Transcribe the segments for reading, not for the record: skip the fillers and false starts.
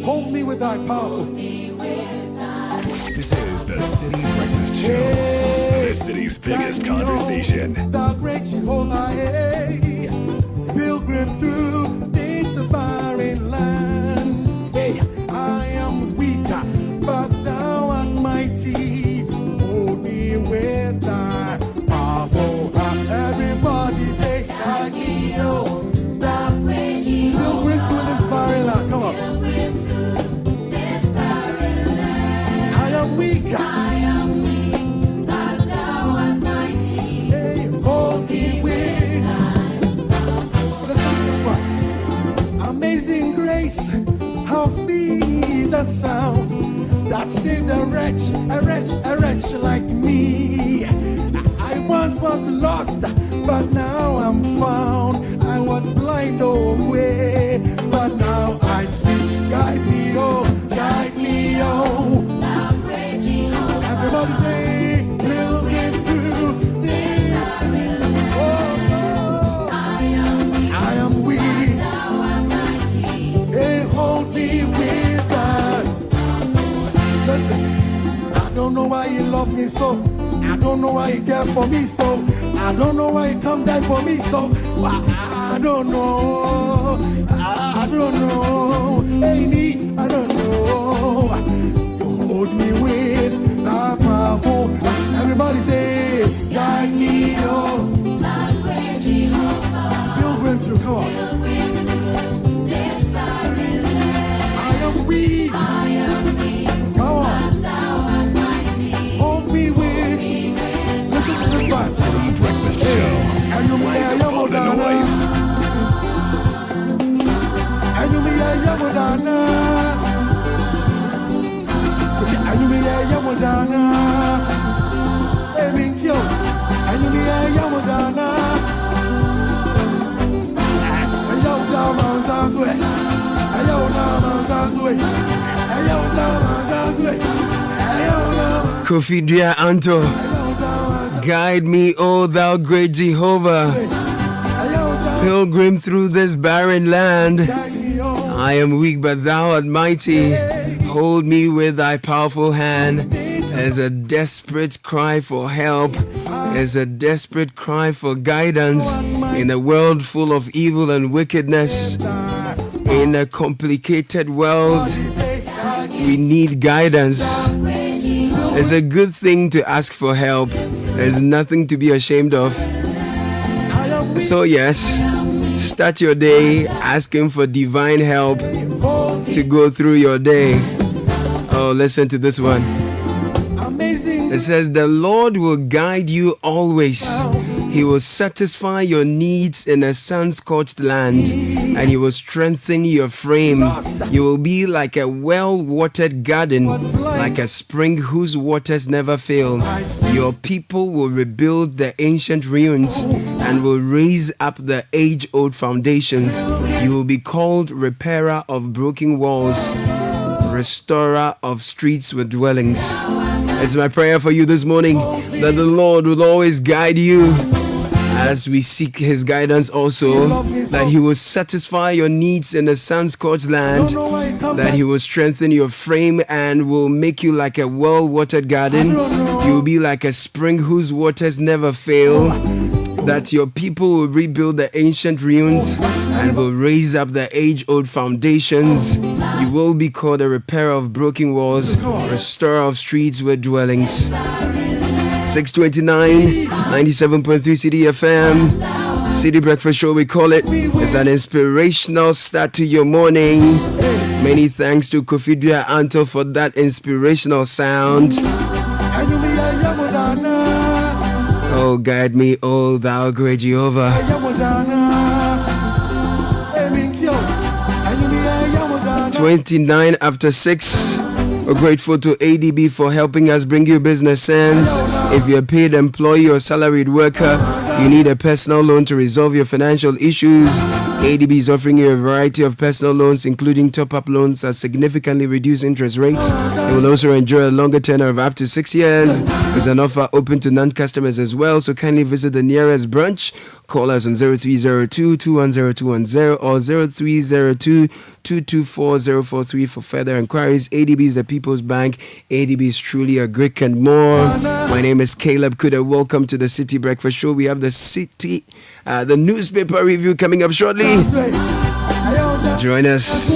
Hold me with thy power. This is the Citi Breakfast Show. The city's biggest conversation. The great Jehovah, hey, pilgrim through this barren land. Hey, I am weaker, but thou art mighty. Hold me with thy power. Everybody say, I know the great Jehovah. Pilgrim through this barren land. Come on. I am weak, but thou art mighty. Hey, hold me with. Listen to this one. Amazing grace, how sweet the sound that saved a wretch like me. I once was lost, but now I'm found. I was blind away, but now I see. Guide me, oh, guide me, oh. Everybody say, pilgrim through this. Oh, I am weak. Hey, hold me with that. Listen, I don't know why you love me so. I don't know why you care for me so. I don't know why you come down for me so. I don't know. I don't know. Hey, me, I don't know. You hold me with. Everybody say, guide me, oh. Pilgrim through, come on. I am weak. Come on. Hold me with. Listen to this one. Citi Breakfast Show. Rise above the noise. Kofi Dia Anto, guide me, O thou great Jehovah, pilgrim through this barren land. I am weak, but thou art mighty. Hold me with thy powerful hand. As a desperate cry for help, as a desperate cry for guidance in a world full of evil and wickedness, in a complicated world, we need guidance. It's a good thing to ask for help. There's nothing to be ashamed of. So yes, start your day asking for divine help to go through your day. Oh, listen to this one. It says, the Lord will guide you always. He will satisfy your needs in a sun-scorched land, and he will strengthen your frame. You will be like a well-watered garden, like a spring whose waters never fail. Your people will rebuild the ancient ruins and will raise up the age-old foundations. You will be called repairer of broken walls, restorer of streets with dwellings. It's my prayer for you this morning that the Lord will always guide you as we seek his guidance also, that he will satisfy your needs in a sun-scorched land, that he will strengthen your frame and will make you like a well-watered garden. You will be like a spring whose waters never fail, that your people will rebuild the ancient ruins and will raise up the age-old foundations. You will be called a repairer of broken walls, restorer of streets with dwellings. 629, 97.3 Citi FM, Citi Breakfast Show we call it. It's an inspirational start to your morning. Many thanks to Kofi Dia Anto for that inspirational sound. Oh, guide me, oh thou great Jehovah. 29 after 6. We're grateful to ADB for helping us bring you business sense. If you're a paid employee or salaried worker, you need a personal loan to resolve your financial issues. ADB is offering you a variety of personal loans, including top-up loans at significantly reduced interest rates. You will also enjoy a longer tenor of up to 6 years. There's an offer open to non-customers as well, so kindly visit the nearest branch. Call us on 0302-210-210 or 0302-224-043 for further inquiries. ADB is the People's Bank. ADB is truly a great and more. My name is Caleb Kuda. Welcome to the Citi Breakfast Show. We have the the newspaper review coming up shortly. Join us.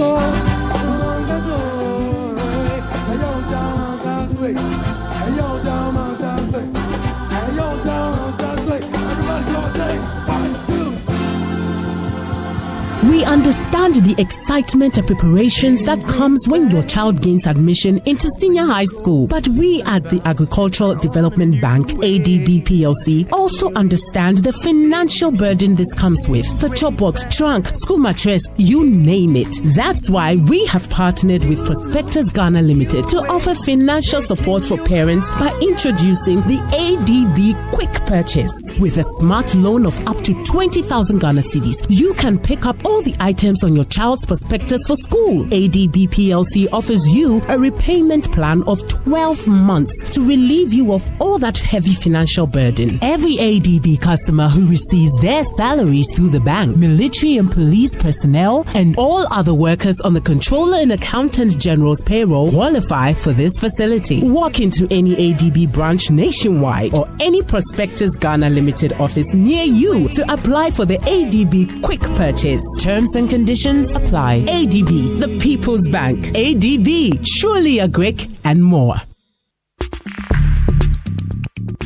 We understand the excitement and preparations that comes when your child gains admission into senior high school. But we at the Agricultural Development Bank, ADB PLC, also understand the financial burden this comes with. The chop box, trunk, school mattress, you name it. That's why we have partnered with Prospectus Ghana Limited to offer financial support for parents by introducing the ADB Quick Purchase. With a smart loan of up to 20,000 Ghana cedis, you can pick up all the items on your child's prospectus for school. ADB PLC offers you a repayment plan of 12 months to relieve you of all that heavy financial burden. Every ADB customer who receives their salaries through the bank, military and police personnel, and all other workers on the Controller and Accountant General's payroll qualify for this facility. Walk into any ADB branch nationwide or any Prospectus Ghana Limited office near you to apply for the ADB Quick Purchase. Terms and conditions apply. ADB, the People's Bank. ADB, truly a Greek and more.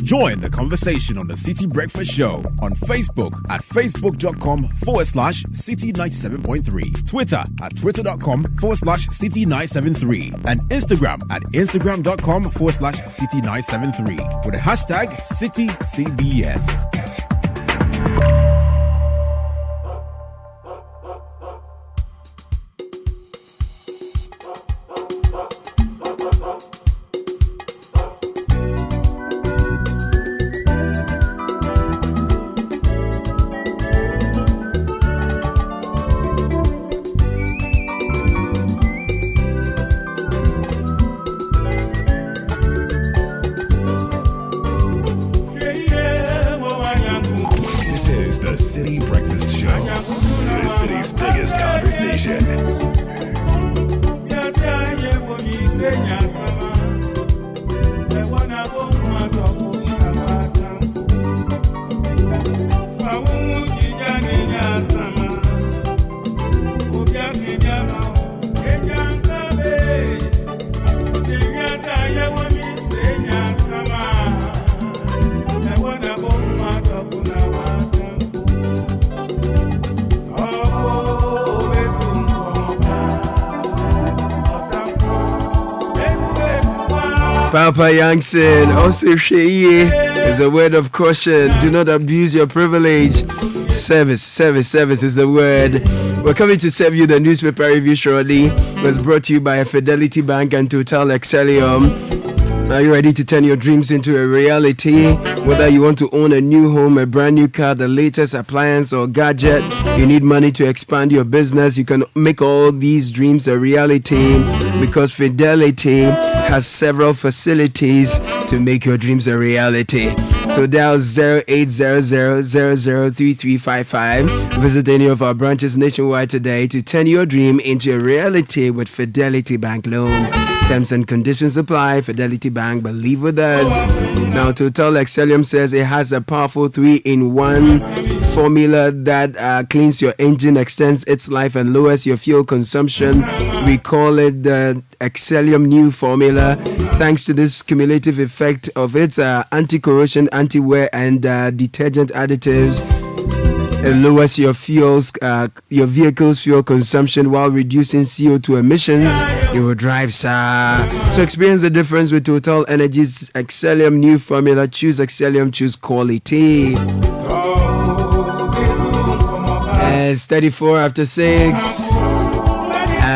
Join the conversation on the Citi Breakfast Show on Facebook at facebook.com/Citi97.3, Twitter at twitter.com/Citi973, and Instagram at instagram.com/Citi973 with the hashtag CitiCBS. Papa Youngson, also Sheye, is a word of caution. Do not abuse your privilege. Service is the word. We're coming to serve you the newspaper review shortly. It was brought to you by Fidelity Bank and Total Excellium. Are you ready to turn your dreams into a reality? Whether you want to own a new home, a brand new car, the latest appliance or gadget, you need money to expand your business. You can make all these dreams a reality because Fidelity has several facilities to make your dreams a reality. So dial 0800-003355. Visit any of our branches nationwide today to turn your dream into a reality with Fidelity Bank Loan. Terms and conditions apply. Fidelity Bank, believe with us. Now, Total Excellium says it has a powerful 3-in-1 formula that cleans your engine, extends its life, and lowers your fuel consumption. We call it the Excellium New Formula. Thanks to this cumulative effect of its anti-corrosion, anti-wear, and detergent additives, it lowers your vehicle's fuel consumption while reducing CO2 emissions. You will drive, sir. So experience the difference with Total Energy's Excellium New Formula. Choose Excellium, choose quality. It's 34 after 6.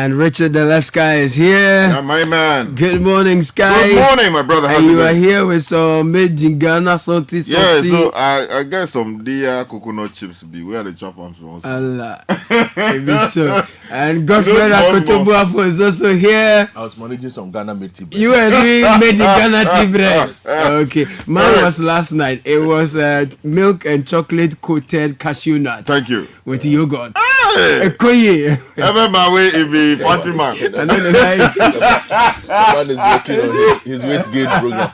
And Richard Deleska is here. Yeah, my man. Good morning, Sky. Good morning, my brother. And you are here with some made in Ghana salty. Yeah, so I got some dear coconut chips. Where the chop arms was. Allah. Maybe so. And Godfrey Akotobuafo is also here. I was managing some Ghana made tea bread. You were doing made in Ghana tea bread. Okay. Mine was last night. It was milk and chocolate coated cashew nuts. Thank you. With yogurt. Hey! Ever my way it be Fatima. And then the man is working on his weight gain program.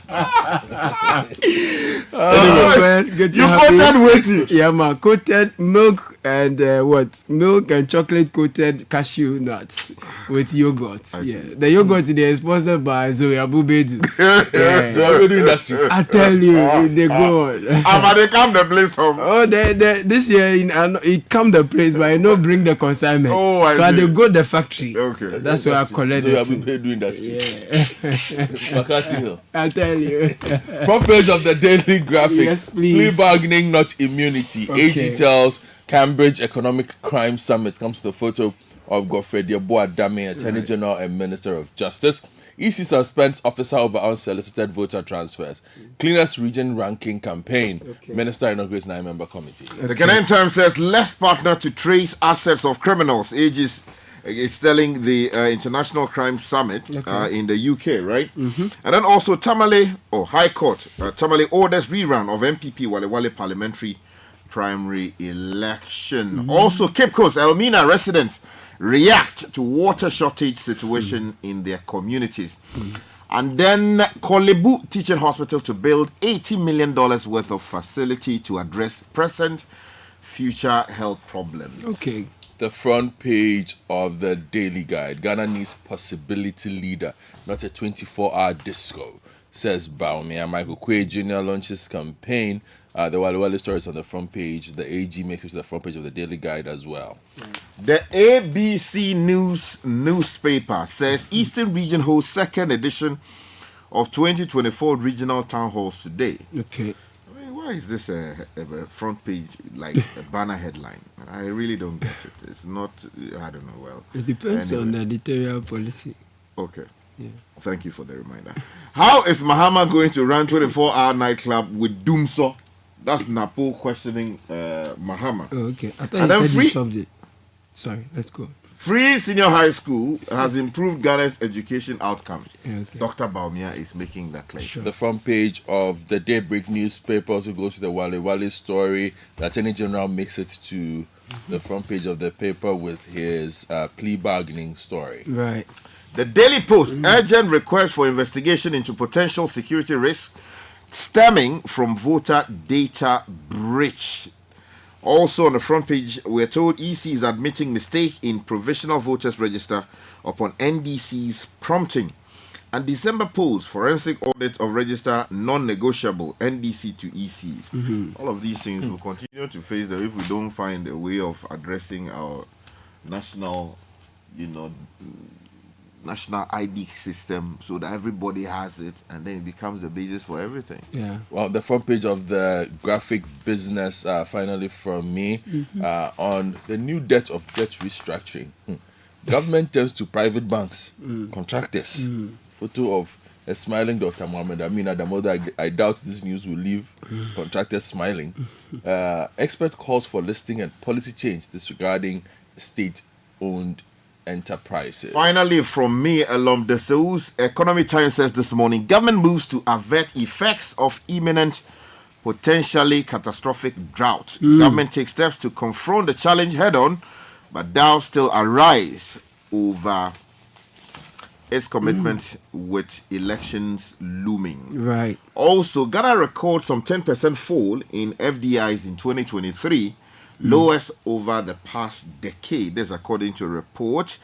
Oh man, good to you have coated weight. Yeah man, coated milk and milk and chocolate coated cashew nuts with yogurt. Yeah, the yogurt there is sponsored by Zoe Abubedu. Yeah. So Abubedu Industries. I tell you, they go on. They come the place from. Oh, this year it come the place, but I know bring the consignment. Oh, I so see. they go the factory. Okay, that's where I collect so it. Abubedu Industries. Yeah. McCarthy Hill. I tell you. Front page of the Daily Graphic. Yes, please. Plea bargaining, not immunity. Okay. AG tells Cambridge Economic Crime Summit. Comes to the photo of Godfrey Adame, Attorney General and Minister of Justice. EC suspends officer over unsolicited voter transfers. Cleanest region ranking campaign. Okay. Minister inaugurates 9-member committee. The Ghanaian Times says less partner to trace assets of criminals. AG is telling the International Crime Summit in the UK, right? Mm-hmm. And then also Tamale, High Court, Tamale orders rerun of MPP Wale parliamentary primary election. Mm-hmm. Also Cape Coast, Elmina residents react to water shortage situation in their communities. Mm-hmm. And then Kolebu Teaching Hospital to build $80 million worth of facility to address present, future health problems. Okay. The front page of the Daily Guide. Ghana needs possibility leader, not a 24-hour disco, says Baumia. Michael Quay Jr. launches campaign. The Wale story is on the front page. The AG makes it to the front page of the Daily Guide as well. The ABC News newspaper says Eastern Region holds second edition of 2024 regional town halls today. Okay. I mean, why is this a front page, like a banner headline? I really don't get it. It's not, I don't know, well. It depends on the editorial policy. Okay. Yeah. Thank you for the reminder. How is Mahama going to run 24-hour nightclub with Doomso? That's Napo questioning Mahama. Oh, okay. I thought you said you solved it. Sorry, let's go. Free senior high school has improved Ghana's education outcomes. Okay. Dr. Baumia is making that claim. Sure. The front page of the Daybreak newspaper also goes to the Wale story. The Attorney General makes it to the front page of the paper with his plea bargaining story. Right. The Daily Post, urgent request for investigation into potential security risks stemming from voter data breach. Also on the front page, we're told EC is admitting mistake in provisional voters register upon NDC's prompting. And December Post, forensic audit of register non-negotiable, NDC to EC. Mm-hmm. All of these things will continue to face them if we don't find a way of addressing our national, national ID system so that everybody has it, and then it becomes the basis for everything. Yeah. Well, the front page of the Graphic Business, finally from me, on the new debt restructuring. Government turns to private banks, contractors. Photo of a smiling Dr. Mohammed Amin Adamoda. I doubt this news will leave contractors smiling. Expert calls for listing and policy change disregarding state-owned enterprises. Finally, from me, alum the Seoul's Economy Times says this morning, government moves to avert effects of imminent, potentially catastrophic drought. Government takes steps to confront the challenge head-on, but doubts still arise over its commitment with elections looming. Right. Also, Ghana records some 10% fall in FDIs in 2023, lowest over the past decade. This according to a report.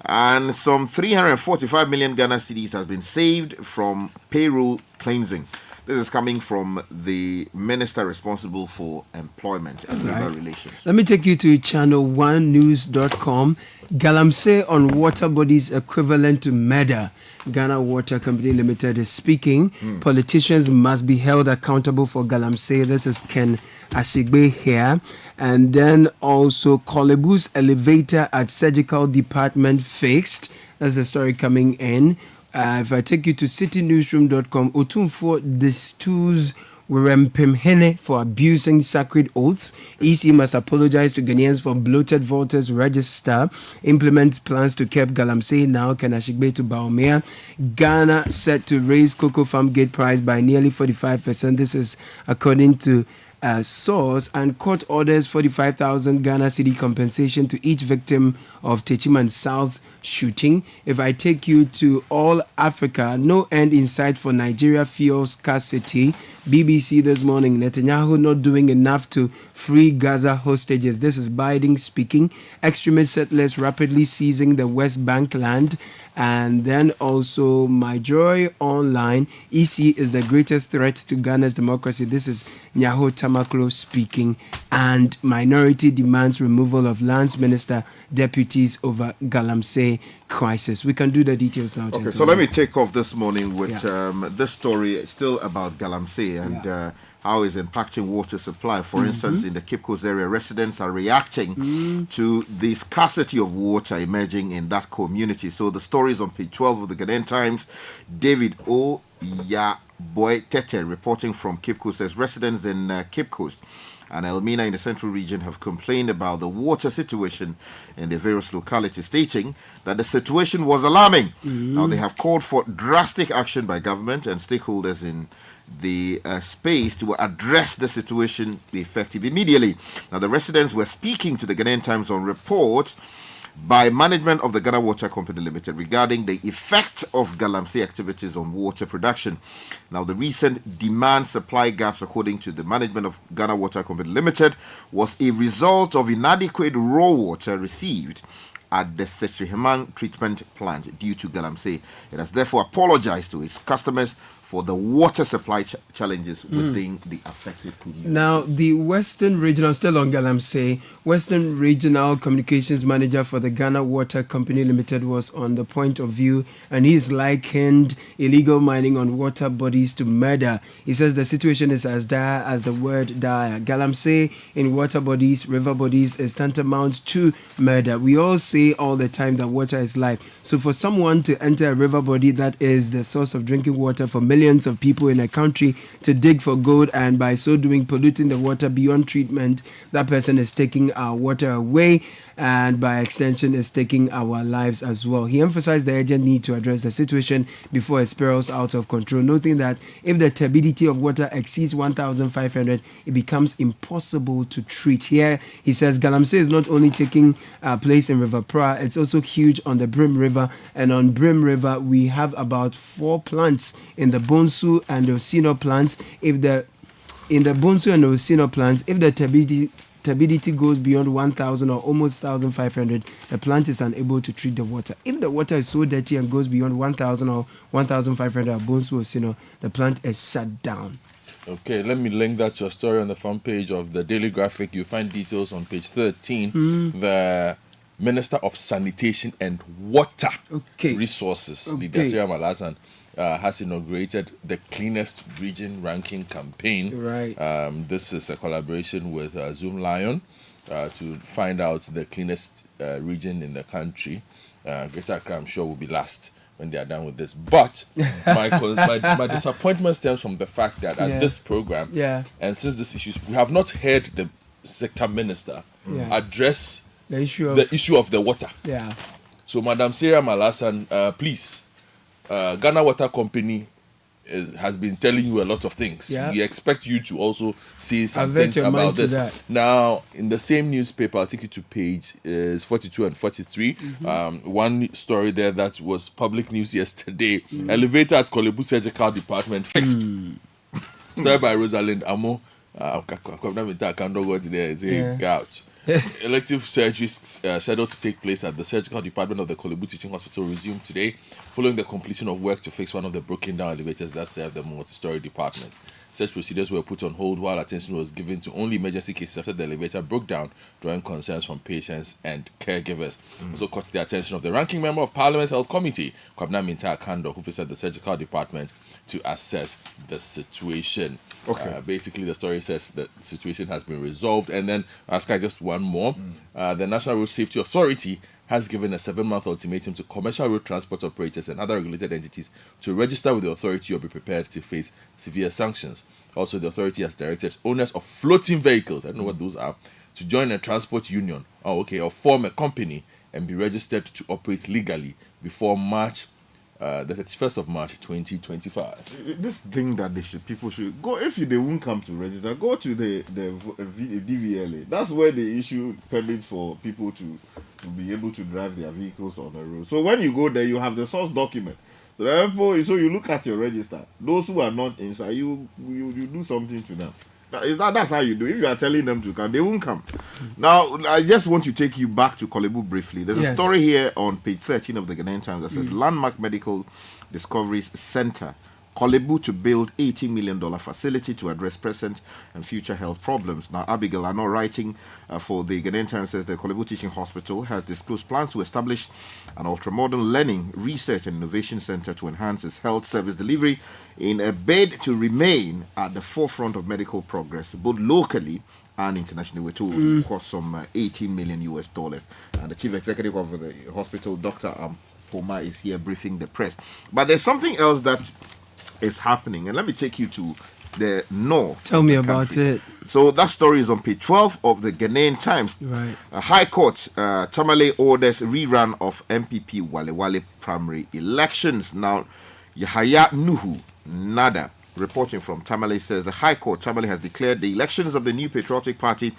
And some 345 million Ghana cedis has been saved from payroll cleansing. This is coming from the minister responsible for employment and labor relations. Let me take you to channel1news.com. Galamsey on water bodies equivalent to murder. Ghana Water Company Limited is speaking. Politicians must be held accountable for Galamsey. This is Ken Ashigbe here. And then also Kolebu's elevator at surgical department fixed. That's the story coming in. If I take you to citinewsroom.com, Otumfo distills Wirempimhene for abusing sacred oaths. EC must apologize to Ghanaians for bloated voters register. Implement plans to curb Galamsey now. Kanashigbe to Baumea. Ghana set to raise cocoa farm gate price by nearly 45%. This is according to source. And court orders 45,000 Ghana cedi compensation to each victim of Techiman South shooting. If I take you to All Africa, no end in sight for Nigeria fuel scarcity. BBC this morning, Netanyahu not doing enough to free Gaza hostages. This is Biden speaking. Extremist settlers rapidly seizing the West Bank land. And then also My Joy Online, EC is the greatest threat to Ghana's democracy. This is Nyaho Tamaklo speaking. And minority demands removal of lands minister deputies over Galamsey crisis. We can do the details now. Okay, so let me take off this morning with this story still about Galamsey and how it's impacting water supply. For instance, in the Cape Coast area, residents are reacting to the scarcity of water emerging in that community. So the story is on page 12 of the Ghanaian Times. David O. Boy Tete reporting from Cape Coast as residents in Cape Coast and Elmina in the central region have complained about the water situation in the various localities, stating that the situation was alarming. Now they have called for drastic action by government and stakeholders in the space to address the situation effective immediately. Now the residents were speaking to the Ghanaian Times on report by management of the Ghana Water Company Limited regarding the effect of Galamsey activities on water production. Now, the recent demand-supply gaps, according to the management of Ghana Water Company Limited, was a result of inadequate raw water received at the Setrihemang treatment plant due to Galamsey. It has therefore apologized to its customers for the water supply challenges within the affected community. Now, the Western Regional, still on Galamsey, Western Regional Communications Manager for the Ghana Water Company Limited was on the point of view, and he's likened illegal mining on water bodies to murder. He says the situation is as dire as the word dire. Galamsey in water bodies, river bodies, is tantamount to murder. We all say all the time that water is life. So for someone to enter a river body that is the source of drinking water for millions of people in a country, to dig for gold, and by so doing polluting the water beyond treatment, that person is taking our water away, and by extension is taking our lives as well. He emphasized the urgent need to address the situation before it spirals out of control, noting that if the turbidity of water exceeds 1,500, it becomes impossible to treat. Here he says Galamsey is not only taking place in River Pra, it's also huge on the Brim River, and on Brim River we have about 4 plants in the Bonsu and the Osino plants. In the Bonsu and the Osino plants, if the turbidity goes beyond 1,000 or almost 1,500, the plant is unable to treat the water. If the water is so dirty and goes beyond 1,000 or 1,500 at Bonsu or Osino, the plant is shut down. Okay, let me link that to a story on the front page of the Daily Graphic. You find details on page 13. The Minister of Sanitation and Water Resources, Lidasira Malasan, has inaugurated the Cleanest Region Ranking campaign. Right. This is a collaboration with Zoom Lion to find out the cleanest region in the country. Greater Accra, I'm sure, will be last when they are done with this. But my disappointment stems from the fact that at this program, and since this issue, we have not heard the sector minister address the issue of the water. Yeah. So, Madam Sarah Malasan, please, Ghana Water Company has been telling you a lot of things. Yeah. We expect you to also say some things about this. Now, in the same newspaper, I'll take you to page 42 and 43. One story there that was public news yesterday. Elevator at Kolebu Surgical Department fixed. Story by Rosalind Amo. Couch. Elective surgeries scheduled to take place at the surgical department of the Kolebu Teaching Hospital resumed today, following the completion of work to fix one of the broken down elevators that serve the multi-story department. Such procedures were put on hold while attention was given to only emergency cases after the elevator broke down, drawing concerns from patients and caregivers. Also caught the attention of the ranking member of Parliament's Health Committee, Kwabena Minta Akando, who visited the surgical department to assess the situation. Okay. Basically, the story says the situation has been resolved. And then, Sky, just one more. The National Road Safety Authority has given a 7-month ultimatum to commercial road transport operators and other regulated entities to register with the authority or be prepared to face severe sanctions. Also, the authority has directed owners of floating vehicles, I don't know what those are, to join a transport union, or form a company and be registered to operate legally before the 31st of March 2025. This thing that people should go, if they won't come to register, go to the DVLA. That's where they issue permits for people to be able to drive their vehicles on the road. So when you go there, you have the source document. So therefore, so you look at your register. Those who are not inside, you do something to them. That's how you do. If you are telling them to come, they won't come. Now, I just want to take you back to Kolebu briefly. There's a story here on page 13 of the Ghanaian Times that says Landmark Medical Discoveries Center, Kolebu to build $80 million facility to address present and future health problems. Now, Abigail Ano, writing for the Ghanaian Times, says the Kolebu Teaching Hospital has disclosed plans to establish an ultramodern learning, research and innovation center to enhance its health service delivery in a bid to remain at the forefront of medical progress, both locally and internationally. We're told it will cost some $18 million. And the chief executive of the hospital, Dr. Poma, is here briefing the press. But there's something else that is happening, and let me take you to the north. Tell me about it. So that story is on page 12 of the Ghanaian Times. Right. High Court, Tamale orders rerun of MPP Wale Wale primary elections. Now, Yahaya Nuhu Nada, reporting from Tamale, says the High Court, Tamale, has declared the elections of the New Patriotic Party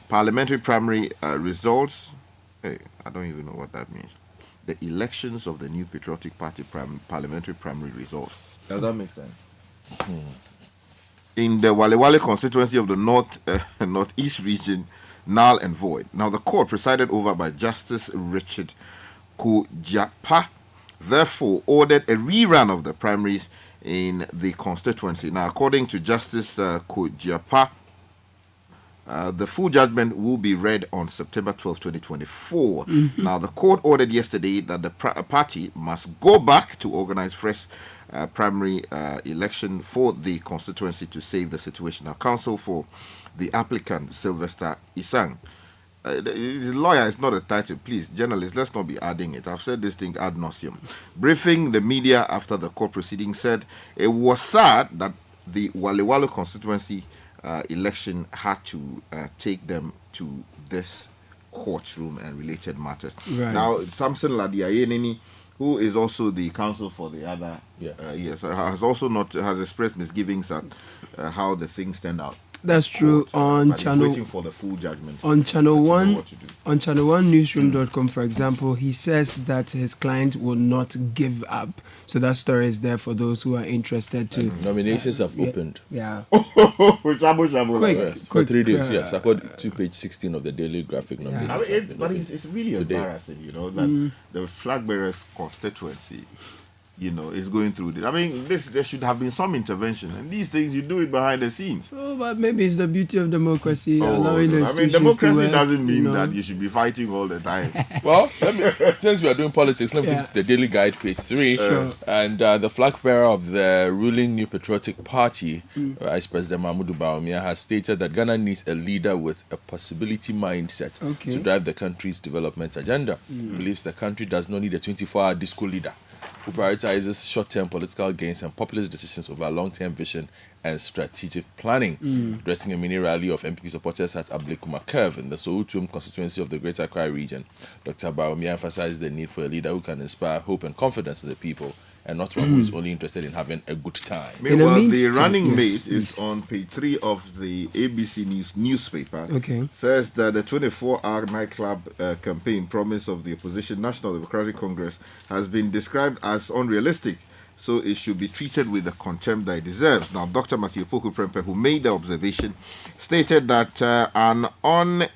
parliamentary primary results. Hey, I don't even know what that means. The elections of the New Patriotic Party parliamentary primary results. Does that make sense? In the Wale Wale constituency of the northeast region, null and void. Now, the court, presided over by Justice Richard Kujapa, therefore ordered a rerun of the primaries in the constituency. Now, according to Justice Kujapa, the full judgment will be read on September 12, 2024. Now, the court ordered yesterday that the party must go back to organize fresh primary election for the constituency to save the situation. Now, counsel for the applicant, Sylvester Isang, his lawyer is not a title. Please, journalists, let's not be adding it. I've said this thing ad nauseum. Briefing the media after the court proceeding, said it was sad that the Wale Wale constituency election had to take them to this courtroom and related matters. Right. Now, Samson Ladiayeneni, who is also the counsel for the other, has expressed misgivings at how the things turned out. That's true. On channel, waiting for the full judgment. On channel one, what to do. on channel one newsroom.com, for example, he says that his client will not give up. So that story is there for those who are interested to. Nominations have opened. Yeah. Shabu. For 3 days, yes. According to page 16 of the Daily Graphic, nominations. I mean, it's really today. embarrassing, that the flag bearers constituency, is going through this. I mean, there should have been some intervention, and these things you do it behind the scenes. Oh, but maybe it's the beauty of democracy, allowing the institutions democracy to doesn't mean that you should be fighting all the time. Well, since we are doing politics, let me take you to the Daily Guide, page 3. Sure. And the flag bearer of the ruling New Patriotic Party, Vice President Mahmoud Bawumia, has stated that Ghana needs a leader with a possibility mindset to drive the country's development agenda. He believes the country does not need a 24-hour disco leader who prioritizes short-term political gains and populist decisions over long-term vision and strategic planning. Addressing a mini rally of MPP supporters at Ablekuma Curve in the Sohutum constituency of the Greater Accra region, Dr. Bawumia emphasized the need for a leader who can inspire hope and confidence in the people, and not one who is only interested in having a good time. Meanwhile, the running mate is on page 3 of the ABC News newspaper. Says that the 24-hour nightclub campaign promise of the opposition National Democratic Congress has been described as unrealistic, so it should be treated with the contempt that it deserves. Now, Dr. Matthew Poku Prempe, who made the observation, stated that an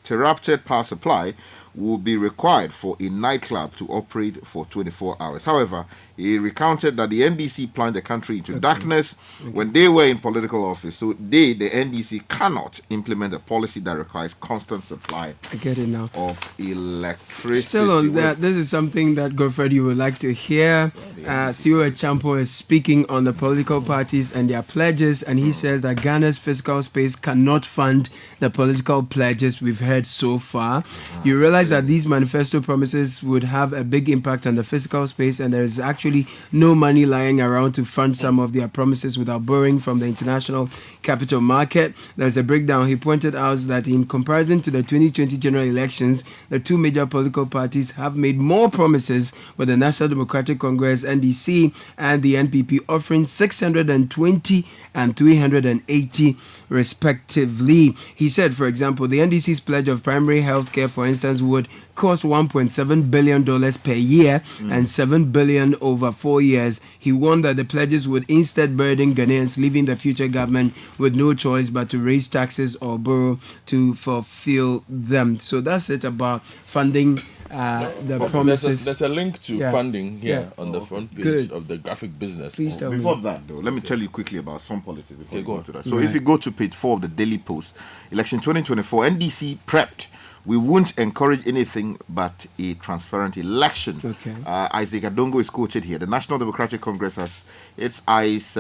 uninterrupted power supply will be required for a nightclub to operate for 24 hours. However, he recounted that the NDC plunged the country into darkness when they were in political office. So the NDC, cannot implement a policy that requires constant supply I get it now. of electricity. Still on that, this is something that Godfrey you would like to hear. Theo Echampo is speaking on the political parties and their pledges, and he says that Ghana's fiscal space cannot fund the political pledges we've heard so far. You realize that these manifesto promises would have a big impact on the fiscal space, and there is actually no money lying around to fund some of their promises without borrowing from the international capital market. There's a breakdown. He pointed out that in comparison to the 2020 general elections, the two major political parties have made more promises, with the National Democratic Congress, NDC, and the NPP offering 620 and 380 respectively. He said, for example, the NDC's pledge of primary health care, for instance, would cost $1.7 billion per year and $7 billion over 4 years. He warned that the pledges would instead burden Ghanaians, leaving the future government with no choice but to raise taxes or borrow to fulfill them. So that's it about funding the promises. There's a link to funding here on the front page of the graphic business. Please tell Before me. that, though, let me tell you quickly about some politics before we go to that. So if you go to page 4 of the Daily Post, election 2024, NDC prepped. We won't encourage anything but a transparent election. Isaac Adongo is quoted here. The National Democratic Congress has its eyes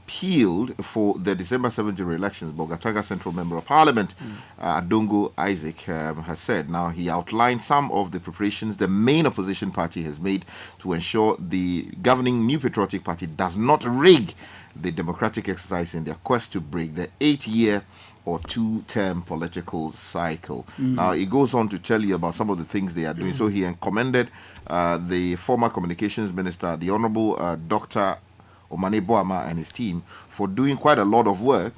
peeled for the December 7th general elections. Bolgatanga Central Member of Parliament, Adongo Isaac, has said. Now, he outlined some of the preparations the main opposition party has made to ensure the governing New Patriotic Party does not rig the democratic exercise in their quest to break the 8-year or 2-term political cycle. Now, he goes on to tell you about some of the things they are doing. So he commended the former communications minister, the Honorable Dr. Omane Boama, and his team for doing quite a lot of work.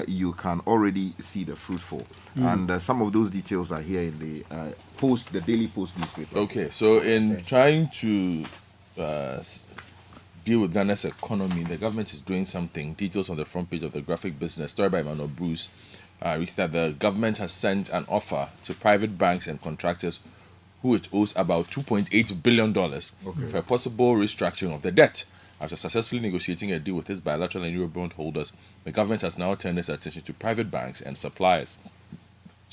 You can already see the fruit for. And some of those details are here in the the Daily Post newspaper. Okay, so in trying to deal with Ghana's economy, the government is doing something. Details on the front page of the graphic business, story by Emmanuel Bruce, reads that the government has sent an offer to private banks and contractors who it owes about $2.8 billion for a possible restructuring of the debt. After successfully negotiating a deal with its bilateral and Euro bond holders, the government has now turned its attention to private banks and suppliers.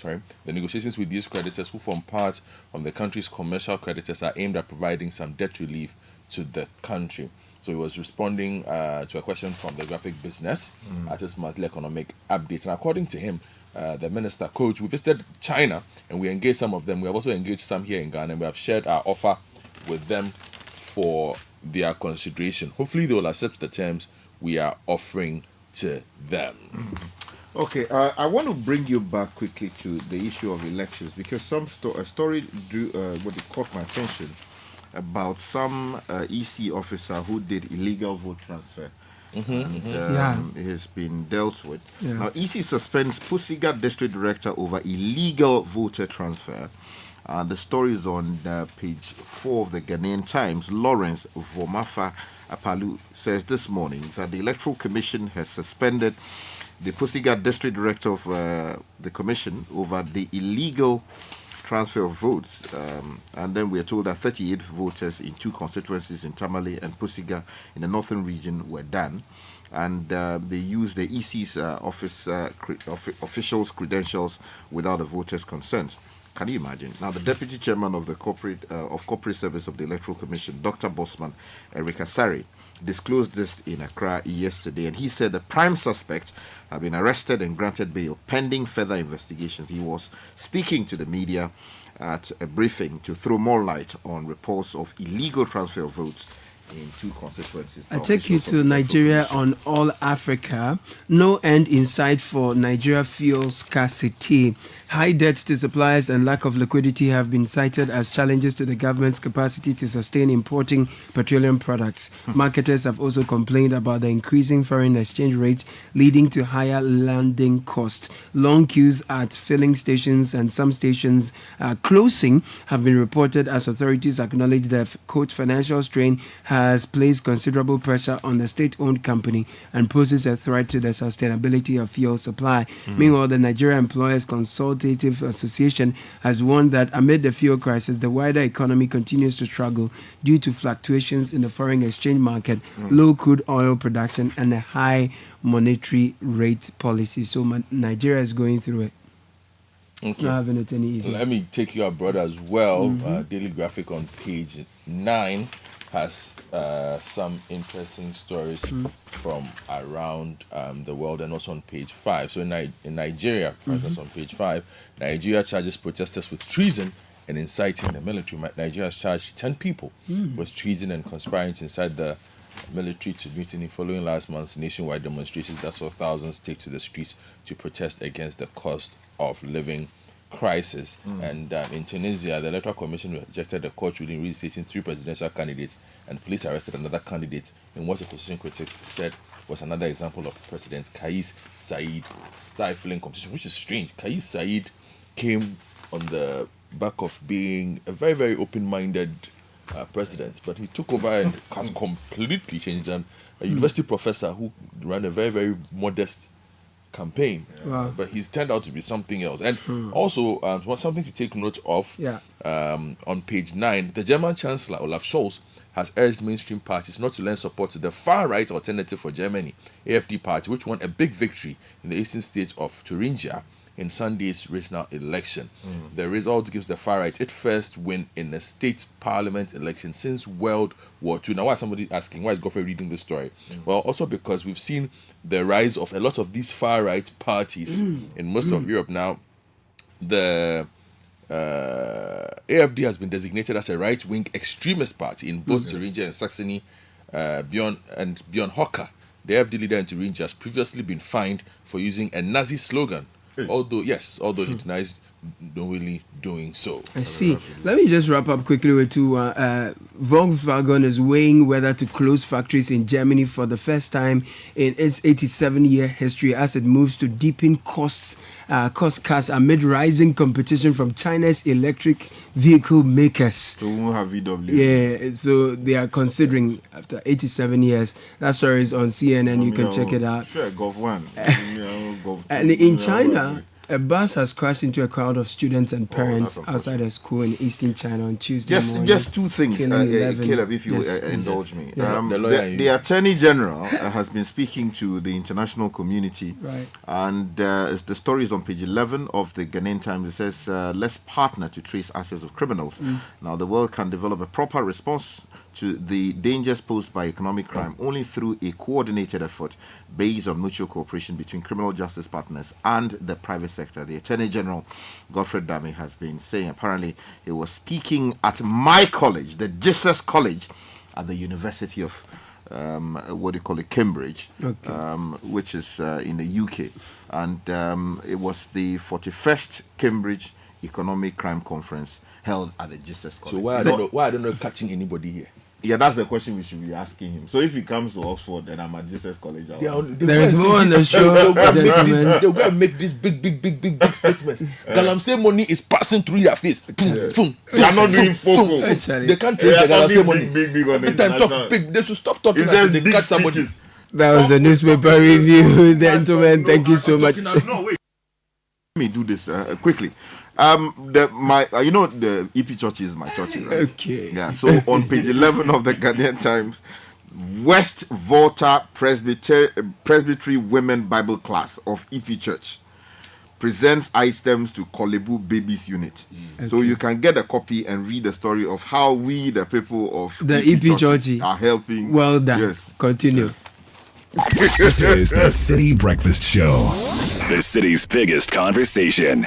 The negotiations with these creditors, who form part of the country's commercial creditors, are aimed at providing some debt relief to the country. So he was responding to a question from the graphic business at his monthly economic update. And according to him, the minister, Coach, we visited China and we engaged some of them. We have also engaged some here in Ghana, and we have shared our offer with them for their consideration. Hopefully they will accept the terms we are offering to them. Okay, I want to bring you back quickly to the issue of elections, because a story caught my attention about some EC officer who did illegal vote transfer. It has been dealt with. Now, EC suspends Pusiga District Director over illegal voter transfer. The story is on page 4 of the Ghanaian Times. Lawrence Vomafa Apalu says this morning that the Electoral Commission has suspended the Pusiga District Director of the Commission over the illegal transfer of votes. And then we are told that 38 voters in 2 constituencies in Tamale and Pusiga in the northern region were done. And they used the EC's officials' credentials without the voters' consent. Can you imagine? Now, the Deputy Chairman of the Corporate Service of the Electoral Commission, Dr. Bosman Erika Sari, disclosed this in Accra yesterday, and he said the prime suspect have been arrested and granted bail pending further investigations. He was speaking to the media at a briefing to throw more light on reports of illegal transfer of votes in 2 constituencies. I take you to Nigeria on All Africa. No end in sight for Nigeria fuel scarcity. High debt to suppliers and lack of liquidity have been cited as challenges to the government's capacity to sustain importing petroleum products. Marketers have also complained about the increasing foreign exchange rates, leading to higher landing costs. Long queues at filling stations and some stations closing have been reported as authorities acknowledge the quote financial strain has placed considerable pressure on the state-owned company and poses a threat to the sustainability of fuel supply. Meanwhile, the Nigeria Employers Consultative Association has warned that amid the fuel crisis, the wider economy continues to struggle due to fluctuations in the foreign exchange market, low crude oil production, and a high monetary rate policy. So Nigeria is going through it. It's not having it any easy. Let me take you abroad as well. Daily Graphic on page 9 has some interesting stories from around the world, and also on page 5. So in Nigeria, for instance, on page 5, Nigeria charges protesters with treason and inciting the military. Nigeria has charged 10 people with treason and conspiring to incite the military to mutiny following last month's nationwide demonstrations that saw thousands take to the streets to protest against the cost of living crisis. And in Tunisia, the Electoral Commission rejected the court ruling reinstating 3 presidential candidates, and police arrested another candidate in what opposition critics said was another example of President Kais Saied stifling competition, which is strange. Kais Saied came on the back of being a very, very open-minded president, but he took over and has completely changed. And a university professor who ran a very, very modest campaign, but he's turned out to be something else. And also, something to take note of, on page 9, the German Chancellor Olaf Scholz has urged mainstream parties not to lend support to the far-right Alternative for Germany, AfD party, which won a big victory in the eastern state of Thuringia in Sunday's regional election. The result gives the far-right its first win in a state parliament election since World War II. Now, why is somebody asking, why is Godfrey reading this story? Well, also because we've seen the rise of a lot of these far-right parties in most of Europe. Now, the AfD has been designated as a right-wing extremist party in both Thuringia and Saxony. Bjorn Hocker, the AfD leader in Thuringia, has previously been fined for using a Nazi slogan, although he denies really doing so. I see. Let me just wrap up quickly with Volkswagen is weighing whether to close factories in Germany for the first time in its 87-year history as it moves to deepen cost cuts amid rising competition from China's electric vehicle makers. So we won't have VW. Yeah, so they are considering after 87 years. That story is on CNN. You can check it out. Sure, Gov 1. And in China, a bus has crashed into a crowd of students and parents outside a school in eastern China on Tuesday morning. Just 2 things, Caleb, if you indulge me. The Attorney General has been speaking to the international community, and the story is on page 11 of the Ghanaian Times. It says, let's partner to trace assets of criminals. Now, the world can develop a proper response to the dangers posed by economic crime only through a coordinated effort based on mutual cooperation between criminal justice partners and the private sector. The Attorney General, Godfrey Dame, has been saying, apparently he was speaking at my college, the Jesus College at the University of Cambridge, which is in the UK. And it was the 41st Cambridge Economic Crime Conference held at the Jesus College. So why I don't know catching anybody here? Yeah, that's the question we should be asking him. So if he comes to Oxford and I'm at Jesus College, there is more on the show. They'll go and make these big statements. Galamsey money is passing through your face. They are not doing focus. They can't trace the Galamsey money. Big on Every time talk big. They should stop talking until they catch somebody. That was the newspaper review, gentlemen. Thank you so much. No, wait. Let me do this quickly. The EP Church is my church, right? Okay. Yeah. So on page 11 of the Ghanaian Times, West Volta Presbytery Women Bible Class of EP Church presents items to Kolebu Babies Unit. So you can get a copy and read the story of how we, the people of the EP Church, are helping. Well done. Yes. Continue. This is the Citi Breakfast Show, the city's biggest conversation.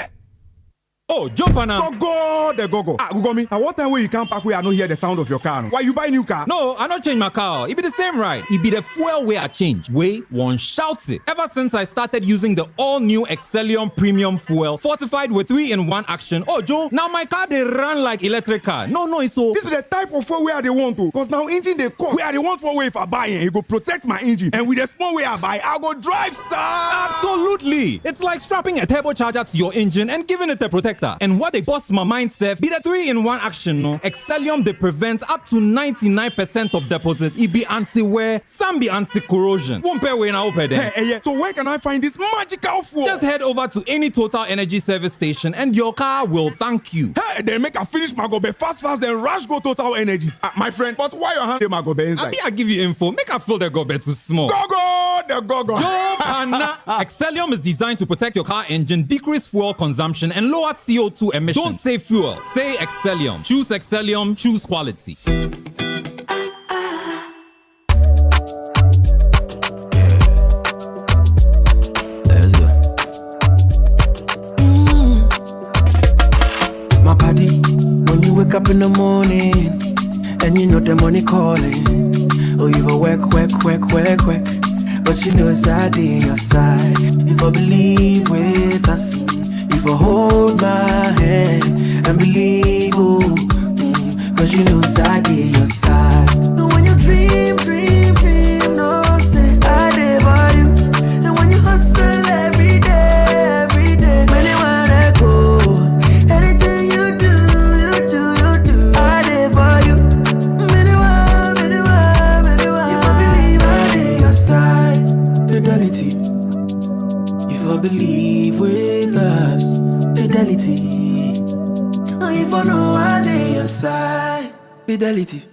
Oh, jump on now. Go. Google me. At what time will you come back where I don't hear the sound of your car? Why you buy new car? No, I not change my car. It be the same ride. It be the fuel way I change. Way one shouts it. Ever since I started using the all-new Excellium Premium Fuel, fortified with 3-in-1 action. Oh, Joe, now my car they run like electric car. No, it's so. This is the type of fuel where they want to. Because now engine they cost. Where they want for way if I buy it, it go protect my engine. And with the small way I buy, I'll go drive, sir. Absolutely. It's like strapping a turbocharger to your engine and giving it a protector protector. And what they boss my mind self be the 3-in-1 action, no? Excellium they prevent up to 99% of deposit. It be anti-wear, some be anti-corrosion. Won't pay when I open them. Hey, so where can I find this magical fuel? Just head over to any Total Energy service station and your car will thank you. Hey, then make a finish my gobe fast, then rush go Total Energies. My friend, but why your hand my gobe inside? I give you info. Make a fill the gobe too small. Go. Yo, Pana. Excellium is designed to protect your car engine, decrease fuel consumption, and lower CO2 emissions. Don't say fuel. Say Excellium. Choose Excellium. Choose quality. My body, when you wake up in the morning and you know the money calling, oh, you go work. But you know it's I on your side. If I believe with us, if I hold my hand and believe, cause you know it's I on your side. And when you dream, no say I live for you. And when you hustle every day, many wanna go. Anything you do, I live for you. Many want. If I believe I live your side. Fidelity. If I believe with us, fidelity. If I know I lay your side, fidelity.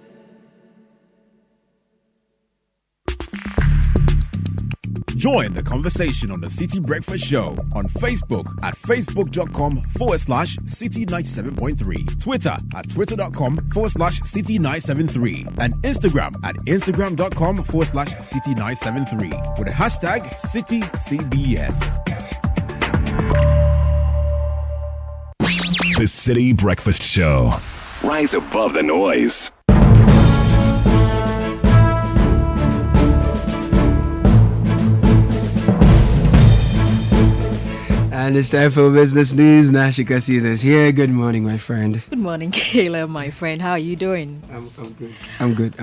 Join the conversation on the Citi Breakfast Show on Facebook at facebook.com/Citi97.3, Twitter at twitter.com/Citi973, and Instagram at instagram.com/Citi973 with the hashtag CitiCBS. The Citi Breakfast Show. Rise above the noise. And it's time for business news. Nashika sees us here. Good morning, my friend. Good morning, Kayla, my friend. How are you doing? I'm good.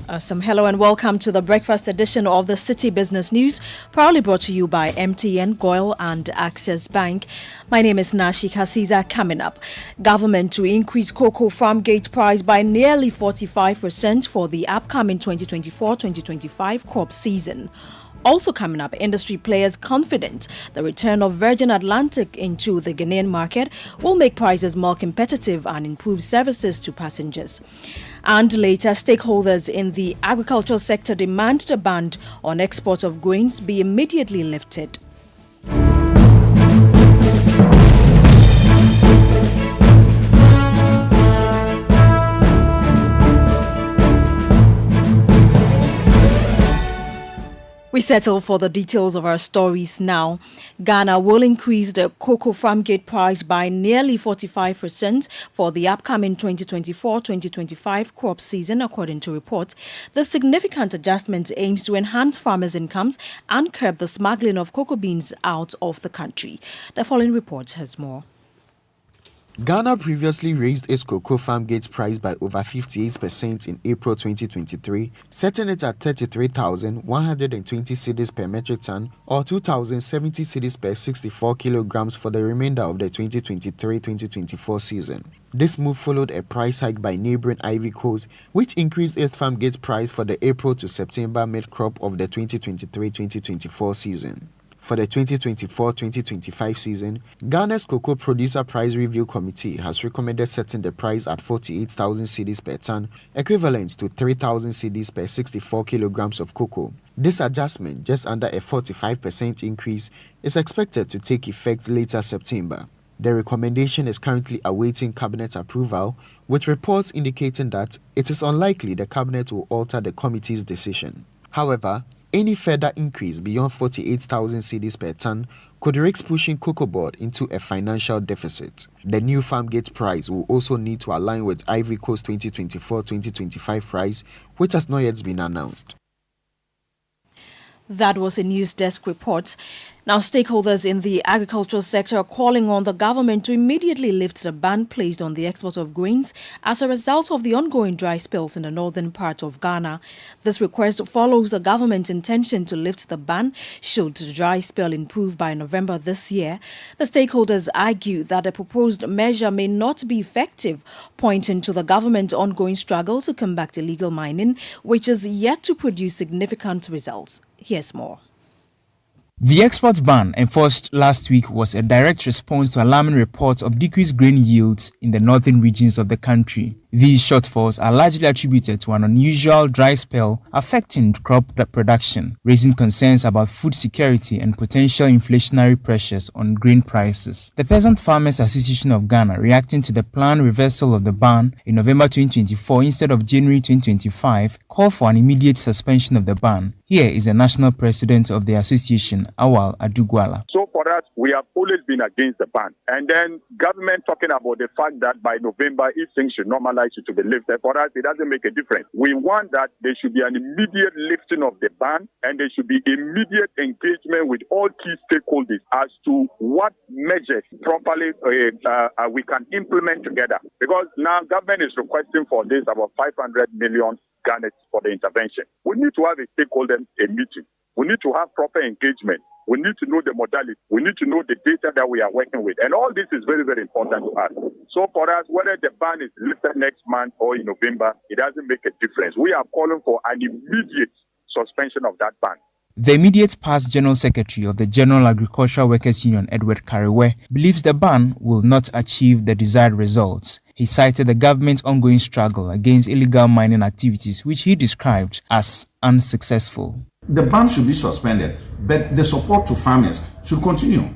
Awesome. Hello and welcome to the breakfast edition of the Citi Business News, proudly brought to you by MTN, Goil and Access Bank. My name is Nashika Caesar. Coming up, government to increase cocoa farm gate price by nearly 45% for the upcoming 2024-2025 crop season. Also coming up, industry players confident the return of Virgin Atlantic into the Ghanaian market will make prices more competitive and improve services to passengers. And later, stakeholders in the agricultural sector demand the ban on export of grains be immediately lifted. We settle for the details of our stories now. Ghana will increase the cocoa farm gate price by nearly 45% for the upcoming 2024-2025 crop season, according to reports. The significant adjustment aims to enhance farmers' incomes and curb the smuggling of cocoa beans out of the country. The following report has more. Ghana previously raised its cocoa farm gate price by over 58% in April 2023, setting it at 33,120 cedis per metric ton or 2,070 cedis per 64 kilograms for the remainder of the 2023-2024 season. This move followed a price hike by neighboring Ivory Coast, which increased its farm gate price for the April to September mid-crop of the 2023-2024 season. For the 2024-2025 season, Ghana's Cocoa Producer Price Review Committee has recommended setting the price at 48,000 cedis per ton, equivalent to 3,000 cedis per 64 kilograms of cocoa. This adjustment, just under a 45% increase, is expected to take effect later September. The recommendation is currently awaiting Cabinet approval, with reports indicating that it is unlikely the Cabinet will alter the committee's decision. However, any further increase beyond 48,000 cedis per ton could risk pushing Cocoa Board into a financial deficit. The new farm gate price will also need to align with Ivory Coast 2024-2025 price, which has not yet been announced. That was a news desk report. Now, stakeholders in the agricultural sector are calling on the government to immediately lift the ban placed on the export of grains as a result of the ongoing dry spells in the northern part of Ghana. This request follows the government's intention to lift the ban should the dry spell improve by November this year. The stakeholders argue that the proposed measure may not be effective, pointing to the government's ongoing struggle to combat illegal mining, which is yet to produce significant results. Here's more. The export ban enforced last week was a direct response to alarming reports of decreased grain yields in the northern regions of the country. These shortfalls are largely attributed to an unusual dry spell affecting crop production, raising concerns about food security and potential inflationary pressures on grain prices. The Peasant Farmers Association of Ghana, reacting to the planned reversal of the ban in November 2024 instead of January 2025, called for an immediate suspension of the ban. Here is the national president of the association, Awal Adugwala. So for us, we have always been against the ban. And then government talking about the fact that by November, if things should normalize, it to be lifted. For us, it doesn't make a difference. We want that there should be an immediate lifting of the ban and there should be immediate engagement with all key stakeholders as to what measures properly we can implement together. Because now government is requesting for this about 500 million Ghana for the intervention. We need to have a stakeholder meeting. We need to have proper engagement. We need to know the modality. We need to know the data that we are working with. And all this is very, very important to us. So for us, whether the ban is lifted next month or in November, it doesn't make a difference. We are calling for an immediate suspension of that ban. The immediate past General Secretary of the General Agricultural Workers Union, Edward Kariwe, believes the ban will not achieve the desired results. He cited the government's ongoing struggle against illegal mining activities, which he described as unsuccessful. The ban should be suspended, but the support to farmers should continue.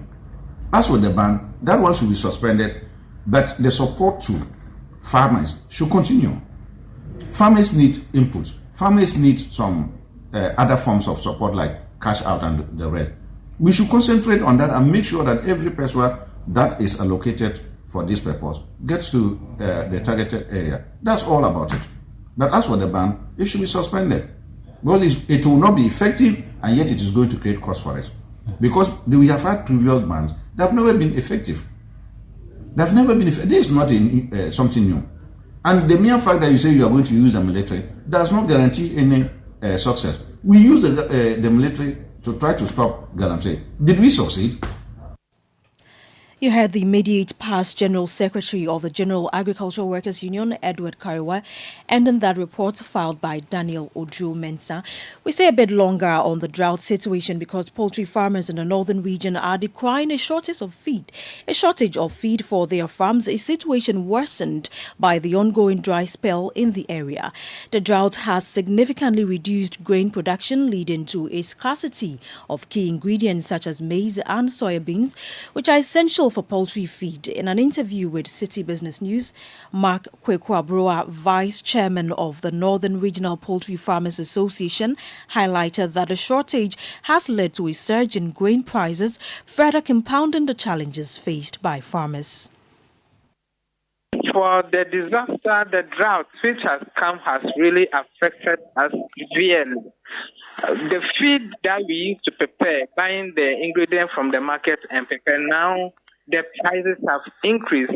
As for the ban, that one should be suspended, but the support to farmers should continue. Farmers need input. Farmers need some other forms of support like cash out and the rest. We should concentrate on that and make sure that every person that is allocated for this purpose gets to the targeted area. That's all about it. But as for the ban, it should be suspended. Because it will not be effective and yet it is going to create cost for us. Because we have had previous bans that have never been effective. They have never been effective. This is not something new. And the mere fact that you say you are going to use the military does not guarantee any success. We use the military to try to stop galamsey. Did we succeed? You heard the immediate past General Secretary of the General Agricultural Workers Union, Edward Kariwa, ending that report filed by Daniel Ojo-Mensah. We say a bit longer on the drought situation because poultry farmers in the northern region are decrying a shortage of feed. A shortage of feed for their farms, a situation worsened by the ongoing dry spell in the area. The drought has significantly reduced grain production, leading to a scarcity of key ingredients such as maize and soybeans, which are essential for poultry feed. In an interview with Citi Business News, Mark Kweku-Abroa, Vice Chairman of the Northern Regional Poultry Farmers Association, highlighted that the shortage has led to a surge in grain prices, further compounding the challenges faced by farmers. For the disaster, the drought which has come has really affected us severely. The feed that we used to prepare, buying the ingredient from the market and prepare now, the prices have increased.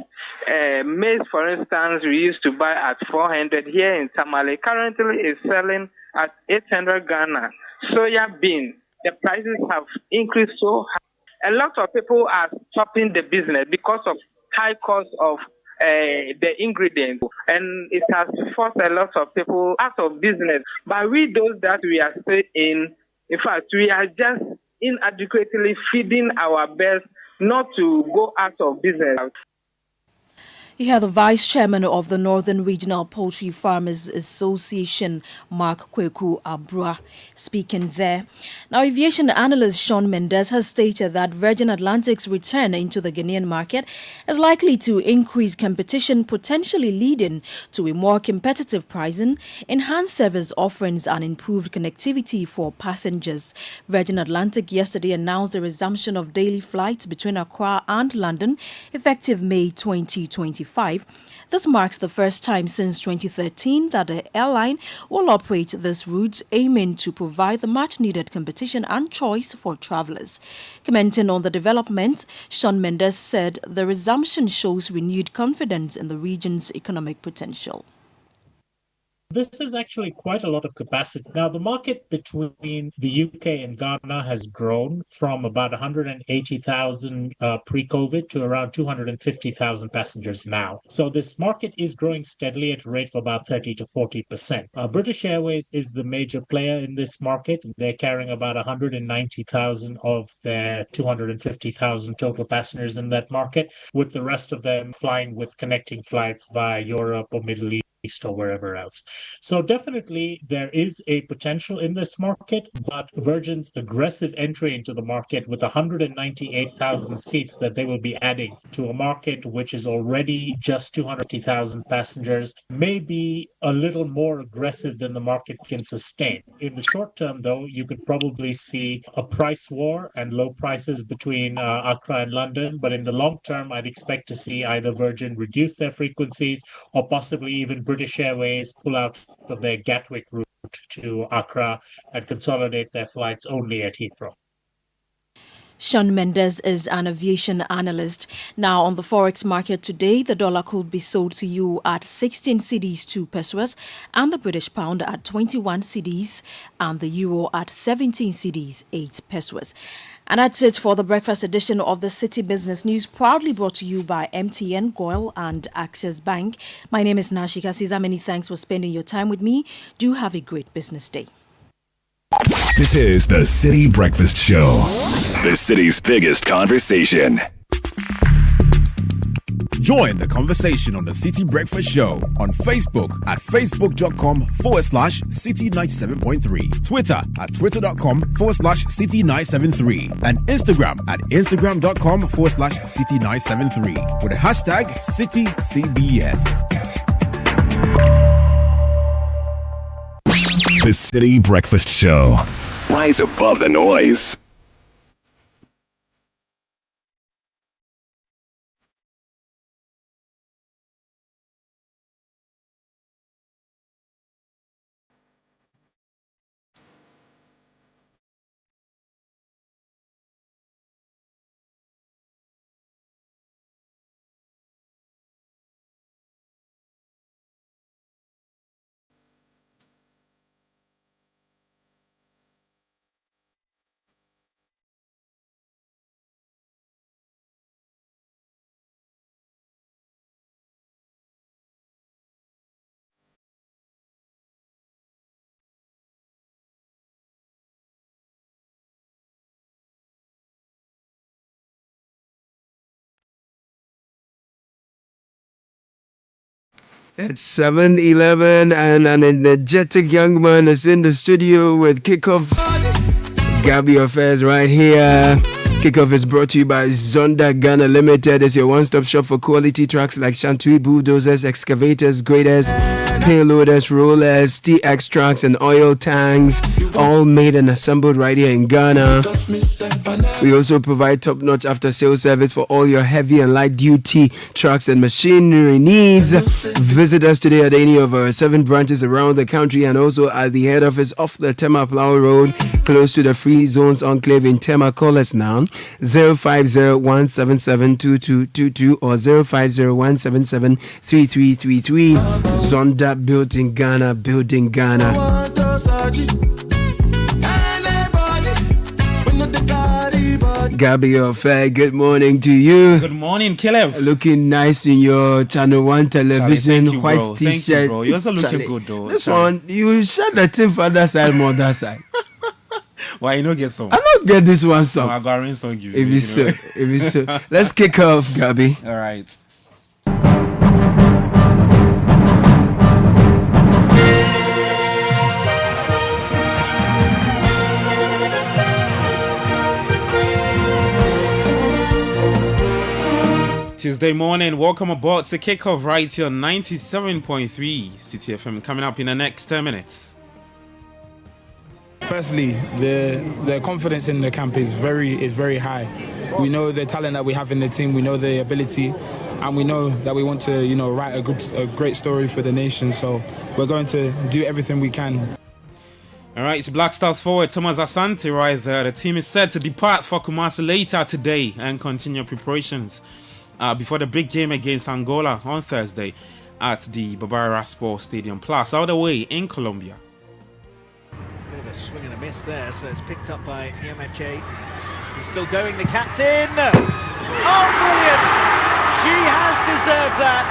Maize, for instance, we used to buy at 400 here in Tamale. Currently, is selling at 800 Ghana. Soya bean, the prices have increased so high. A lot of people are stopping the business because of high cost of the ingredients, and it has forced a lot of people out of business. But we, those that we are still in fact, we are just inadequately feeding our birds not to go out of business. You hear the Vice Chairman of the Northern Regional Poultry Farmers Association, Mark Kweku-Abroa, speaking there. Now, aviation analyst Sean Mendes has stated that Virgin Atlantic's return into the Ghanaian market is likely to increase competition, potentially leading to a more competitive pricing, enhanced service offerings and improved connectivity for passengers. Virgin Atlantic yesterday announced the resumption of daily flights between Accra and London, effective May 2025. 2025. This marks the first time since 2013 that the airline will operate this route, aiming to provide the much-needed competition and choice for travelers. Commenting on the development, Shawn Mendes said the resumption shows renewed confidence in the region's economic potential. This is actually quite a lot of capacity. Now, the market between the UK and Ghana has grown from about 180,000 pre-COVID to around 250,000 passengers now. So this market is growing steadily at a rate of about 30 to 40%. British Airways is the major player in this market. They're carrying about 190,000 of their 250,000 total passengers in that market, with the rest of them flying with connecting flights via Europe or Middle East or wherever else. So definitely there is a potential in this market, but Virgin's aggressive entry into the market with 198,000 seats that they will be adding to a market which is already just 250,000 passengers may be a little more aggressive than the market can sustain. In the short term, though, you could probably see a price war and low prices between Accra and London, but in the long term, I'd expect to see either Virgin reduce their frequencies or possibly even British Airways pull out of their Gatwick route to Accra and consolidate their flights only at Heathrow. Shawn Mendes is an aviation analyst. Now, on the forex market today, the dollar could be sold to you at 16 cedis 2 pesos, and the British pound at 21 cedis, and the euro at 17 cedis 8 pesos. And that's it for the breakfast edition of the Citi Business News, proudly brought to you by MTN, Goil and Access Bank. My name is Nashika Caesar. Many thanks for spending your time with me. Do have a great business day. This is the Citi Breakfast Show, the city's biggest conversation. Join the conversation on the Citi Breakfast Show on Facebook at facebook.com/Citi97.3, Twitter at twitter.com/Citi973, and Instagram at instagram.com/Citi973 with the hashtag CitiCBS. The Citi Breakfast Show. Rise above the noise. It's 7:11 and an energetic young man is in the studio with Kickoff. Gabby Affairs right here. Kickoff is brought to you by Zonda Ghana Limited. It's your one-stop shop for quality trucks like Shantui bulldozers, excavators, graders, payloaders, rollers, TX trucks, and oil tanks, all made and assembled right here in Ghana. We also provide top-notch after-sales service for all your heavy and light-duty trucks and machinery needs. Visit us today at any of our 7 branches around the country and also at the head office off the Tema Plow Road, close to the Free Zones Enclave in Tema. Call us now, 050-177-2222 or 050-177-3333. Zonda, built in Ghana, building Ghana. Gabby Ofe, good morning to you. Good morning, Caleb. Looking nice in your Channel 1 television, Charlie, white bro. t-shirt. Thank you, bro. You're also looking good, though. This one, you shut the thing for that side, more that side. Why you not get some? I don't get this one song. No, I got a song you. It is so. It is so. Let's kick off, Gabby. All right. Tuesday morning, welcome aboard to kick off right here on 97.3 Citi FM. Coming up in the next 10 minutes. Firstly, the confidence in the camp is very high. We know the talent that we have in the team. We know the ability. and we know that we want to, write a great story for the nation. So we're going to do everything we can. All right, it's Black Stars forward Thomas Asante right there. The team is set to depart for Kumasi later today and continue preparations before the big game against Angola on Thursday at the Barbara Sport Stadium Plus, all the way in Colombia. Bit of a swing and a miss there, so it's picked up by Yameche. He's still going, the captain. Oh, brilliant! She has deserved that.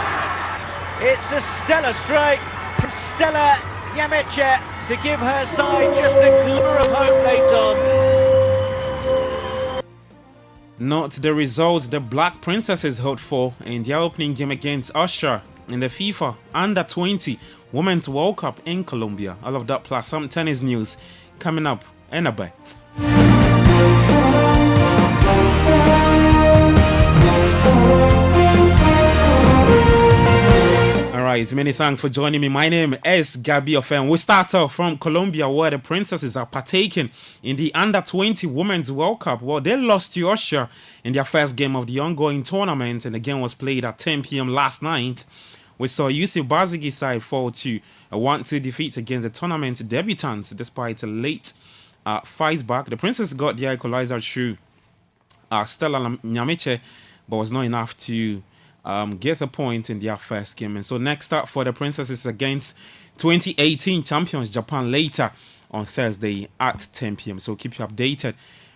It's a stellar strike from Stella Yameche to give her side just a glimmer of hope late on. Note the results the Black Princesses hoped for in their opening game against Austria in the FIFA Under-20 Women's World Cup in Colombia. All of that plus some tennis news coming up in a bit. Alright, many thanks for joining me. My name is Gabi Ofen. We start off from Colombia, where the Princesses are partaking in the Under-20 Women's World Cup. Well, they lost to Austria in their first game of the ongoing tournament, and the game was played at 10 p.m. last night. We saw Yusuf Bazigi's side fall to a 1-2 defeat against the tournament debutants despite a late fight back. The Princesses got their equalizer through Stella Yameche, but was not enough to get a point in their first game. And so next up for the Princesses against 2018 champions Japan later on Thursday at 10 p.m. So keep you updated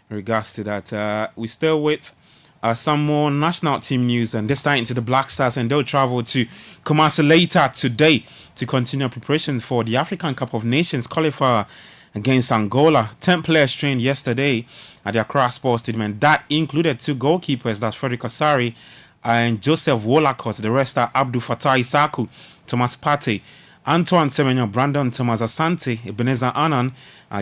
in regards to that. We're still with some more national team news, and this time into the Black Stars, and they'll travel to Kumasi later today to continue preparations for the African Cup of Nations qualifier against Angola. 10 players trained yesterday at the Accra Sports Stadium, and that included 2 goalkeepers, that's Frederick Osari and Joseph Wolacott. The rest are Abdul Fattah Isaku, Thomas Partey, Antoine Semenyo, Brandon Thomas Asante, Ebenezer Anan,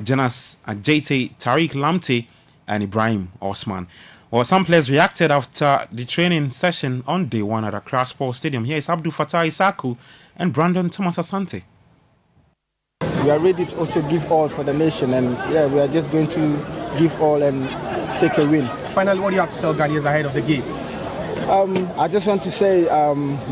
Jonas Jete, Tariq Lamte, and Ibrahim Osman. Well, some players reacted after the training session on day 1 at Accra Sports Stadium. Here is Abdul Fattah Isaku and Brandon Thomas Asante. We are ready to also give all for the nation, and we are just going to give all and take a win. Finally, what do you have to tell Ghanaians ahead of the game? I just want to say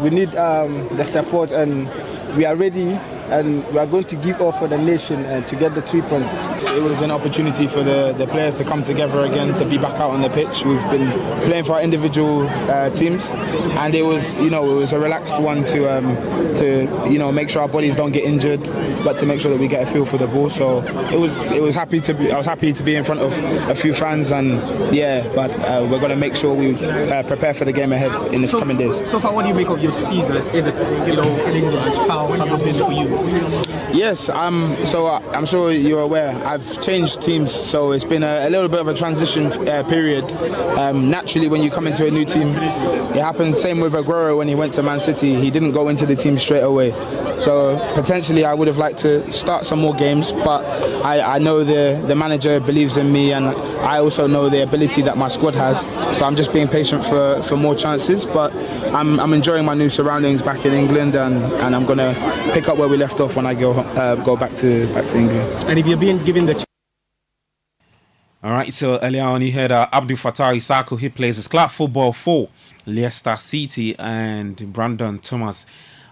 we need the support, and we are ready, and we are going to give all for the nation to get the 3 points. It was an opportunity for the players to come together again, to be back out on the pitch. We've been playing for our individual teams, and it was a relaxed one to make sure our bodies don't get injured, but to make sure that we get a feel for the ball. So I was happy to be in front of a few fans, and but we're going to make sure we prepare for the game ahead in the coming days. So far, what do you make of your season in England? How has it been for you? Yes, so I'm sure you're aware I've changed teams, so it's been a little bit of a transition period. Naturally, when you come into a new team, it happened same with Aguero when he went to Man City. He didn't go into the team straight away. So potentially I would have liked to start some more games, but I know the manager believes in me, and I also know the ability that my squad has. So I'm just being patient for more chances, but I'm enjoying my new surroundings back in England, and I'm going to pick up where we left off when I go back to England. And if you're being given the all right, so earlier on you heard Abdul Fattah Isaku. He plays his club football for Leicester City, and Brandon Thomas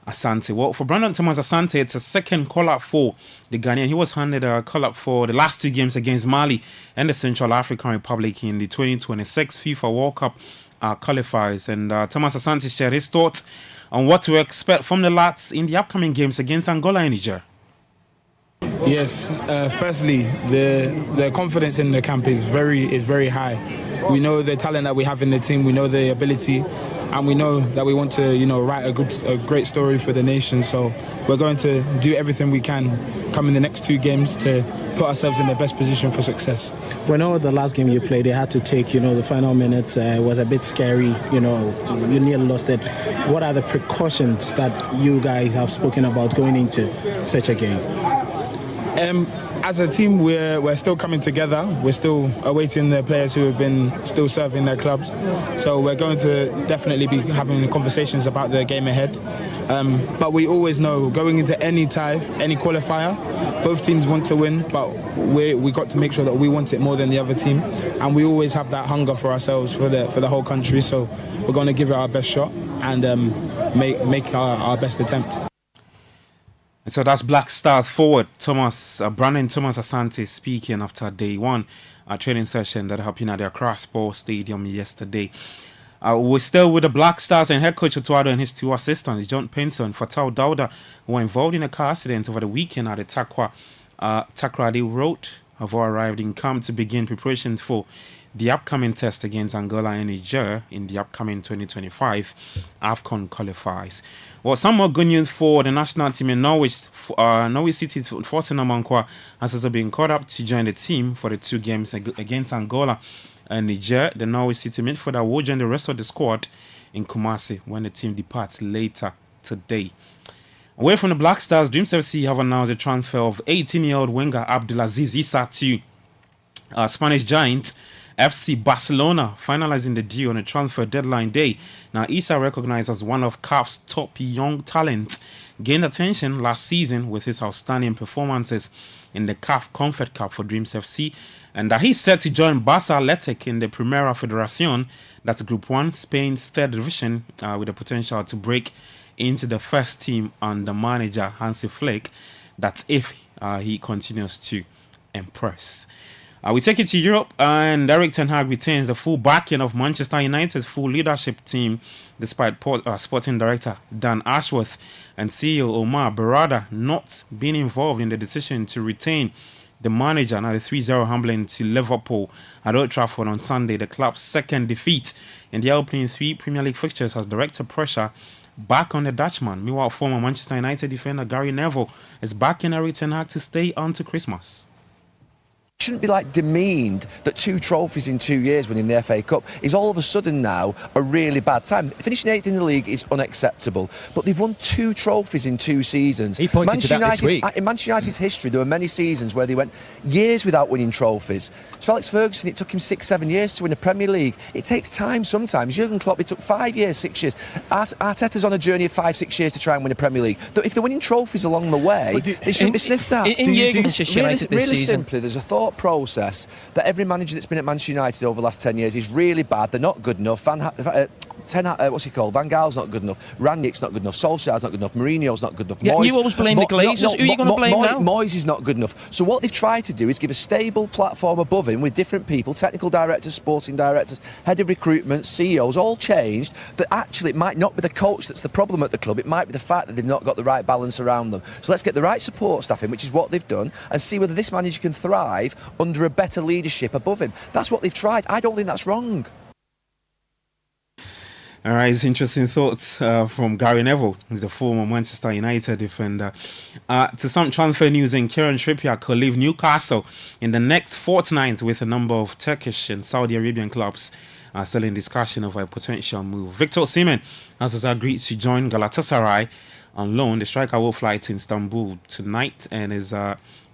Asante. Well, for Brandon Thomas Asante, it's a second call-up for the Ghanaian. He was handed a call-up for the last 2 games against Mali and the Central African Republic in the 2026 FIFA World Cup qualifiers. And Thomas Asante shared his thoughts on what to expect from the lads in the upcoming games against Angola and Niger. Yes, firstly, the confidence in the camp is very high. We know the talent that we have in the team, we know the ability, and we know that we want to, write a great story for the nation. So we're going to do everything we can come in the next 2 games to put ourselves in the best position for success. We know the last game you played, they had to take, the final minutes was a bit scary, you nearly lost it. What are the precautions that you guys have spoken about going into such a game? As a team, we're still coming together. We're still awaiting the players who have been still serving their clubs. So we're going to definitely be having conversations about the game ahead. But we always know going into any tie, any qualifier, both teams want to win, but we got to make sure that we want it more than the other team, and we always have that hunger for ourselves, for the whole country. So we're going to give it our best shot. and make our best attempt. And so that's Black Stars forward Brandon Thomas Asante speaking after day one training session that happened at the Accra Sports Stadium yesterday. We're still with the Black Stars, and head coach Otuado and his two assistants, John Pinson and Fatal Dauda, who were involved in a car accident over the weekend at the Takrady Road, have all arrived in camp to begin preparations for the upcoming test against Angola and Niger in the upcoming 2025 AFCON qualifiers. Well, some more good news for the national team in Norwich. Norwich City's Fortuna Mankwa has also been called up to join the team for the 2 games against Angola and Niger. The Norwich City midfielder will join the rest of the squad in Kumasi when the team departs later today. Away from the Black Stars, Dreams FC have announced the transfer of 18-year-old winger Abdulaziz Issa to Spanish giant FC Barcelona, finalizing the deal on a transfer deadline day. Now, Issa, recognized as one of CAF's top young talents, gained attention last season with his outstanding performances in the CAF Comfort Cup for Dreams FC, and he's set to join Barça Athletic in the Primera Federación, that's Group 1, Spain's 3rd division, with the potential to break into the first team under manager Hansi Flick. That's if he continues to impress. We take it to Europe, and Erik ten Hag retains the full backing of Manchester United's full leadership team, despite sporting director Dan Ashworth and CEO Omar Berrada not being involved in the decision to retain the manager. Now, the 3-0 humbling to Liverpool at Old Trafford on Sunday, the club's second defeat in the opening 3 Premier League fixtures, has directed pressure back on the Dutchman. Meanwhile, former Manchester United defender Gary Neville is backing Erik ten Hag to stay on to Christmas. Shouldn't be demeaned that 2 trophies in 2 years winning the FA Cup is all of a sudden now a really bad time. Finishing 8th in the league is unacceptable, but they've won 2 trophies in 2 seasons. He pointed to that this week. In Manchester United's history, there were many seasons where they went years without winning trophies. So Alex Ferguson, it took him 6-7 years to win a Premier League. It takes time sometimes. Jurgen Klopp, it took 5 years, 6 years. Arteta's on a journey of 5-6 years to try and win a Premier League. If they're winning trophies along the way, they shouldn't be sniffed at. In Manchester United this really season, simply, there's a thought process that every manager that's been at Manchester United over the last 10 years is really bad. They're not good enough. Van Gaal's not good enough. Rangnick's not good enough. Solskjaer's not good enough. Mourinho's not good enough. Yeah, you always blame the Glazers. Who are you going to blame now? Moyes is not good enough. So what they've tried to do is give a stable platform above him with different people, technical directors, sporting directors, head of recruitment, CEOs, all changed. That actually it might not be the coach that's the problem at the club. It might be the fact that they've not got the right balance around them. So let's get the right support staff in, which is what they've done, and see whether this manager can thrive under a better leadership above him. That's what they've tried. I don't think that's wrong. All right, it's interesting thoughts from Gary Neville, who's the former Manchester United defender. To some transfer news, in Kieran Trippier could leave Newcastle in the next fortnight, with a number of Turkish and Saudi Arabian clubs still in discussion of a potential move. Victor Osimhen has agreed to join Galatasaray on loan. The striker will fly to Istanbul tonight and is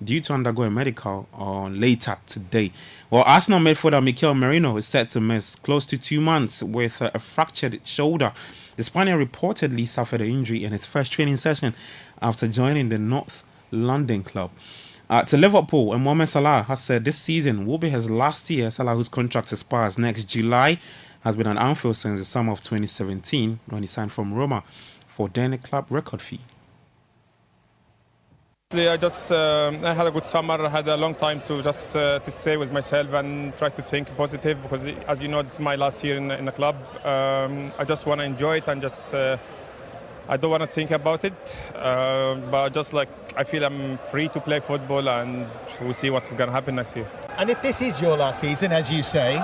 due to undergo a medical later today. Well, Arsenal midfielder Mikel Merino is set to miss close to 2 months with a fractured shoulder. The Spaniard reportedly suffered an injury in his first training session after joining the North London club. To Liverpool, and Mohamed Salah has said this season will be his last year. Salah, whose contract expires next July, has been at Anfield since the summer of 2017 when he signed from Roma for then a club record fee. I had a good summer. I had a long time to just to stay with myself and try to think positive, because as you know, this is my last year in the club. I just want to enjoy it and just I don't want to think about it, but just I feel I'm free to play football, and we'll see what's going to happen next year. And if this is your last season, as you say,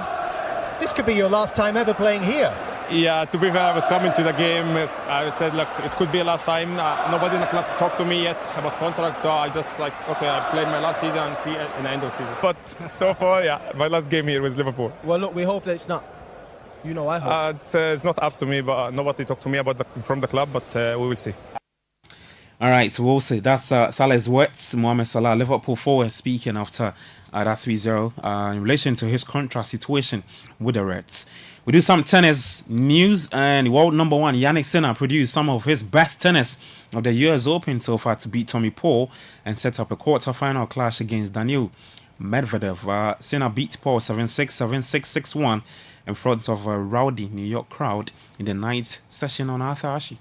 this could be your last time ever playing here. Yeah, to be fair, I was coming to the game. I said, look, it could be a last time. Nobody in the club talked to me yet about contracts, so I just okay, I played my last season and see it in the end of the season. But so far, yeah, my last game here was Liverpool. Well, look, we hope that it's not. You know, I hope. It's not up to me, but nobody talked to me about from the club, but we will see. All right, so we'll see. That's Salah's words. Mohamed Salah, Liverpool forward, speaking after that 3-0 in relation to his contract situation with the Reds. We do some tennis news, and world number 1 Yannick Sinner produced some of his best tennis of the US Open so far to beat Tommy Paul and set up a quarter-final clash against Daniil Medvedev. Sinner beat Paul 7-6, 7-6, 6-1 in front of a rowdy New York crowd in the ninth session on Arthur Ashe.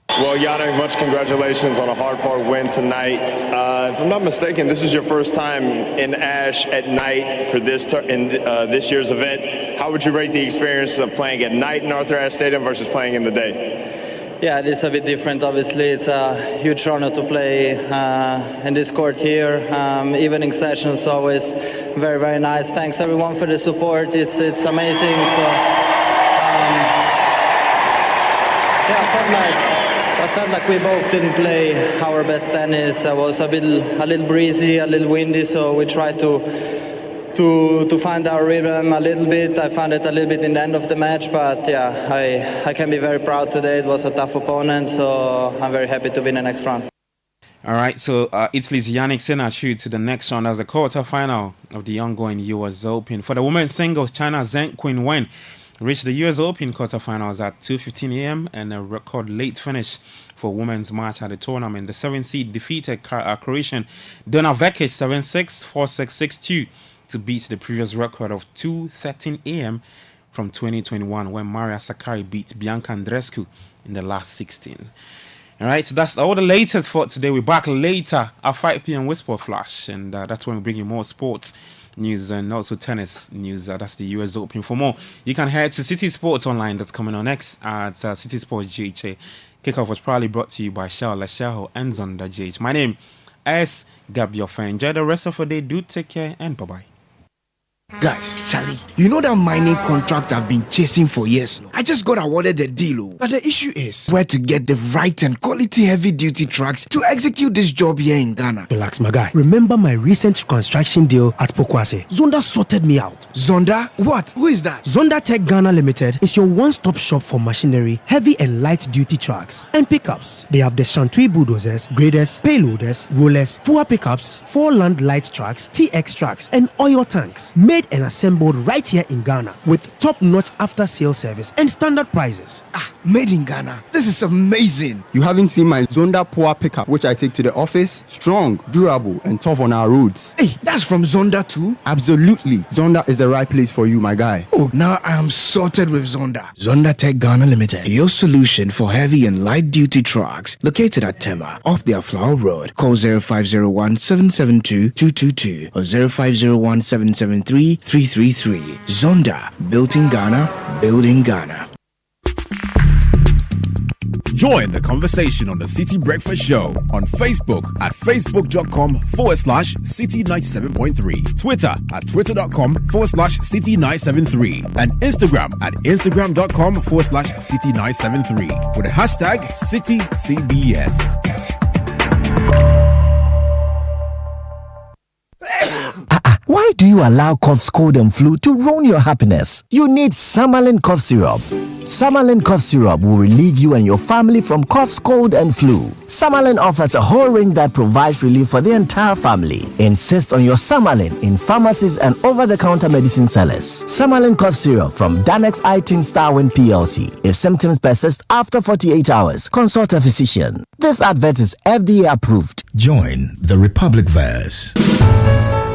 Well, Yannick, much congratulations on a hard-fought win tonight. If I'm not mistaken, this is your first time in Ash at night for this this year's event. How would you rate the experience of playing at night in Arthur Ashe Stadium versus playing in the day? Yeah, it is a bit different. Obviously, it's a huge honor to play in this court here. Evening sessions always very, very nice. Thanks everyone for the support. It's amazing. So, I felt like we both didn't play our best tennis. It was a little breezy, a little windy, so we tried to find our rhythm a little bit. I found it a little bit in the end of the match, but yeah, I can be very proud today. It was a tough opponent, so I'm very happy to be in the next round. All right, so Italy's Yannick Sinner through to the next round as the quarter-final of the ongoing US Open. For the women's singles, China's Zheng Qinwen reached the US Open quarterfinals at 2:15 a.m. and a record late finish for women's match at the tournament. The 7th seed defeated Croatian Dona Vekic 7-6, 4-6, 6-2 to beat the previous record of 2:13 a.m. from 2021 when Maria Sakkari beat Bianca Andreescu in the last 16. All right, so that's all the latest for today. We're back later at 5 p.m. with Sport Flash, and that's when we bring you more sports news and also tennis news. That's the US Open. For more, you can head to Citi Sports Online. That's coming on X at Citi Sports GHA. Kickoff was proudly brought to you by Shell Lesheho and Zonda GH. My name is Gabi Ofen. Enjoy the rest of your day. Do take care and bye-bye. Guys, Charlie, you know that mining contract I've been chasing for years now? I just got awarded the deal. But the issue is where to get the right and quality heavy-duty trucks to execute this job here in Ghana. Relax, my guy. Remember my recent construction deal at Pokwase? Zonda sorted me out. Zonda? What? Who is that? Zonda Tech Ghana Limited is your one-stop shop for machinery, heavy and light-duty trucks, and pickups. They have the Shantui bulldozers, graders, payloaders, rollers, poor pickups, 4-land light trucks, TX trucks, and oil tanks. Made and assembled right here in Ghana with top-notch after-sales service and standard prices. Made in Ghana. This is amazing. You haven't seen my Zonda Power pickup, which I take to the office. Strong, durable, and tough on our roads. Hey, that's from Zonda too? Absolutely. Zonda is the right place for you, my guy. Oh, now I am sorted with Zonda. Zonda Tech Ghana Limited, your solution for heavy and light-duty trucks. Located at Tema, off their Flower Road. Call 0501-772-222 or 0501-773-333. Zonda, built in Ghana, building Ghana. Join the conversation on the Citi Breakfast Show on Facebook at facebook.com/Citi97.3, Twitter at twitter.com/Citi973, and Instagram at instagram.com/Citi973 with the hashtag CitiCBS. Why do you allow cough, cold, and flu to ruin your happiness? You need Samalin cough syrup. Samalin cough syrup will relieve you and your family from coughs, cold, and flu. Samalin offers a whole range that provides relief for the entire family. Insist on your Samalin in pharmacies and over-the-counter medicine sellers. Samalin cough syrup from Danex I-Tin Starwin PLC. If symptoms persist after 48 hours, consult a physician. This advert is FDA approved. Join the Republic Verse.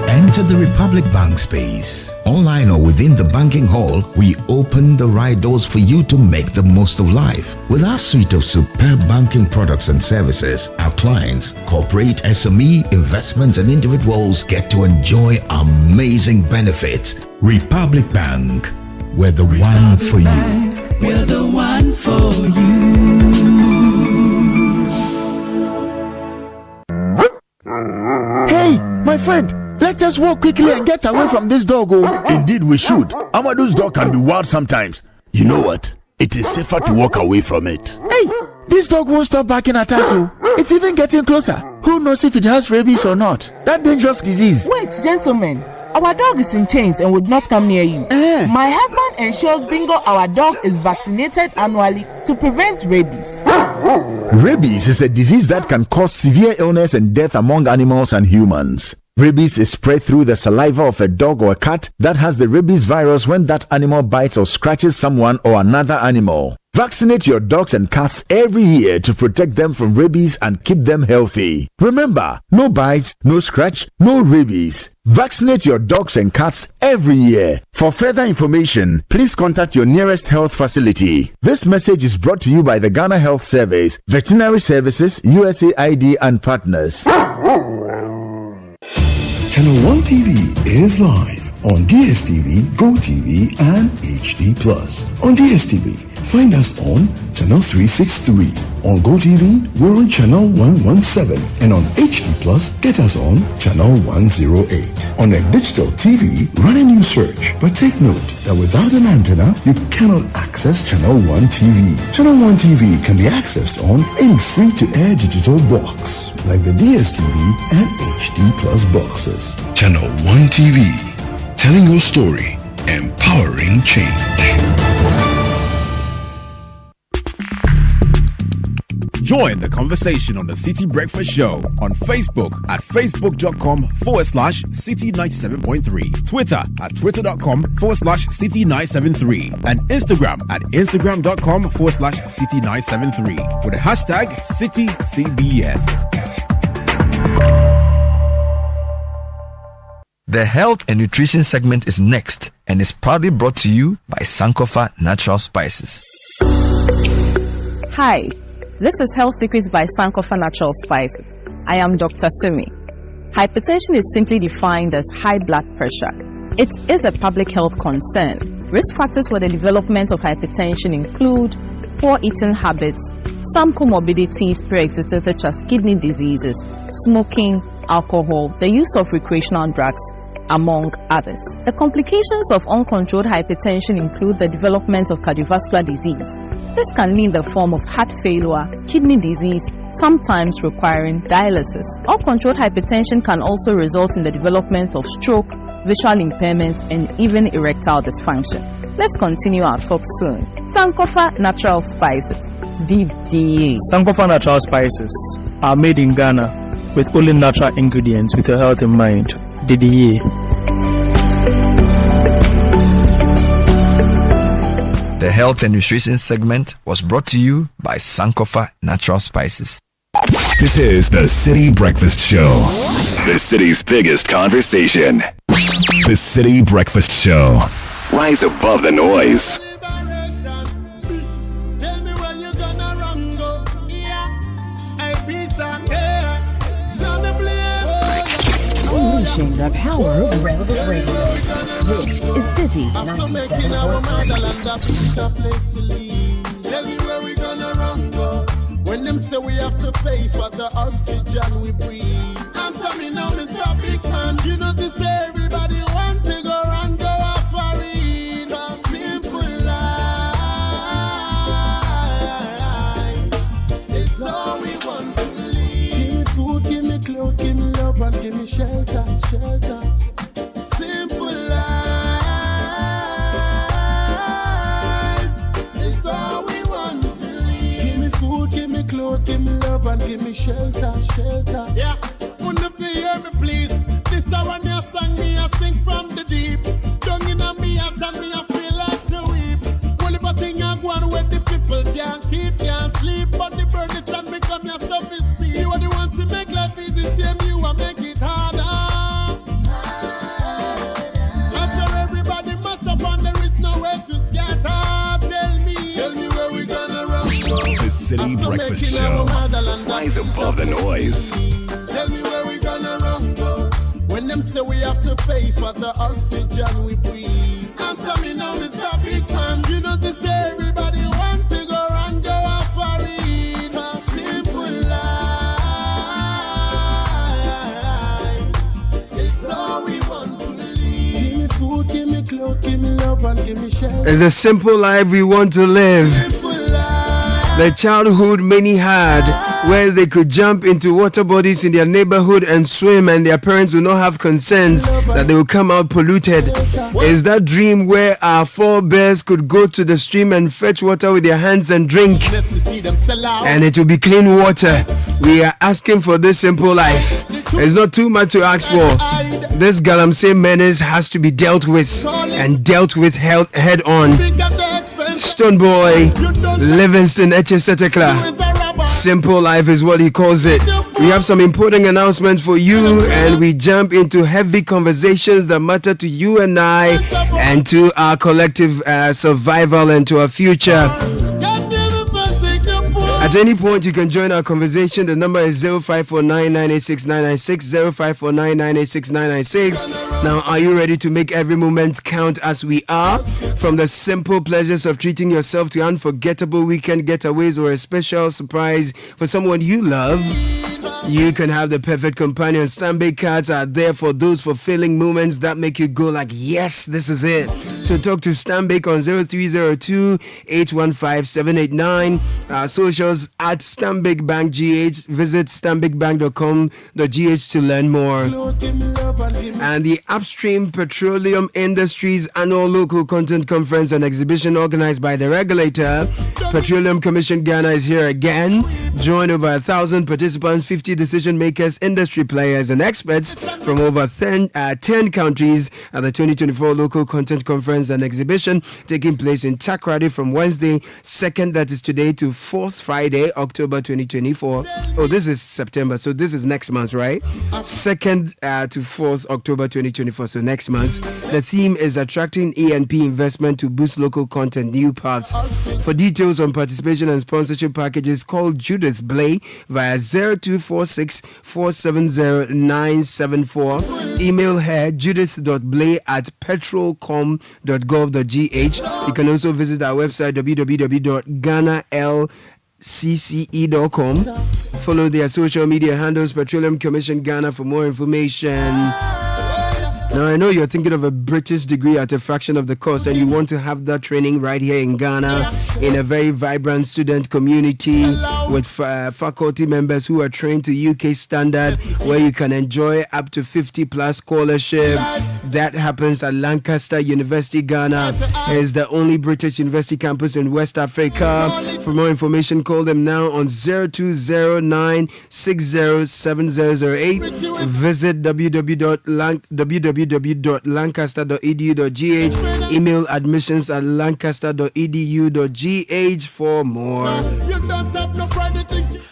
Enter the Republic Bank space. Online or within the banking hall, we open the right doors for you to make the most of life. With our suite of superb banking products and services, our clients, corporate, SME, investments, and individuals get to enjoy amazing benefits. Republic Bank, we're the one for you. We're the one for you. Hey, my friend. Let us walk quickly and get away from this dog. Oh. Indeed we should. Amadu's dog can be wild sometimes. You know what? It is safer to walk away from it. Hey, this dog won't stop barking at us. Oh. It's even getting closer. Who knows if it has rabies or not? That dangerous disease. Wait, gentlemen. Our dog is in chains and would not come near you. My husband ensures Bingo, our dog, is vaccinated annually to prevent rabies. Rabies is a disease that can cause severe illness and death among animals and humans. Rabies is spread through the saliva of a dog or a cat that has the rabies virus when that animal bites or scratches someone or another animal. Vaccinate your dogs and cats every year to protect them from rabies and keep them healthy. Remember, no bites, no scratch, no rabies. Vaccinate your dogs and cats every year. For further information, please contact your nearest health facility. This message is brought to you by the Ghana Health Service, Veterinary Services, USAID and partners. Channel 1 TV is live on DSTV, GoTV, and HD+. On DSTV, find us on Channel 363. On GoTV, we're on Channel 117. And on HD+, get us on Channel 108. On a digital TV, run a new search. But take note that without an antenna, you cannot access Channel 1 TV. Channel 1 TV can be accessed on any free-to-air digital box, like the DSTV and HD+ boxes. Channel 1 TV, telling your story, empowering change. Join the conversation on the Citi Breakfast Show on Facebook at facebook.com/Citi97.3, Twitter at twitter.com/Citi973, and Instagram at instagram.com/Citi973 with the hashtag CitiCBS. The health and nutrition segment is next and is proudly brought to you by Sankofa Natural Spices. Hi, this is Health Secrets by Sankofa Natural Spices. I am Dr. Sumi. Hypertension is simply defined as high blood pressure. It is a public health concern. Risk factors for the development of hypertension include poor eating habits, some comorbidities pre-existing such as kidney diseases, smoking, alcohol, the use of recreational drugs, among others. The complications of uncontrolled hypertension include the development of cardiovascular disease. This can be in the form of heart failure, kidney disease, sometimes requiring dialysis. Uncontrolled hypertension can also result in the development of stroke, visual impairment, and even erectile dysfunction. Let's continue our talk soon. Sankofa Natural Spices, DDA. Sankofa Natural Spices are made in Ghana with only natural ingredients with your health in mind. DDA. The health and nutrition segment was brought to you by Sankofa Natural Spices. This is the Citi Breakfast Show, the city's biggest conversation. The Citi Breakfast Show. Rise above the noise. Unleashing the power of relevant radio. This is Citi 97.3. Tell me where we gonna run go. When them say we have to pay for the oxygen we breathe. Answer me now, Mr. Big Man. You know to say everybody want to go and go off for it. A simple life. It's all we want to live. Give me food, give me clothes, give me love, and give me shelter, shelter. Simple life. It's all we want to live. Give me food, give me clothes, give me love, and give me shelter, shelter. Yeah, wouldn't if you hear me, please. This is when you sang me, I sing from the deep. Down in me, I turn me, I feel like the weep. Only but thing I go on where the people can't keep, can't sleep. But the burn it and become your self-esteem. You are the one to make life easy, same you and make it harder. After everybody mash up and there is nowhere to scatter. Tell me where we gonna run. The Citi Breakfast Show. Rise above the noise. Tell me where we gonna run go. When them say we have to pay for the oxygen we breathe. Answer me now, Mr. Big Man. You know to say everybody want to go and go off for it. A simple life. It's all we want to live. Give me food, give me clothes, give me love, and give me shelter. It's a simple life we want to live. The childhood many had, where they could jump into water bodies in their neighborhood and swim, and their parents will not have concerns that they will come out polluted. Is that dream where our forebears could go to the stream and fetch water with their hands and drink, and it will be clean water? We are asking for this simple life. It's not too much to ask for. This Galamsey menace has to be dealt with, and dealt with head on. Stoneboy, Livingston Echesetekla. Simple life is what he calls it. We have some important announcements for you, and we jump into heavy conversations that matter to you and I, and to our collective survival and to our future. At any point, you can join our conversation. The number is 0549986996, 0549986996. Now, are you ready to make every moment count as we are? From the simple pleasures of treating yourself to unforgettable weekend getaways or a special surprise for someone you love, you can have the perfect companion. Stanbic cards are there for those fulfilling moments that make you go like, yes, this is it. So talk to Stanbic on 0302-815-789. Our socials at Stanbic Bank GH. Visit stanbicbank.com.gh to learn more. And the Upstream Petroleum Industries Annual Local Content Conference and Exhibition organized by the regulator, Petroleum Commission Ghana, is here again. Join over 1,000 participants, 50 decision makers, industry players, and experts from over 10 countries at the 2024 Local Content Conference and Exhibition taking place in Takoradi from Wednesday 2nd, that is today, to 4th Friday, October 2024. Oh, this is September, so this is next month, right? 2nd to 4th October 2024, so next month. The theme is attracting E&P investment to boost local content, new paths. For details on participation and sponsorship packages, call Judith Blay via 0246 470 974. Email her judith.blay@petrolcom.gov.gh. You can also visit our website www.ghanalcce.com. Follow their social media handles, Petroleum Commission Ghana, for more information. Now, I know you're thinking of a British degree at a fraction of the cost, and you want to have that training right here in Ghana in a very vibrant student community with faculty members who are trained to UK standard, where you can enjoy up to 50 plus scholarship. That happens at Lancaster University, Ghana. It is the only British university campus in West Africa. For more information, call them now on 0209607008. Visit www.lancaster.edu.gh. Email admissions@lancaster.edu.gh for more.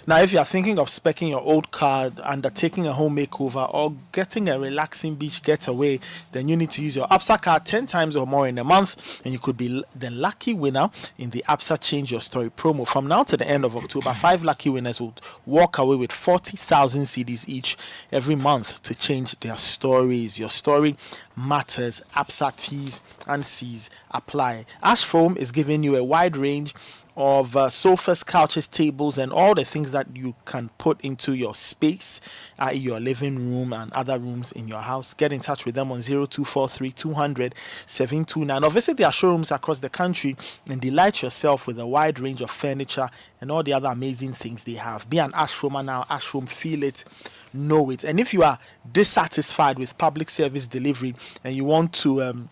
Now, if you are thinking of speccing your old car, undertaking a home makeover, or getting a relaxing beach getaway, then you need to use your APSA card 10 times or more in a month, and you could be the lucky winner in the APSA Change Your Story promo. From now to the end of October, 5 lucky winners will walk away with 40,000 CDs each every month to change their stories. Your story matters. APSA T's and C's apply. Ash Foam is giving you a wide range of sofas, couches, tables, and all the things that you can put into your space, i.e. your living room and other rooms in your house. Get in touch with them on 0243 200 729, or visit their showrooms across the country and delight yourself with a wide range of furniture and all the other amazing things they have. Be an Ash Foamer now. Ash Foam, feel it, know it. And if you are dissatisfied with public service delivery and you want to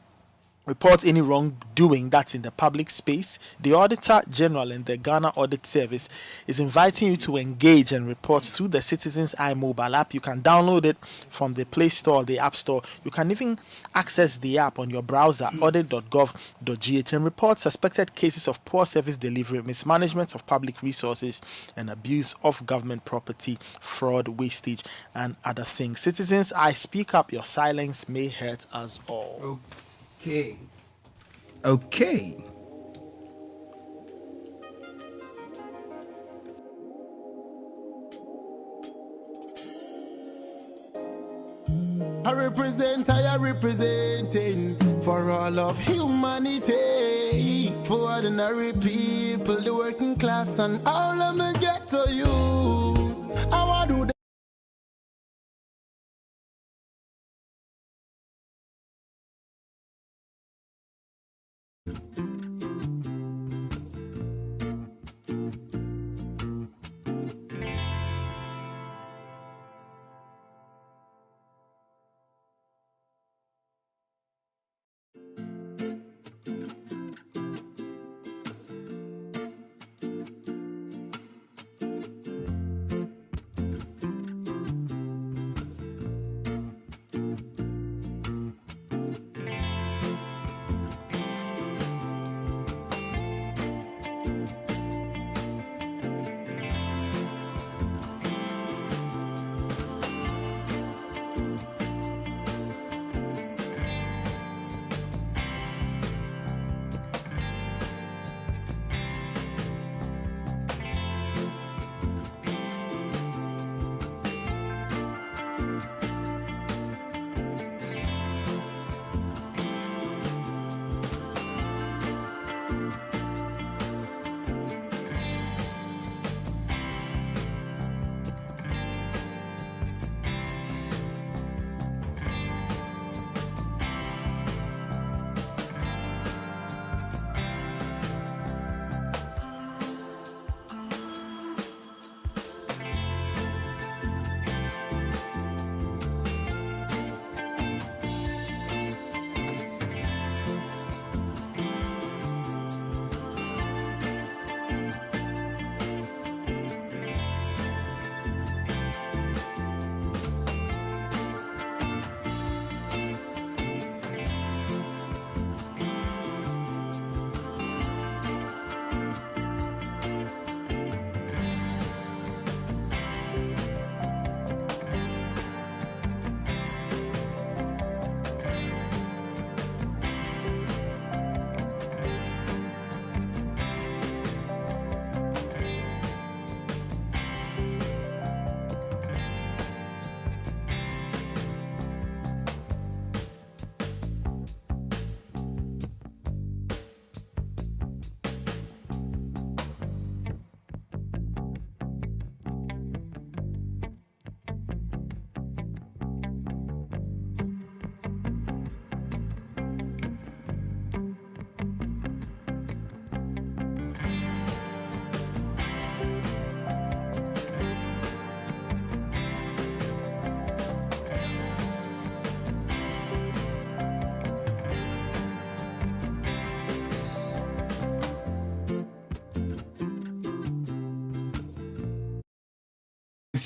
report any wrongdoing that's in the public space, the Auditor General and the Ghana Audit Service is inviting you to engage and report through the Citizens Eye mobile app. You can download it from the Play Store or the App Store. You can even access the app on your browser, audit.gov.gh, and report suspected cases of poor service delivery, mismanagement of public resources, and abuse of government property, fraud, wastage, and other things. Citizens Eye, speak up. Your silence may hurt us all. Okay. I am representing for all of humanity, for ordinary people, the working class, and all of the ghetto youth. I want to do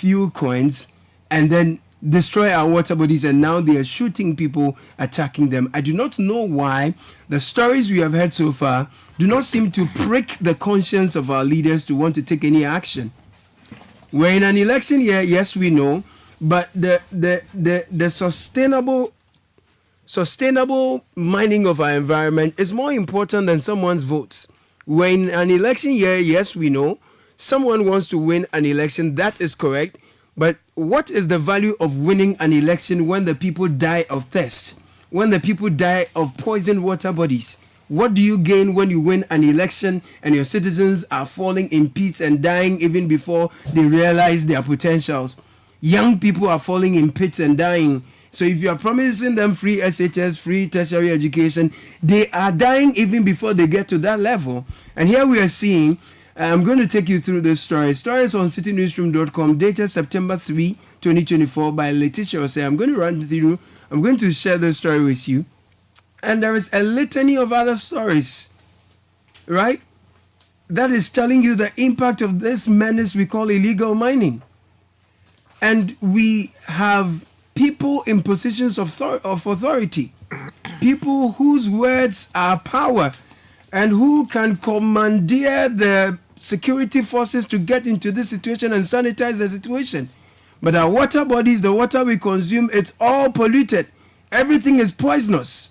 fuel coins and then destroy our water bodies, and now they are shooting people, attacking them. I do not know why the stories we have heard so far do not seem to prick the conscience of our leaders to want to take any action. We're in an election year, yes, we know, but the sustainable mining of our environment is more important than someone's votes. We're in an election year, yes, we know. Someone wants to win an election, that is correct. But what is the value of winning an election when the people die of thirst? When the people die of poisoned water bodies? What do you gain when you win an election and your citizens are falling in pits and dying even before they realize their potentials? Young people are falling in pits and dying. So if you are promising them free SHS, free tertiary education, they are dying even before they get to that level. And here we are seeing, I'm going to take you through this story. Story is on citinewsroom.com, dated September 3, 2024 by Letitia Osei. I'm going to run through, I'm going to share this story with you. And there is a litany of other stories, right? That is telling you the impact of this menace we call illegal mining. And we have people in positions of authority, people whose words are power, and who can commandeer the security forces to get into this situation and sanitize the situation. But our water bodies, the water we consume, it's all polluted. Everything is poisonous.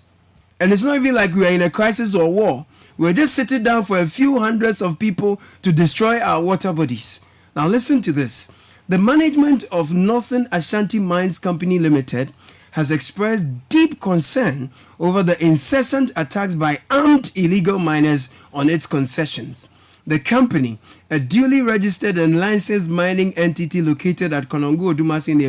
And it's not even like we are in a crisis or war. We're just sitting down for a few hundreds of people to destroy our water bodies. Now listen to this. The management of Northern Ashanti Mines Company Limited has expressed deep concern over the incessant attacks by armed illegal miners on its concessions. The company, a duly registered and licensed mining entity located at Konongo Odumasi in the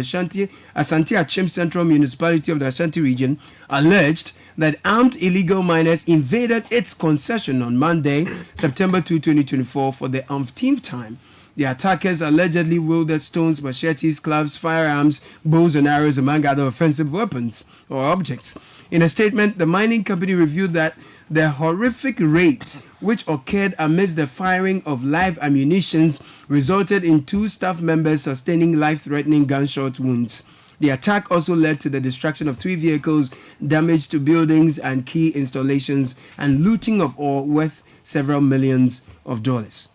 Ashanti Achim Central Municipality of the Ashanti region, alleged that armed illegal miners invaded its concession on Monday, September 2, 2024 for the umpteenth time. The attackers allegedly wielded stones, machetes, clubs, firearms, bows and arrows, among other offensive weapons or objects. In a statement, the mining company revealed that the horrific raid, which occurred amidst the firing of live ammunition, resulted in 2 staff members sustaining life-threatening gunshot wounds. The attack also led to the destruction of 3 vehicles, damage to buildings and key installations, and looting of ore worth several millions of dollars.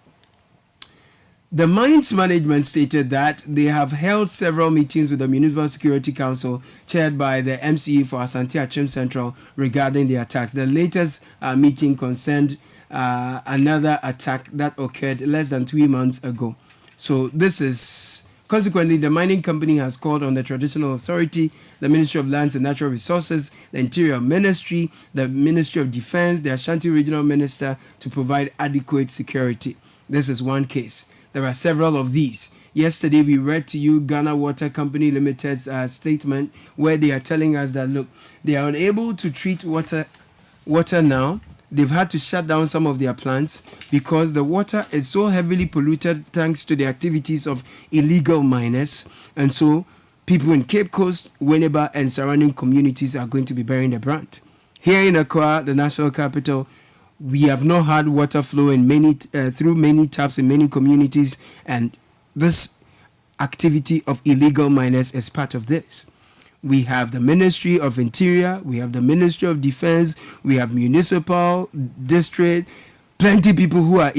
The mines management stated that they have held several meetings with the Municipal Security Council, chaired by the MCE for Asante Achim Central, regarding the attacks. The latest meeting concerned another attack that occurred less than 3 months ago. So this is... Consequently, the mining company has called on the Traditional Authority, the Ministry of Lands and Natural Resources, the Interior Ministry, the Ministry of Defense, the Ashanti Regional Minister to provide adequate security. This is one case. There are several of these. Yesterday, we read to you Ghana Water Company Limited's statement where they are telling us that, look, they are unable to treat water now. They've had to shut down some of their plants because the water is so heavily polluted thanks to the activities of illegal miners. And so people in Cape Coast, Winneba, and surrounding communities are going to be bearing the brunt. Here in Accra, the national capital, we have not had water flow in through many taps in many communities, and this activity of illegal miners is part of this. We have the Ministry of Interior, we have the Ministry of Defense, we have municipal, district, plenty people who are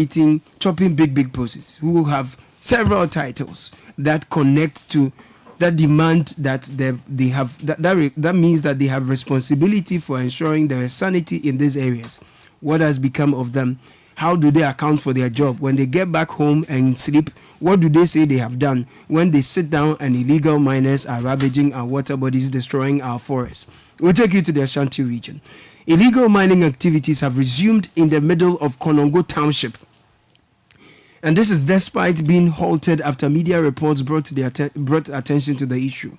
chopping big poses, who have several titles that connect to that demand that they have. That means that they have responsibility for ensuring there is sanity in these areas. What has become of them? How do they account for their job? When they get back home and sleep, what do they say they have done when they sit down and illegal miners are ravaging our water bodies, destroying our forests? We'll take you to the Ashanti region. Illegal mining activities have resumed in the middle of Konongo Township. And this is despite being halted after media reports brought attention to the issue.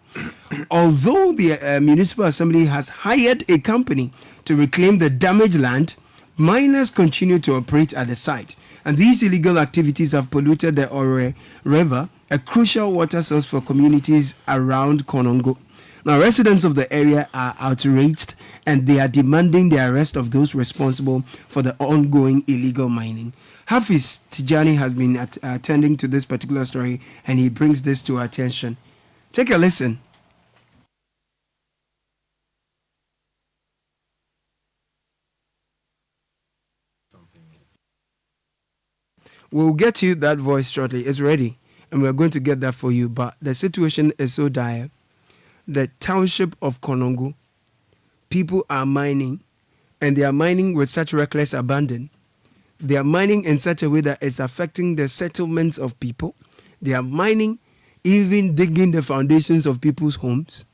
Although the Municipal Assembly has hired a company to reclaim the damaged land, miners continue to operate at the site, and these illegal activities have polluted the Ore River, a crucial water source for communities around Konongo. Now, residents of the area are outraged and they are demanding the arrest of those responsible for the ongoing illegal mining. Hafiz Tijani has been attending to this particular story and he brings this to our attention. Take a listen. We'll get you that voice shortly. It's ready and we're going to get that for you. But the situation is so dire. The township of Konongo, people are mining and they are mining with such reckless abandon. They are mining in such a way that it's affecting the settlements of people. They are mining, even digging the foundations of people's homes.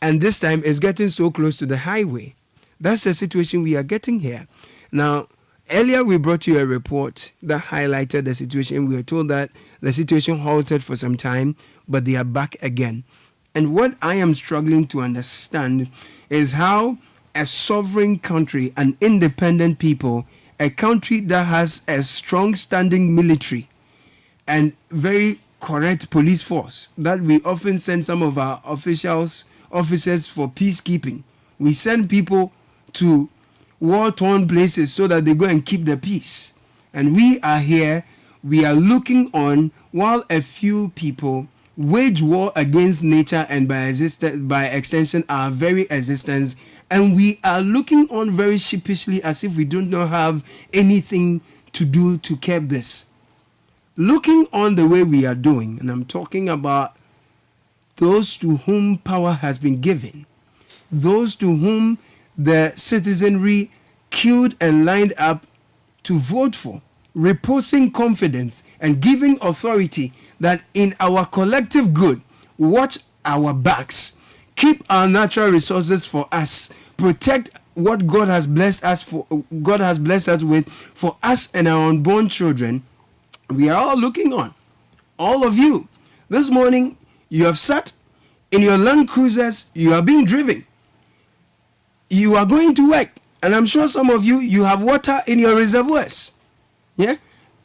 And this time it's getting so close to the highway. That's the situation we are getting here. Now, earlier we brought you a report that highlighted the situation. We were told that the situation halted for some time, but they are back again. And what I am struggling to understand is how a sovereign country, an independent people, a country that has a strong standing military and very correct police force that we often send some of our officers for peacekeeping. We send people to war-torn places so that they go and keep the peace. And we are here, we are looking on while a few people wage war against nature and by extension our very existence, and we are looking on very sheepishly as if we do not have anything to do to curb this. Looking on the way we are doing, and I'm talking about those to whom power has been given, those to whom the citizenry queued and lined up to vote for, reposing confidence and giving authority that in our collective good, watch our backs, keep our natural resources for us, protect what God has blessed us with for us and our unborn children. We are all looking on. All of you. This morning, you have sat in your Land Cruisers, you are being driven. You are going to work. And I'm sure some of you have water in your reservoirs. Yeah?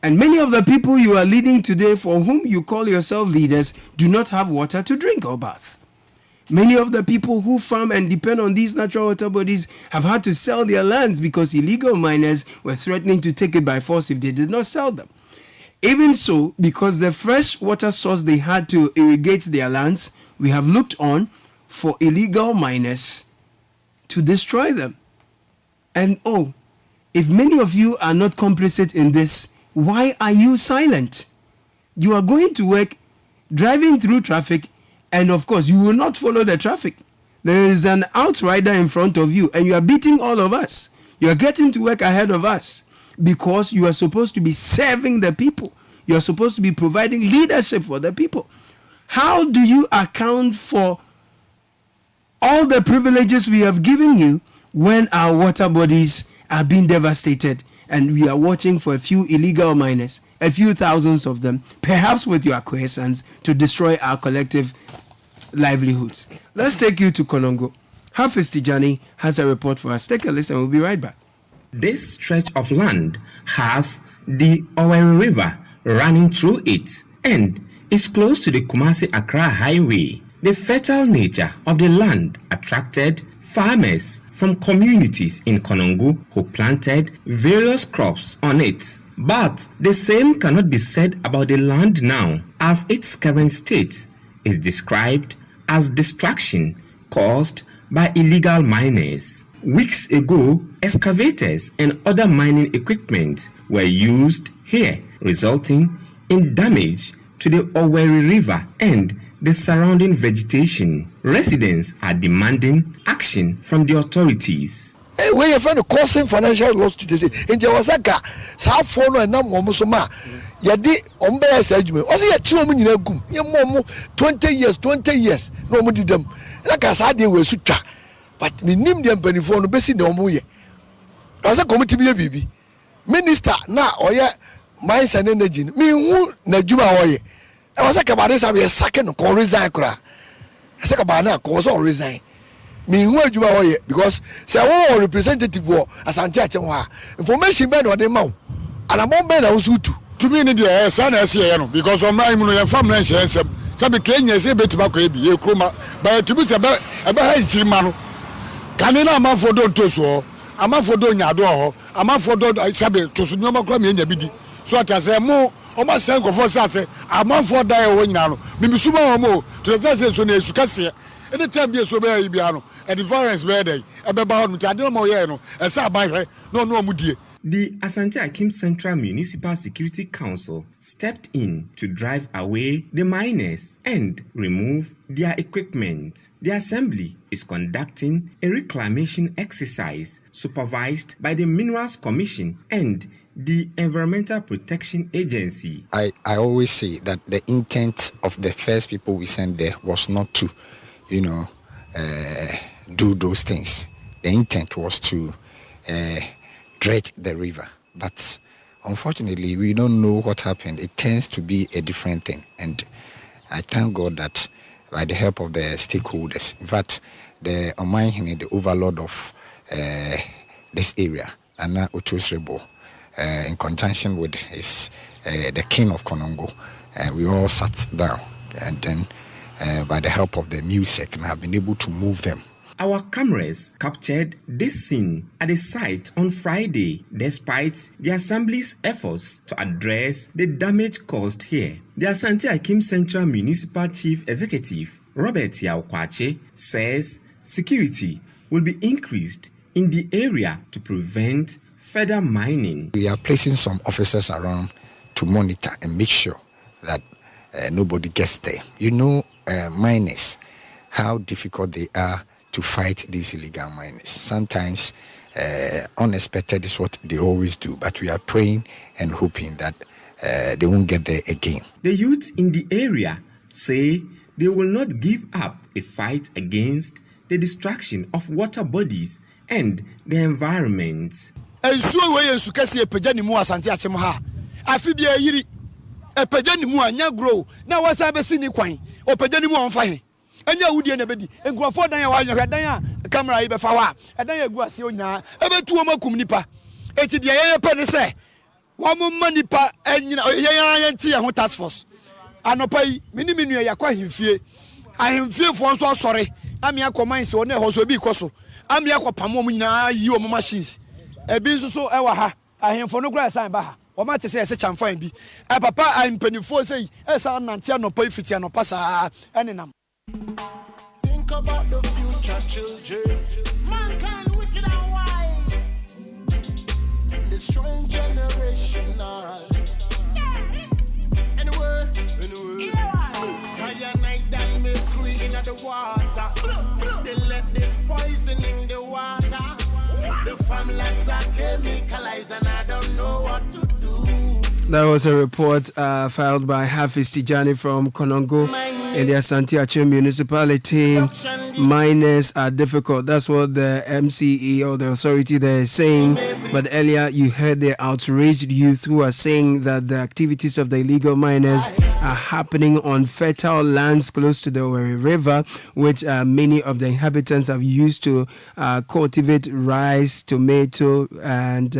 And many of the people you are leading today, for whom you call yourself leaders, do not have water to drink or bath. Many of the people who farm and depend on these natural water bodies have had to sell their lands because illegal miners were threatening to take it by force if they did not sell them. Even so, because the fresh water source they had to irrigate their lands, we have looked on for illegal miners to destroy them. And if many of you are not complicit in this, why are you silent? You are going to work, driving through traffic, and of course, you will not follow the traffic. There is an outrider in front of you, and you are beating all of us. You are getting to work ahead of us because you are supposed to be serving the people. You are supposed to be providing leadership for the people. How do you account for all the privileges we have given you when our water bodies are being devastated and we are watching for a few illegal miners, a few thousands of them, perhaps with your acquiescence, to destroy our collective livelihoods? Let's take you to Konongo. Hafiz Tijani has a report for us. Take a listen, we'll be right back. This stretch of land has the Owen River running through it and is close to the Kumasi-Accra Highway. The fertile nature of the land attracted farmers from communities in Konongo who planted various crops on it. But the same cannot be said about the land now, as its current state is described as destruction caused by illegal miners. Weeks ago, excavators and other mining equipment were used here, resulting in damage to the Owerri River and the surrounding vegetation. Residents are demanding action from the authorities. Where you find causing financial loss to the city. In Jawasaka, South Fono and Namusoma, Yadi, Ombe Sedgman. Was it 2 million gum? Your mom 20 years, no more did them. Like I said, they were sutra. But me name them Benifono Bessie no more. I was a committee baby. Minister, now, or yet, mines and energy. Me who Najuma Oye. I was like about this, I was second or resign. I said about now, cause or resign. Me who you are because say all representative war as anti-Chanwa. Information bed or the mouth. And I'm on bed I was to me in the son as because of my family says Sabe Kenya say betima ko ebi e kroma ba tubu se ba ha nchi ma no. Kanina amafo do ntoso. Amafo do nyado ho. Amafo do sabe to so nyoma kra me nya bidi. So ata say mo o ma sen ko for say amafo da e wo nyina no. Bimisuma ho mo to say so na esuka se. Any time be so be e bia no. E the violence be dey. E be ba ho no ade mo ye no. E say aban hwe no mu die. The Asante Akim Central Municipal Security Council stepped in to drive away the miners and remove their equipment. The assembly is conducting a reclamation exercise supervised by the Minerals Commission and the Environmental Protection Agency. I always say that the intent of the first people we sent there was not to, do those things. The intent was to dredge the river, but unfortunately we don't know what happened. It tends to be a different thing, and I thank God that by the help of the stakeholders, in fact the Omanhene, the overlord of this area, Anna Otosrebo, in conjunction with his the king of Konongo, we all sat down, and then by the help of the music, and have been able to move them. Our cameras captured this scene at the site on Friday, despite the Assembly's efforts to address the damage caused here. The Asante Akim Central Municipal Chief Executive, Robert Yaokwache, says security will be increased in the area to prevent further mining. We are placing some officers around to monitor and make sure that nobody gets there. Miners, how difficult they are to fight these illegal miners. Sometimes unexpected is what they always do, but we are praying and hoping that they won't get there again. The youth in the area say they will not give up a fight against the destruction of water bodies and the environment. Enya wudie na bedi engrofo dan ya wa hwe dan a camera yi be fa wa dan ya gu ase onyina ebetu o makum nipa eti de ye pe ne se wo mo manipa enyina ye nti ya ho task force anopa yi minu ya kwa himfie ahimfie fo nso sori ami akoman se one ho so bi koso ami akopam mo nyina yi o mo machines ebi nso so e wa ha ahimfo no kura san ba ha o ma te se chamfan bi papa ahimpanifo sei e sa nante anopa ifiti anopa sa enenam. Think about the future children. Mankind wicked and wise. The strong generation now. Anyway. Cyanide and mercury in the water. They let this poison in the water. The farmlands are chemicalized and I don't know what to do. That was a report filed by Hafiz Tijani from Konongo in the Asante Akim municipality. Miners are difficult. That's what the MCE or the authority there is saying. But earlier you heard the outraged youth who are saying that the activities of the illegal miners are happening on fertile lands close to the Owerri River, which many of the inhabitants have used to cultivate rice, tomato, and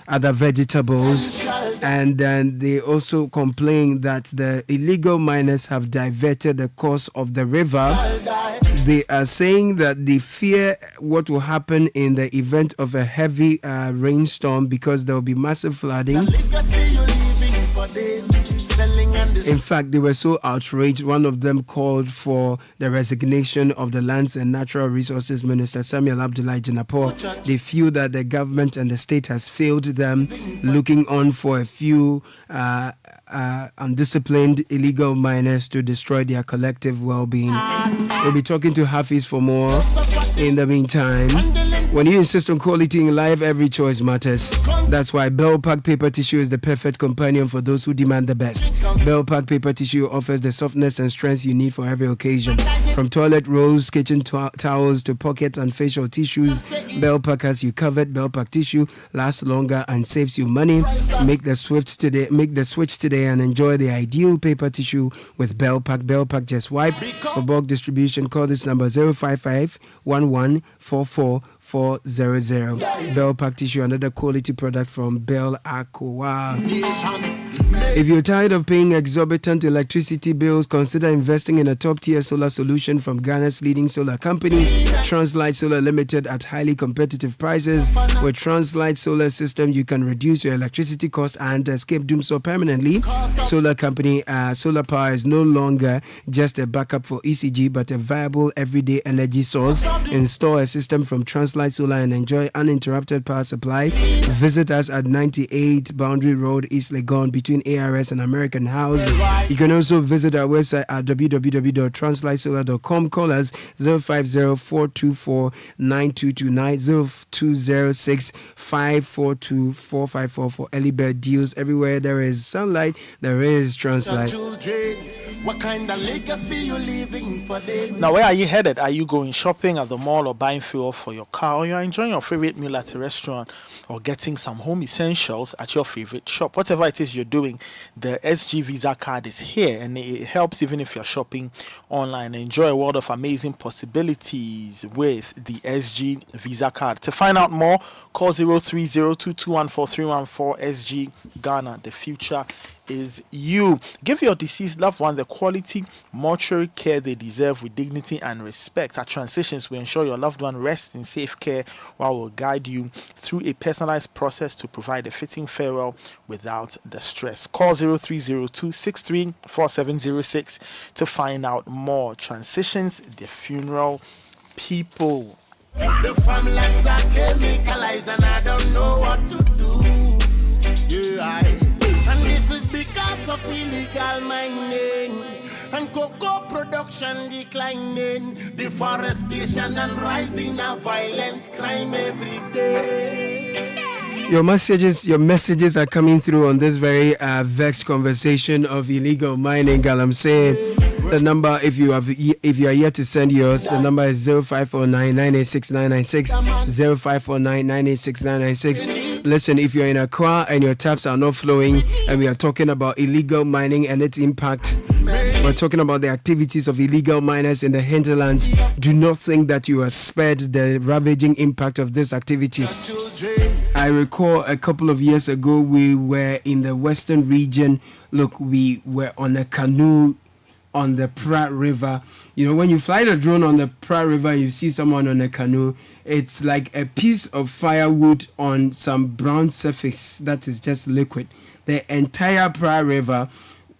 other vegetables. And then they also complain that the illegal miners have diverted the course of the river. They are saying that they fear what will happen in the event of a heavy rainstorm because there will be massive flooding. In fact, they were so outraged, one of them called for the resignation of the Lands and Natural Resources Minister, Samuel Abdullahi Jinapo. They feel that the government and the state has failed them, looking on for a few undisciplined illegal miners to destroy their collective well-being. We'll be talking to Hafiz for more. In the meantime, when you insist on quality in life, every choice matters. That's why Bell Pack Paper Tissue is the perfect companion for those who demand the best. Bell Pack Paper Tissue offers the softness and strength you need for every occasion. From toilet rolls, kitchen towels to pocket and facial tissues, Bell Pack has you covered. Bell Pack Tissue lasts longer and saves you money. Make the switch today and enjoy the ideal paper tissue with Bell Pack. Bell Pack Just Wipe. For bulk distribution, call this number 055 1144 400. Bell Pack Tissue, another quality product from Bell Aqua. If you're tired of paying exorbitant electricity bills, consider investing in a top-tier solar solution from Ghana's leading solar company, Translight Solar Limited, at highly competitive prices. With Translight Solar System, you can reduce your electricity cost and escape doomsday permanently. Solar company, solar power is no longer just a backup for ECG, but a viable everyday energy source. Install a system from Translight Solar and enjoy uninterrupted power supply. Visit us at 98 Boundary Road, East Legon, between ARS and American House. You can also visit our website at www.translightsolar.com. Call us 050-424-9229, 0206-542-454 for early bird deals. Everywhere there is sunlight, there is Translight. What kind of legacy you leaving for them? Now, where are you headed? Are you going shopping at the mall or buying fuel for your car? Or you're enjoying your favorite meal at a restaurant or getting some home essentials at your favorite shop? Whatever it is you're doing, the SG Visa card is here, and it helps even if you're shopping online. Enjoy a world of amazing possibilities with the SG Visa card. To find out more, call 030-2214-314 SG Ghana. The future is you. Give your deceased loved one the quality mortuary care they deserve with dignity and respect. At Transitions, we ensure your loved one rests in safe care while we'll guide you through a personalized process to provide a fitting farewell without the stress. Call 0302-634706 to find out more. Transitions, the funeral people. The families are chemicalized and I don't know what to do. And this is because of illegal mining and cocoa production declining, deforestation and rising of violent crime every day. Your messages are coming through on this very vexed conversation of illegal mining. Girl, I'm saying the number, if you are here to send yours, the number is 0549-986-996, 0549-986-996. Listen, if you're in a car and your taps are not flowing, and we are talking about illegal mining and its impact, we're talking about the activities of illegal miners in the hinterlands. Do not think that you are spared the ravaging impact of this activity. I recall a couple of years ago, we were in the western region. Look, we were on a canoe on the Pratt River. You know, when you fly the drone on the Pratt River, you see someone on a canoe. It's like a piece of firewood on some brown surface that is just liquid. The entire Pratt River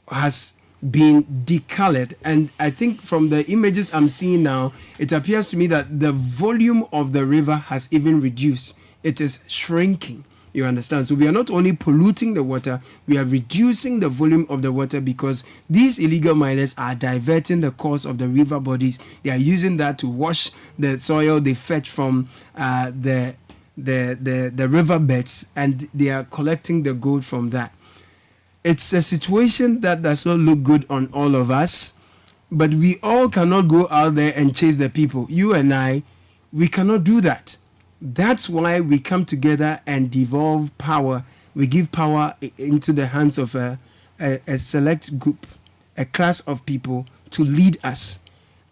has been decolored, and I think from the images I'm seeing now, it appears to me that the volume of the river has even reduced. It is shrinking. You understand? So we are not only polluting the water, we are reducing the volume of the water because these illegal miners are diverting the course of the river bodies. They are using that to wash the soil they fetch from the riverbeds, and they are collecting the gold from that. It's a situation that does not look good on all of us, but we all cannot go out there and chase the people. You and I, we cannot do that. That's why we come together and devolve power. We give power into the hands of a select group, a class of people to lead us.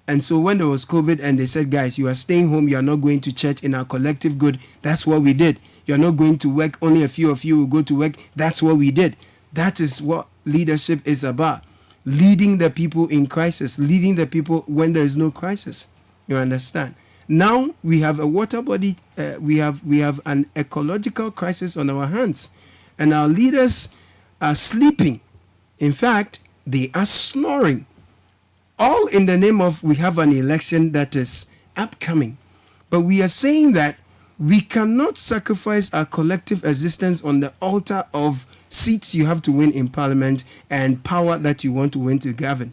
And so when there was COVID and they said, guys, you are staying home, you are not going to church in our collective good, that's what we did. You are not going to work, only a few of you will go to work, that's what we did. That is what leadership is about. Leading the people in crisis, leading the people when there is no crisis. You understand? Now we have a water body, we have an ecological crisis on our hands, and our leaders are sleeping. In fact, they are snoring. All in the name of we have an election that is upcoming. But we are saying that we cannot sacrifice our collective existence on the altar of seats you have to win in parliament and power that you want to win to govern.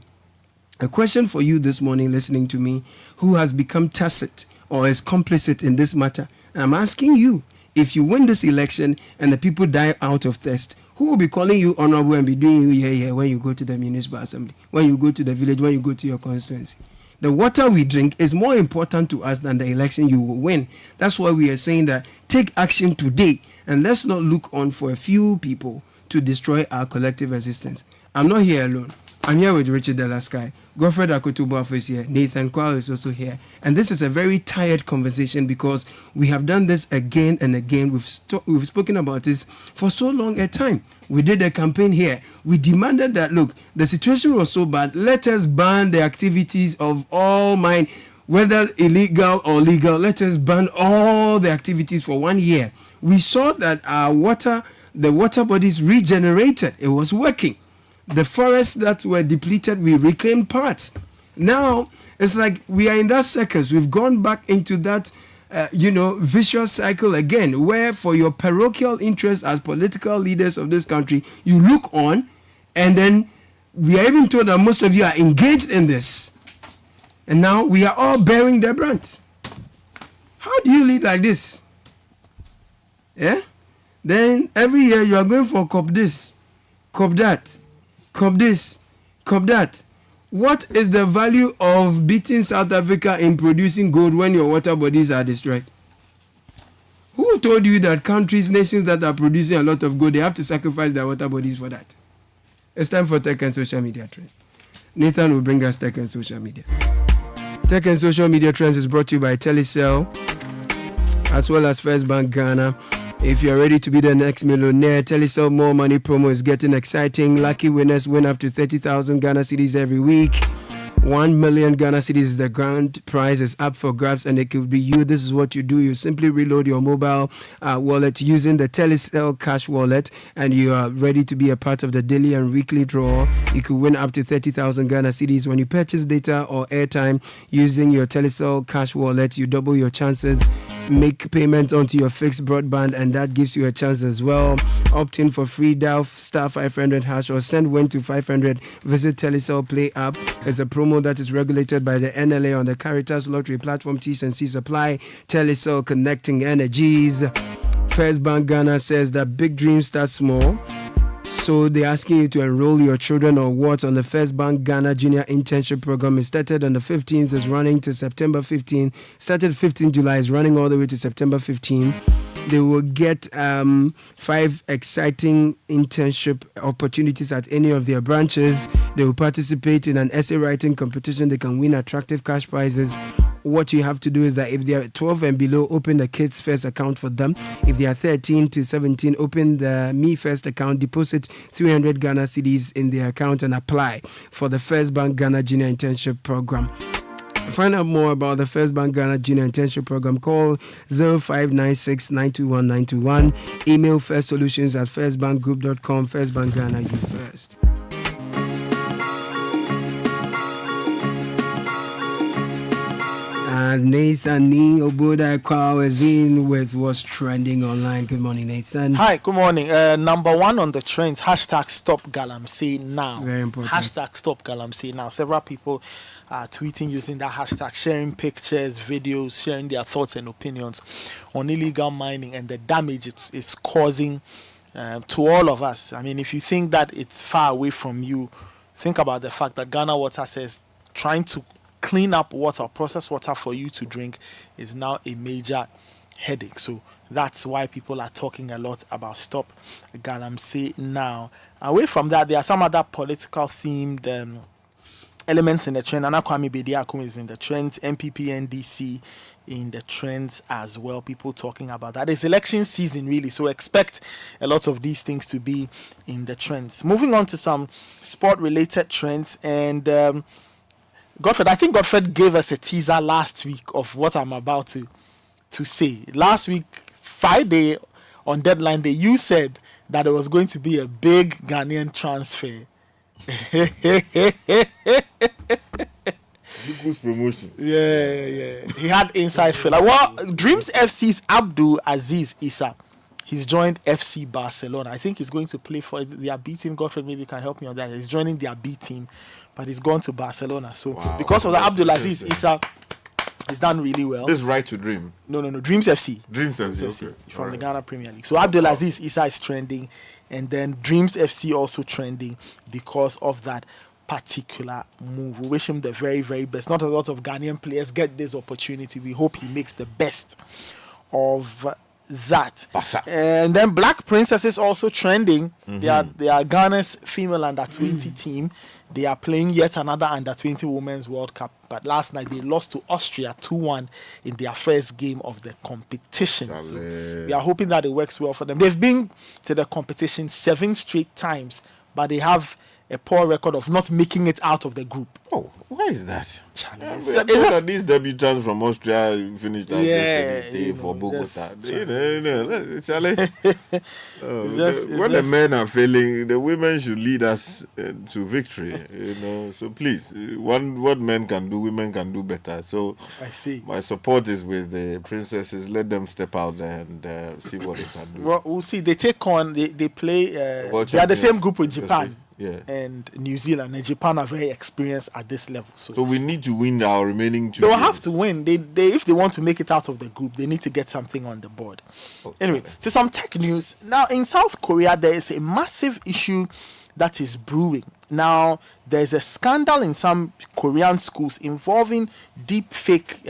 A question for you this morning, listening to me, who has become tacit or is complicit in this matter. And I'm asking you, if you win this election and the people die out of thirst, who will be calling you honorable and be doing you yeah when you go to the municipal assembly, when you go to the village, when you go to your constituency? The water we drink is more important to us than the election you will win. That's why we are saying that take action today, and let's not look on for a few people to destroy our collective existence. I'm not here alone. I'm here with Richard Delasky. Godfred Akutubuafo is here. Nathan Kwal is also here. And this is a very tired conversation because we have done this again and again. We've spoken about this for so long a time. We did a campaign here. We demanded that, look, the situation was so bad. Let us ban the activities of all mine, whether illegal or legal. Let us ban all the activities for 1 year. We saw that the water bodies regenerated. It was working. The forests that were depleted, we reclaimed parts. Now, it's like we are in that circus. We've gone back into that, vicious cycle again, where for your parochial interests as political leaders of this country, you look on, and then we are even told that most of you are engaged in this. And now we are all bearing the brunt. How do you lead like this? Yeah? Then every year you are going for COP this, COP that. Cop this, cop that. What is the value of beating South Africa in producing gold when your water bodies are destroyed? Who told you that nations that are producing a lot of gold, they have to sacrifice their water bodies for that? It's time for Tech and Social Media Trends. Nathan will bring us Tech and Social Media. Tech and Social Media Trends is brought to you by Telecel, as well as First Bank Ghana. If you're ready to be the next millionaire, Telecel More Money promo is getting exciting. Lucky winners win up to 30,000 Ghana cedis every week. 1 million Ghana cedis is the grand prize is up for grabs, and it could be you. This is what you do. You simply reload your mobile wallet using the Telecel Cash Wallet, and you are ready to be a part of the daily and weekly draw. You could win up to 30,000 Ghana cedis. When you purchase data or airtime using your Telecel Cash Wallet, you double your chances. Make payments onto your fixed broadband, and that gives you a chance as well. Opt in for free, dial star 500 hash or send win to 500. Visit Telecel Play app. It's a promo that is regulated by the NLA on the Caritas Lottery platform. T's and C's apply. Telecel, connecting energies. First Bank Ghana says that big dreams start small. So they're asking you to enroll your children or what on the First Bank Ghana Junior Internship Program. It started on the 15th, is running to September 15. Started 15 July, is running all the way to September 15. They will get 5 exciting internship opportunities at any of their branches. They will participate in an essay writing competition. They can win attractive cash prizes. What you have to do is that if they are 12 and below, open the Kids First account for them. If they are 13 to 17, open the Me First account, deposit 300 Ghana cedis in their account and apply for the First Bank Ghana Junior Internship Program. Find out more about the First Bank Ghana Junior Internship Program. Call 0596 921 921. Email firstsolutions@firstbankgroup.com. First Bank Ghana, you first. And Nathan Obuda Kwao is in with what's trending online. Good morning, Nathan. Hi, good morning. Number one on the trends, hashtag Stop Galamsey Now. Very important. Hashtag Stop Galamsey Now. Several people are tweeting using that hashtag, sharing pictures, videos, sharing their thoughts and opinions on illegal mining and the damage it's causing to all of us. I mean, if you think that it's far away from you, think about the fact that Ghana Water says trying to clean up water, processed water for you to drink is now a major headache. So that's why people are talking a lot about Stop Galamsey Now. Away from that, there are some other political themed elements in the trend. Nana Kwame Bediako is in the trends, MPP NDC in the trends as well. People talking about that. It's election season really, so expect a lot of these things to be in the trends. Moving on to some sport related trends, and Godfred, I think Godfred gave us a teaser last week of what I'm about to say. Last week, Friday, on deadline day, you said that it was going to be a big Ghanaian transfer. Promotion. Yeah. He had inside filler. Well, Dreams FC's Abdul Aziz Issa. He's joined FC Barcelona. I think he's going to play for their B team. Godfred maybe can help me on that. He's joining their B team, but he's gone to Barcelona. So because of that, Abdul Aziz Issa has done really well. This is Right to Dream. No. Dreams FC. Dreams FC. Okay. From the Ghana Premier League. So Abdul Aziz Issa is trending, and then Dreams FC also trending because of that particular move. We wish him the very, very best. Not a lot of Ghanaian players get this opportunity. We hope he makes the best of that. And then Black Princesses also trending. They are Ghana's female under-20 team. They are playing yet another under-20 Women's World Cup. But last night they lost to Austria 2-1 in their first game of the competition. So we are hoping that it works well for them. They've been to the competition 7 straight times, but they have a poor record of not making it out of the group. Oh, why is that? These debutants from Austria finished out yesterday for Bogota. When the men are failing, the women should lead us to victory. So please, what men can do, women can do better. So I see. My support is with the princesses. Let them step out there and see what they can do. Well, we'll see. They take on. They play. They are the same group with Japan. And New Zealand and Japan are very experienced at this level. So we need to win our remaining 2 They will games. have to win. They if they want to make it out of the group, they need to get something on the board. Anyway, to some tech news. Now, in South Korea, there is a massive issue that is brewing. Now, there's a scandal in some Korean schools involving deep fake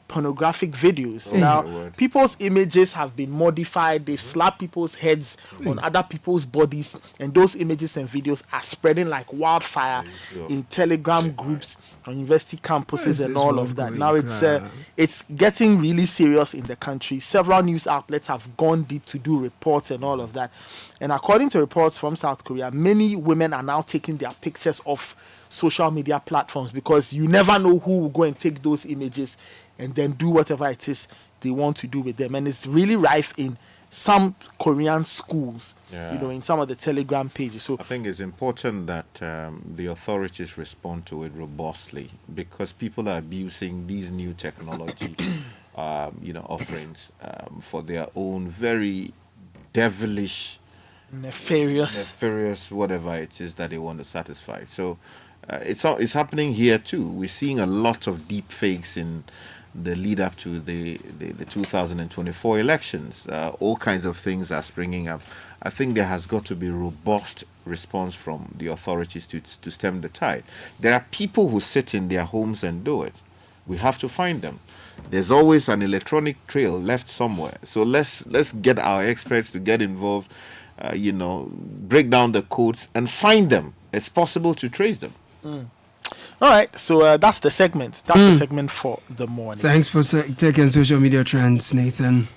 pornographic videos. Now, people's images have been modified. They've slapped people's heads on other people's bodies, and those images and videos are spreading like wildfire in Telegram groups on university campuses and all of that. Now, it's getting really serious in the country. Several news outlets have gone deep to do reports and all of that. And according to reports from South Korea, many women are now taking their pictures off social media platforms because you never know who will go and take those images and then do whatever it is they want to do with them. And it's really rife in some Korean schools, in some of the Telegram pages. So I think it's important that the authorities respond to it robustly, because people are abusing these new technology, offerings for their own very devilish, nefarious whatever it is that they want to satisfy. So it's happening here too. We're seeing a lot of deep fakes in the lead up to the 2024 elections. All kinds of things are springing up. I think there has got to be robust response from the authorities to stem the tide. There are people who sit in their homes and do it. We have to find them. There's always an electronic trail left somewhere. So let's get our experts to get involved, break down the codes and find them. It's possible to trace them. All right, so that's the segment. That's the segment for the morning. Thanks for tech and social media trends, Nathan.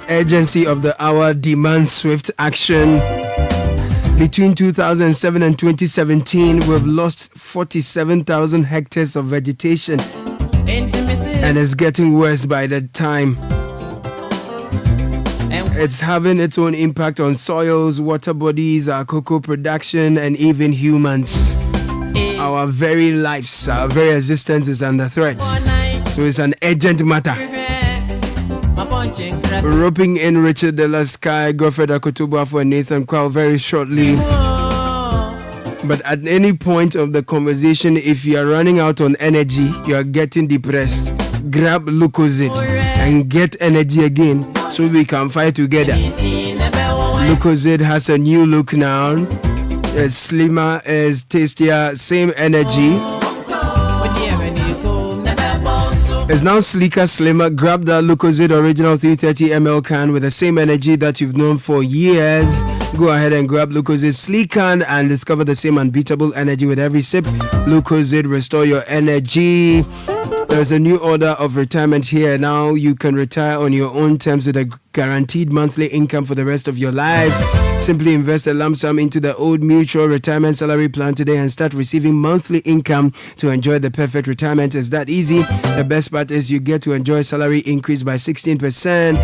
urgency of the hour demands swift action. Between 2007 and 2017, we've lost 47,000 hectares of vegetation. And it's getting worse by the time. It's having its own impact on soils, water bodies, our cocoa production, and even humans. Our very lives, our very existence is under threat. So it's an urgent matter. Roping in Richard De La Sky, Godfred Akotuba for Nathan Kwao very shortly. But at any point of the conversation, if you are running out on energy, you are getting depressed, grab Lucozid and get energy again so we can fight together. Lucozid has a new look now. It's slimmer, it's tastier, same energy. It's now sleeker, slimmer. Grab that Lucozid original 330 ml can with the same energy that you've known for years. Go ahead and grab Lucozid Sleek can and discover the same unbeatable energy with every sip. Lucozid, restore your energy. There's a new order of retirement here. Now you can retire on your own terms with a guaranteed monthly income for the rest of your life. Simply invest a lump sum into the Old Mutual Retirement Salary Plan today and start receiving monthly income to enjoy the perfect retirement. It's that easy. The best part is you get to enjoy salary increase by 16%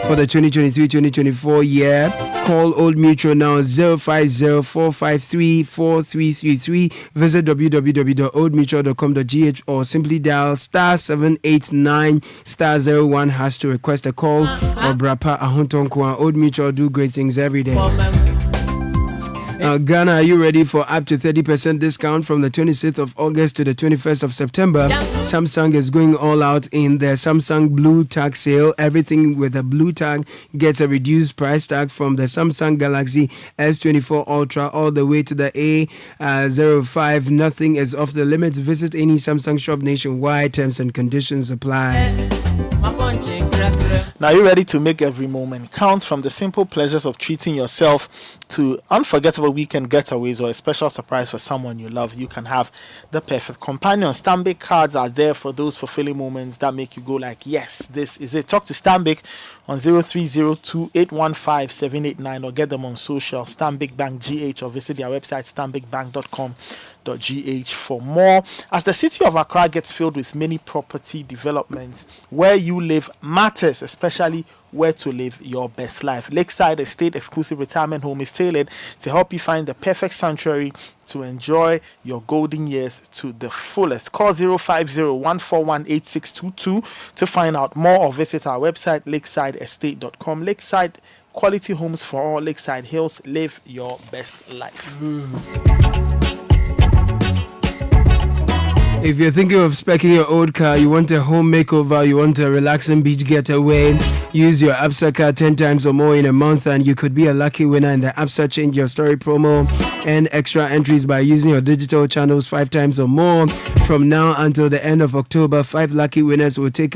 for the 2023-2024 year. Call Old Mutual now 050-453-4333. Visit www.oldmutual.com.gh or simply dial *789*01# to request a call or Brapa Ahuntonkwa. Old Mutual do great things every day. Ghana, are you ready for up to 30% discount from the 26th of August to the 21st of September? Samsung is going all out in their Samsung Blue Tag sale. Everything with a blue tag gets a reduced price tag from the Samsung Galaxy S24 Ultra all the way to the A05. Nothing is off the limits. Visit any Samsung shop nationwide. Terms and conditions apply. Now, are you ready to make every moment count? From the simple pleasures of treating yourself to unforgettable weekend getaways or a special surprise for someone you love, you can have the perfect companion. Stanbic cards are there for those fulfilling moments that make you go like, yes, this is it. Talk to Stanbic on 0302-815-789 or get them on social, Stanbic Bank GH, or visit their website, stanbicbank.com.gh for more. As the city of Accra gets filled with many property developments, where you live matters, especially where to live your best life. Lakeside Estate Exclusive Retirement Home is tailored to help you find the perfect sanctuary to enjoy your golden years to the fullest. Call 050-141-8622 to find out more or visit our website, lakesideestate.com. Lakeside, quality homes for all. Lakeside Hills, live your best life. If you're thinking of speccing your old car, you want a home makeover, you want a relaxing beach getaway, use your Absa card 10 times or more in a month and you could be a lucky winner in the Absa Change Your Story promo and extra entries by using your digital channels 5 times or more. From now until the end of October, 5 lucky winners will take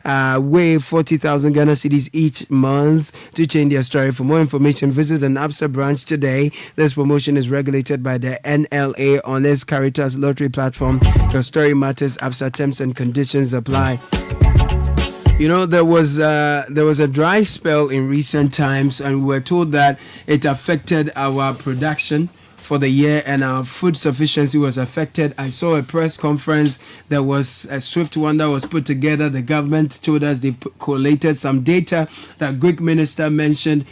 away 40,000 Ghana cedis each month to change their story. For more information, visit an Absa branch today. This promotion is regulated by the NLA on its Caritas Lottery platform. Your story matters. Absa terms and conditions apply. You know, there was a dry spell in recent times, and we were told that it affected our production for the year and our food sufficiency was affected. I saw a press conference. There was a swift one that was put together. The government told us they've collated some data that Greek minister mentioned,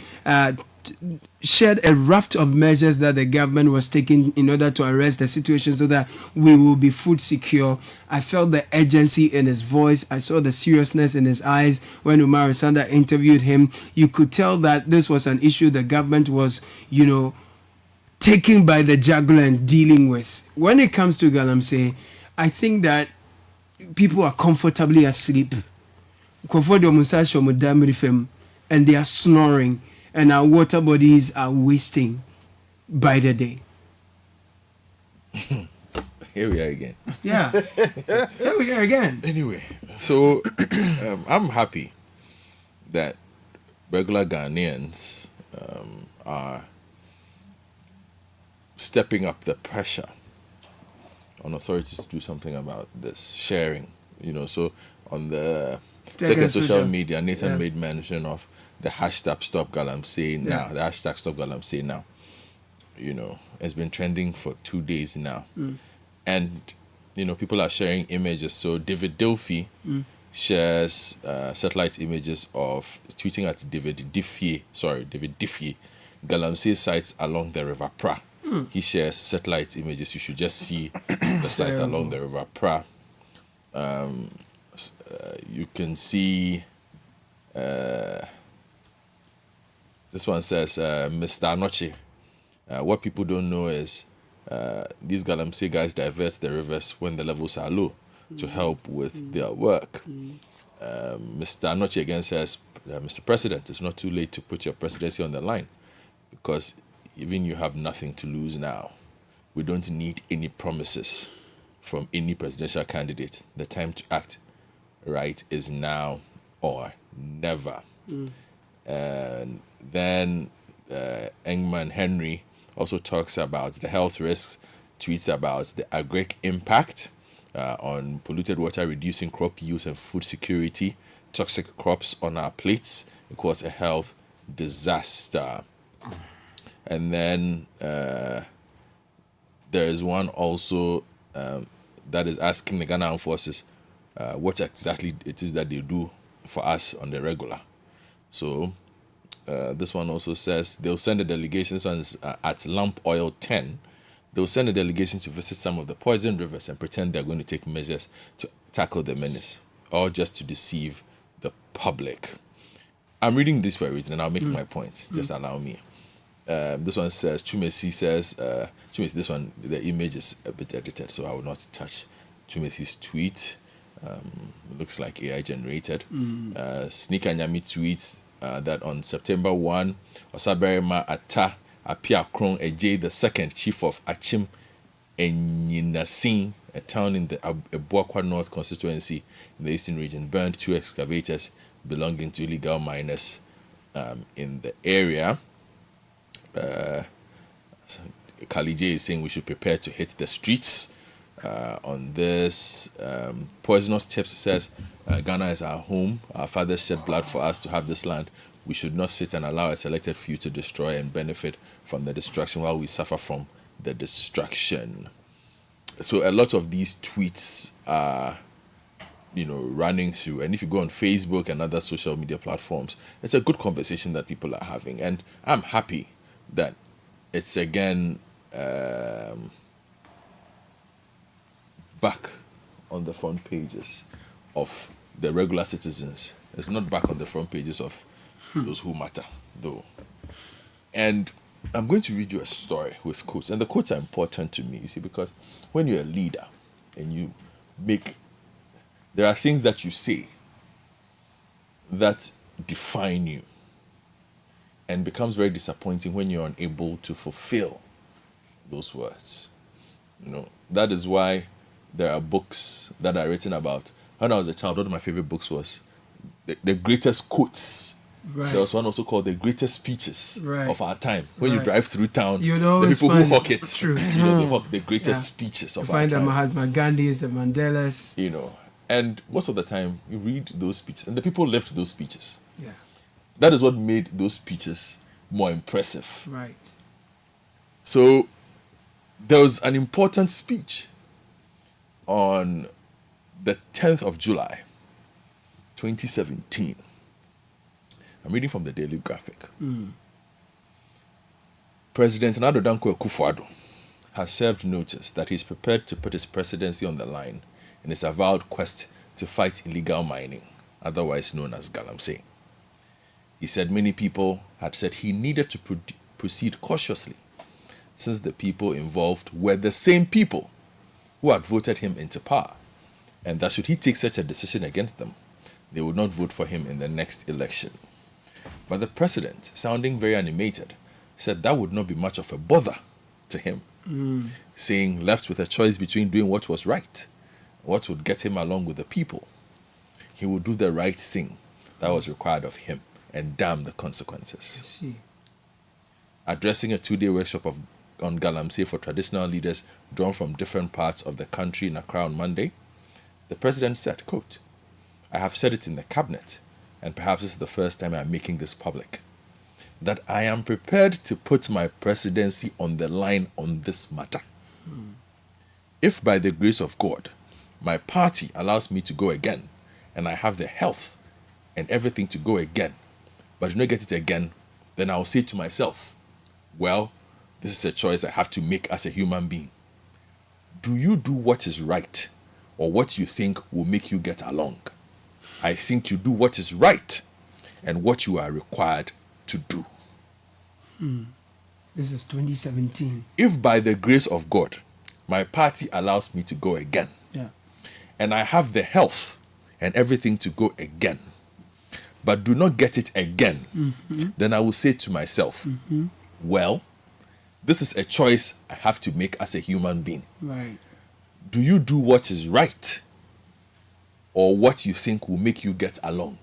shared a raft of measures that the government was taking in order to arrest the situation so that we will be food secure. I felt the urgency in his voice. I saw the seriousness in his eyes when Umar Sandal interviewed him. You could tell that this was an issue the government was, taking by the jugular and dealing with. When it comes to Galamsey, I think that people are comfortably asleep. And they are snoring. And our water bodies are wasting by the day. Here we are again. Yeah. Here we are again. Anyway, so I'm happy that regular Ghanaians are stepping up the pressure on authorities to do something about this sharing. So on the Tech and social media, Nathan Yeah. made mention of the hashtag Stop Galamsey now. Yeah. The hashtag Stop Galamsey now. You know, it's been trending for 2 days now. And, you know, people are sharing images. So David Delphi shares satellite images of, tweeting at David Diffie, Galamsey sites along the River Pra. He shares satellite images. You should just see the sites along the River Pra. You can see this one says Mr. Anoche. What people don't know is these Galamsey guys divert the rivers when the levels are low to help with their work. Mr. Anoche again says, Mr. President, it's not too late to put your presidency on the line, because even you have nothing to lose now. We don't need any promises from any presidential candidate. The time to act right is now or never. And then Engman Henry also talks about the health risks, tweets about the agric impact on polluted water, reducing crop yields and food security, toxic crops on our plates. It was a health disaster. And then there is one also that is asking the Ghana Armed Forces what exactly it is that they do for us on the regular. So this one also says they'll send a delegation. This one's at Lamp Oil 10. They'll send a delegation to visit some of the poisoned rivers and pretend they're going to take measures to tackle the menace, all just to deceive the public. I'm reading this for a reason, and I'll make my points. Just allow me. This one says, Chumesi says, this one, the image is a bit edited, so I will not touch Chumesi's tweet. It looks like AI generated. Sneaker Nyami tweets that on September 1, Osaberima Ata Apia Kron Ej II, chief of Achim Enyinasin, a town in the Ebuakwa North constituency in the eastern region, burned 2 excavators belonging to illegal miners in the area. Kalije is saying we should prepare to hit the streets. On this, Poisonous Tips says, Ghana is our home. Our fathers shed blood for us to have this land. We should not sit and allow a selected few to destroy and benefit from the destruction while we suffer from the destruction. So a lot of these tweets are, running through. And if you go on Facebook and other social media platforms, it's a good conversation that people are having. And I'm happy that it's again back on the front pages of the regular citizens. It's not back on the front pages of those who matter, though. And I'm going to read you a story with quotes. And the quotes are important to me, you see, because when you're a leader and you there are things that you say that define you, and becomes very disappointing when you're unable to fulfill those words. That is why there are books that are written about. When I was a child, one of my favorite books was the greatest quotes. Right. There was one also called the greatest speeches of our time. When you Right. drive through town, You'd the always people who find- hawk it, True. they hawk the greatest speeches of You our find the time. Mahatma Gandhis, the Mandelas. And most of the time you read those speeches, and the people lived those speeches. Yeah. That is what made those speeches more impressive. Right. So there was an important speech on the 10th of July, 2017. I'm reading from the Daily Graphic. President Nana Danko Akufo-Addo has served notice that he's prepared to put his presidency on the line in his avowed quest to fight illegal mining, otherwise known as Galamsey. He said many people had said he needed to proceed cautiously, since the people involved were the same people who had voted him into power, and that should he take such a decision against them, they would not vote for him in the next election. But the president, sounding very animated, said that would not be much of a bother to him, saying left with a choice between doing what was right, what would get him along with the people, he would do the right thing that was required of him and damn the consequences. I see. Addressing a 2-day workshop on Galamsey for traditional leaders drawn from different parts of the country in Accra on Monday, the president said, quote, I have said it in the cabinet, and perhaps this is the first time I'm making this public, that I am prepared to put my presidency on the line on this matter. If by the grace of God, my party allows me to go again, and I have the health and everything to go again, but do not get it again, then I'll say to myself, well, this is a choice I have to make as a human being. Do you do what is right, or what you think will make you get along? I think you do what is right and what you are required to do. This is 2017. If by the grace of God, my party allows me to go again, Yeah. and I have the health and everything to go again, but do not get it again, then I will say to myself, well, this is a choice I have to make as a human being. Right. Do you do what is right, or what you think will make you get along?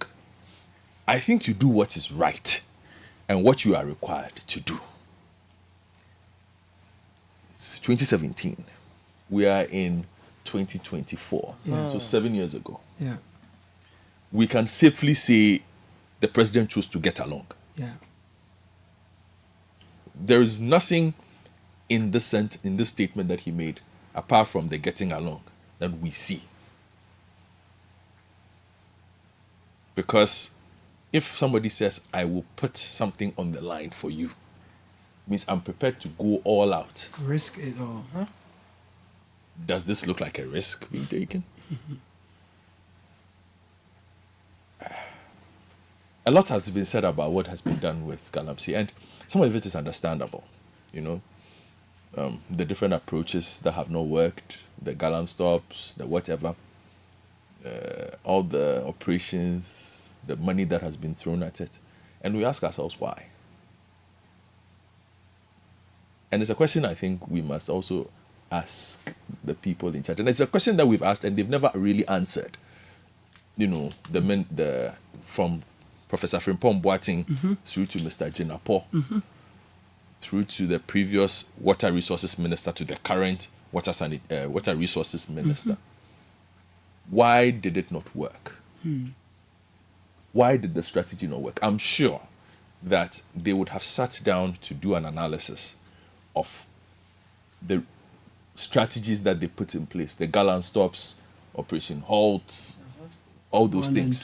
I think you do what is right and what you are required to do. It's 2017. We are in 2024. Yeah. So 7 years ago. Yeah. We can safely say the president chose to get along. Yeah. There is nothing in this statement that he made apart from the getting along that we see. Because if somebody says, I will put something on the line for you, means I'm prepared to go all out. Risk it all. Huh? Does this look like a risk being taken? A lot has been said about what has been done with Galamsey, and some of it is understandable. You know, the different approaches that have not worked, the Galam stops, the whatever, all the operations, the money that has been thrown at it. And we ask ourselves why. And it's a question I think we must also ask the people in charge. And it's a question that we've asked and they've never really answered. You know, from Professor Frimpong Boateng through to Mr. Jinapo, through to the previous water resources minister to the current water resources minister. Why did it not work? Why did the strategy not work? I'm sure that they would have sat down to do an analysis of the strategies that they put in place, the Galan stops, Operation Halt, all those things.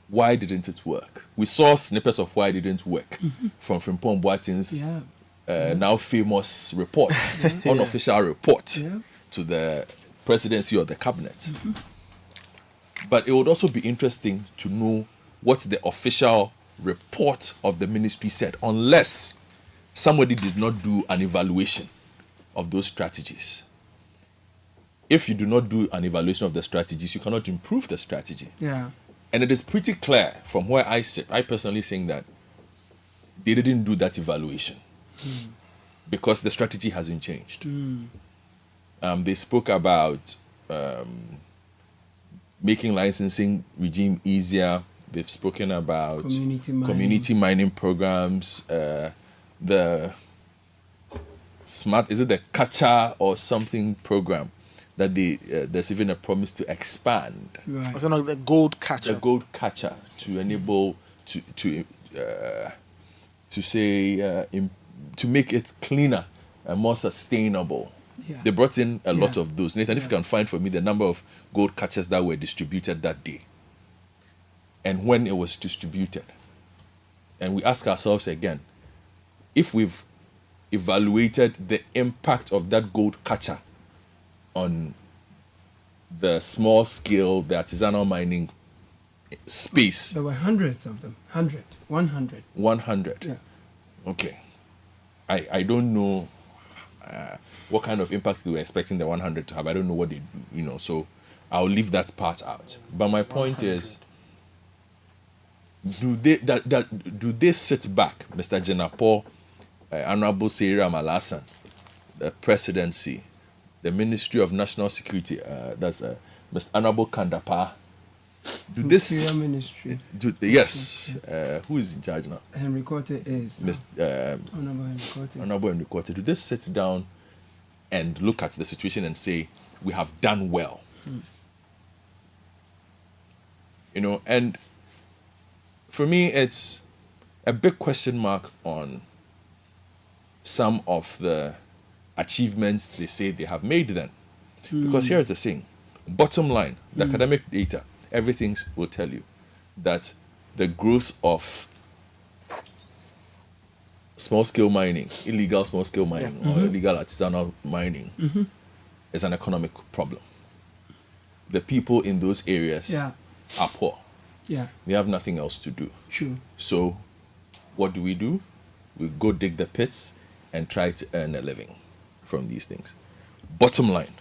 Why didn't it work? We saw snippets of why it didn't work from Frimpong Boateng's now famous report, unofficial report to the presidency or the cabinet. But it would also be interesting to know what the official report of the ministry said, unless somebody did not do an evaluation of those strategies. If you do not do an evaluation of the strategies, you cannot improve the strategy. Yeah. And it is pretty clear from where I sit. I personally think that they didn't do that evaluation because the strategy hasn't changed. They spoke about making licensing regime easier. They've spoken about community mining programs, the smart, is it the catcher or something program that there's even a promise to expand. Right. Also, the gold catcher. The gold catcher to enable to make it cleaner and more sustainable. Yeah. They brought in a lot of those. Nathan, if you can find for me the number of gold catchers that were distributed that day and when it was distributed. And we ask ourselves again, if we've evaluated the impact of that gold catcher on the small scale, the artisanal mining space. There were hundreds of them. 100. 100. Yeah. Okay. I don't know what kind of impact they were expecting the 100 to have. I don't know what they do, so I'll leave that part out. But my point is, do they sit back, Mr. Jinapo, Honorable Sarah Malasan, the presidency, the Ministry of National Security, that's Mr. Honorable Kandapa. Do this ministry? Yes. Who is in charge now? Henry Korte is. Honorable Henry Korte. Honorable Henry Korte. Do they sit down and look at the situation and say, we have done well? You know, and for me, it's a big question mark on some of the achievements they say they have made then. Because here's the thing. Bottom line, the academic data, everything will tell you that the growth of small-scale mining, illegal small-scale mining, or illegal artisanal mining is an economic problem. The people in those areas are poor. Yeah. They have nothing else to do. Sure. So what do? We go dig the pits and try to earn a living from these things. Bottom line.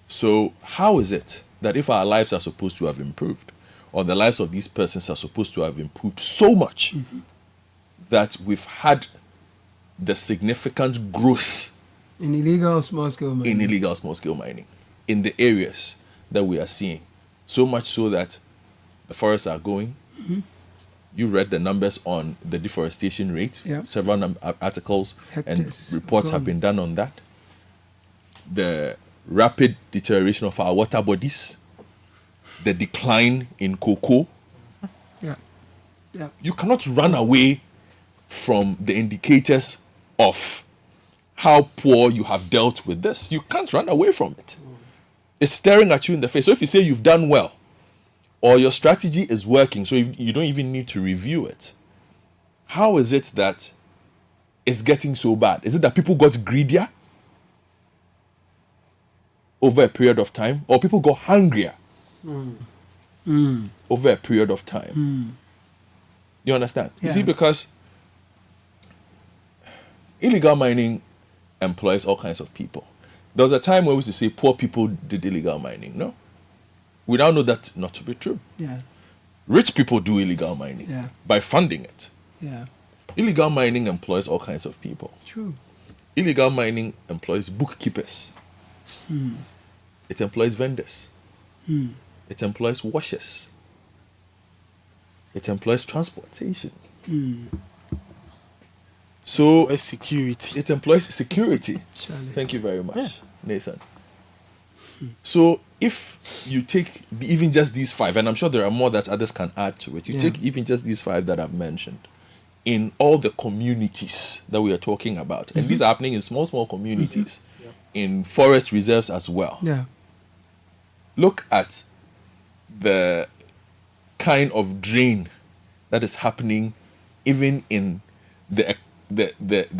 So how is it that if our lives are supposed to have improved, or the lives of these persons are supposed to have improved so much, that we've had the significant growth in illegal small-scale mining in the areas that we are seeing, so much so that the forests are going. You read the numbers on the deforestation rate. Several articles and reports have been done on that. The rapid deterioration of our water bodies, the decline in cocoa. You cannot run away from the indicators of how poor you have dealt with this. You can't run away from it. It's staring at you in the face. So if you say you've done well, or your strategy is working, so you don't even need to review it, how is it that it's getting so bad? Is it that people got greedier over a period of time, or people got hungrier over a period of time? You understand? You see, because illegal mining employs all kinds of people. There was a time where we used to say poor people did illegal mining. No. We now know that not to be true. Rich people do illegal mining by funding it. Illegal mining employs all kinds of people. True. Illegal mining employs bookkeepers. It employs vendors. It employs washers. It employs transportation. So security. It employs security. Thank you very much, Nathan. So if you take even just these 5, and I'm sure there are more that others can add to it, you take even just these 5 that I've mentioned, in all the communities that we are talking about, and these are happening in small communities, in forest reserves as well. Look at the kind of drain that is happening even in the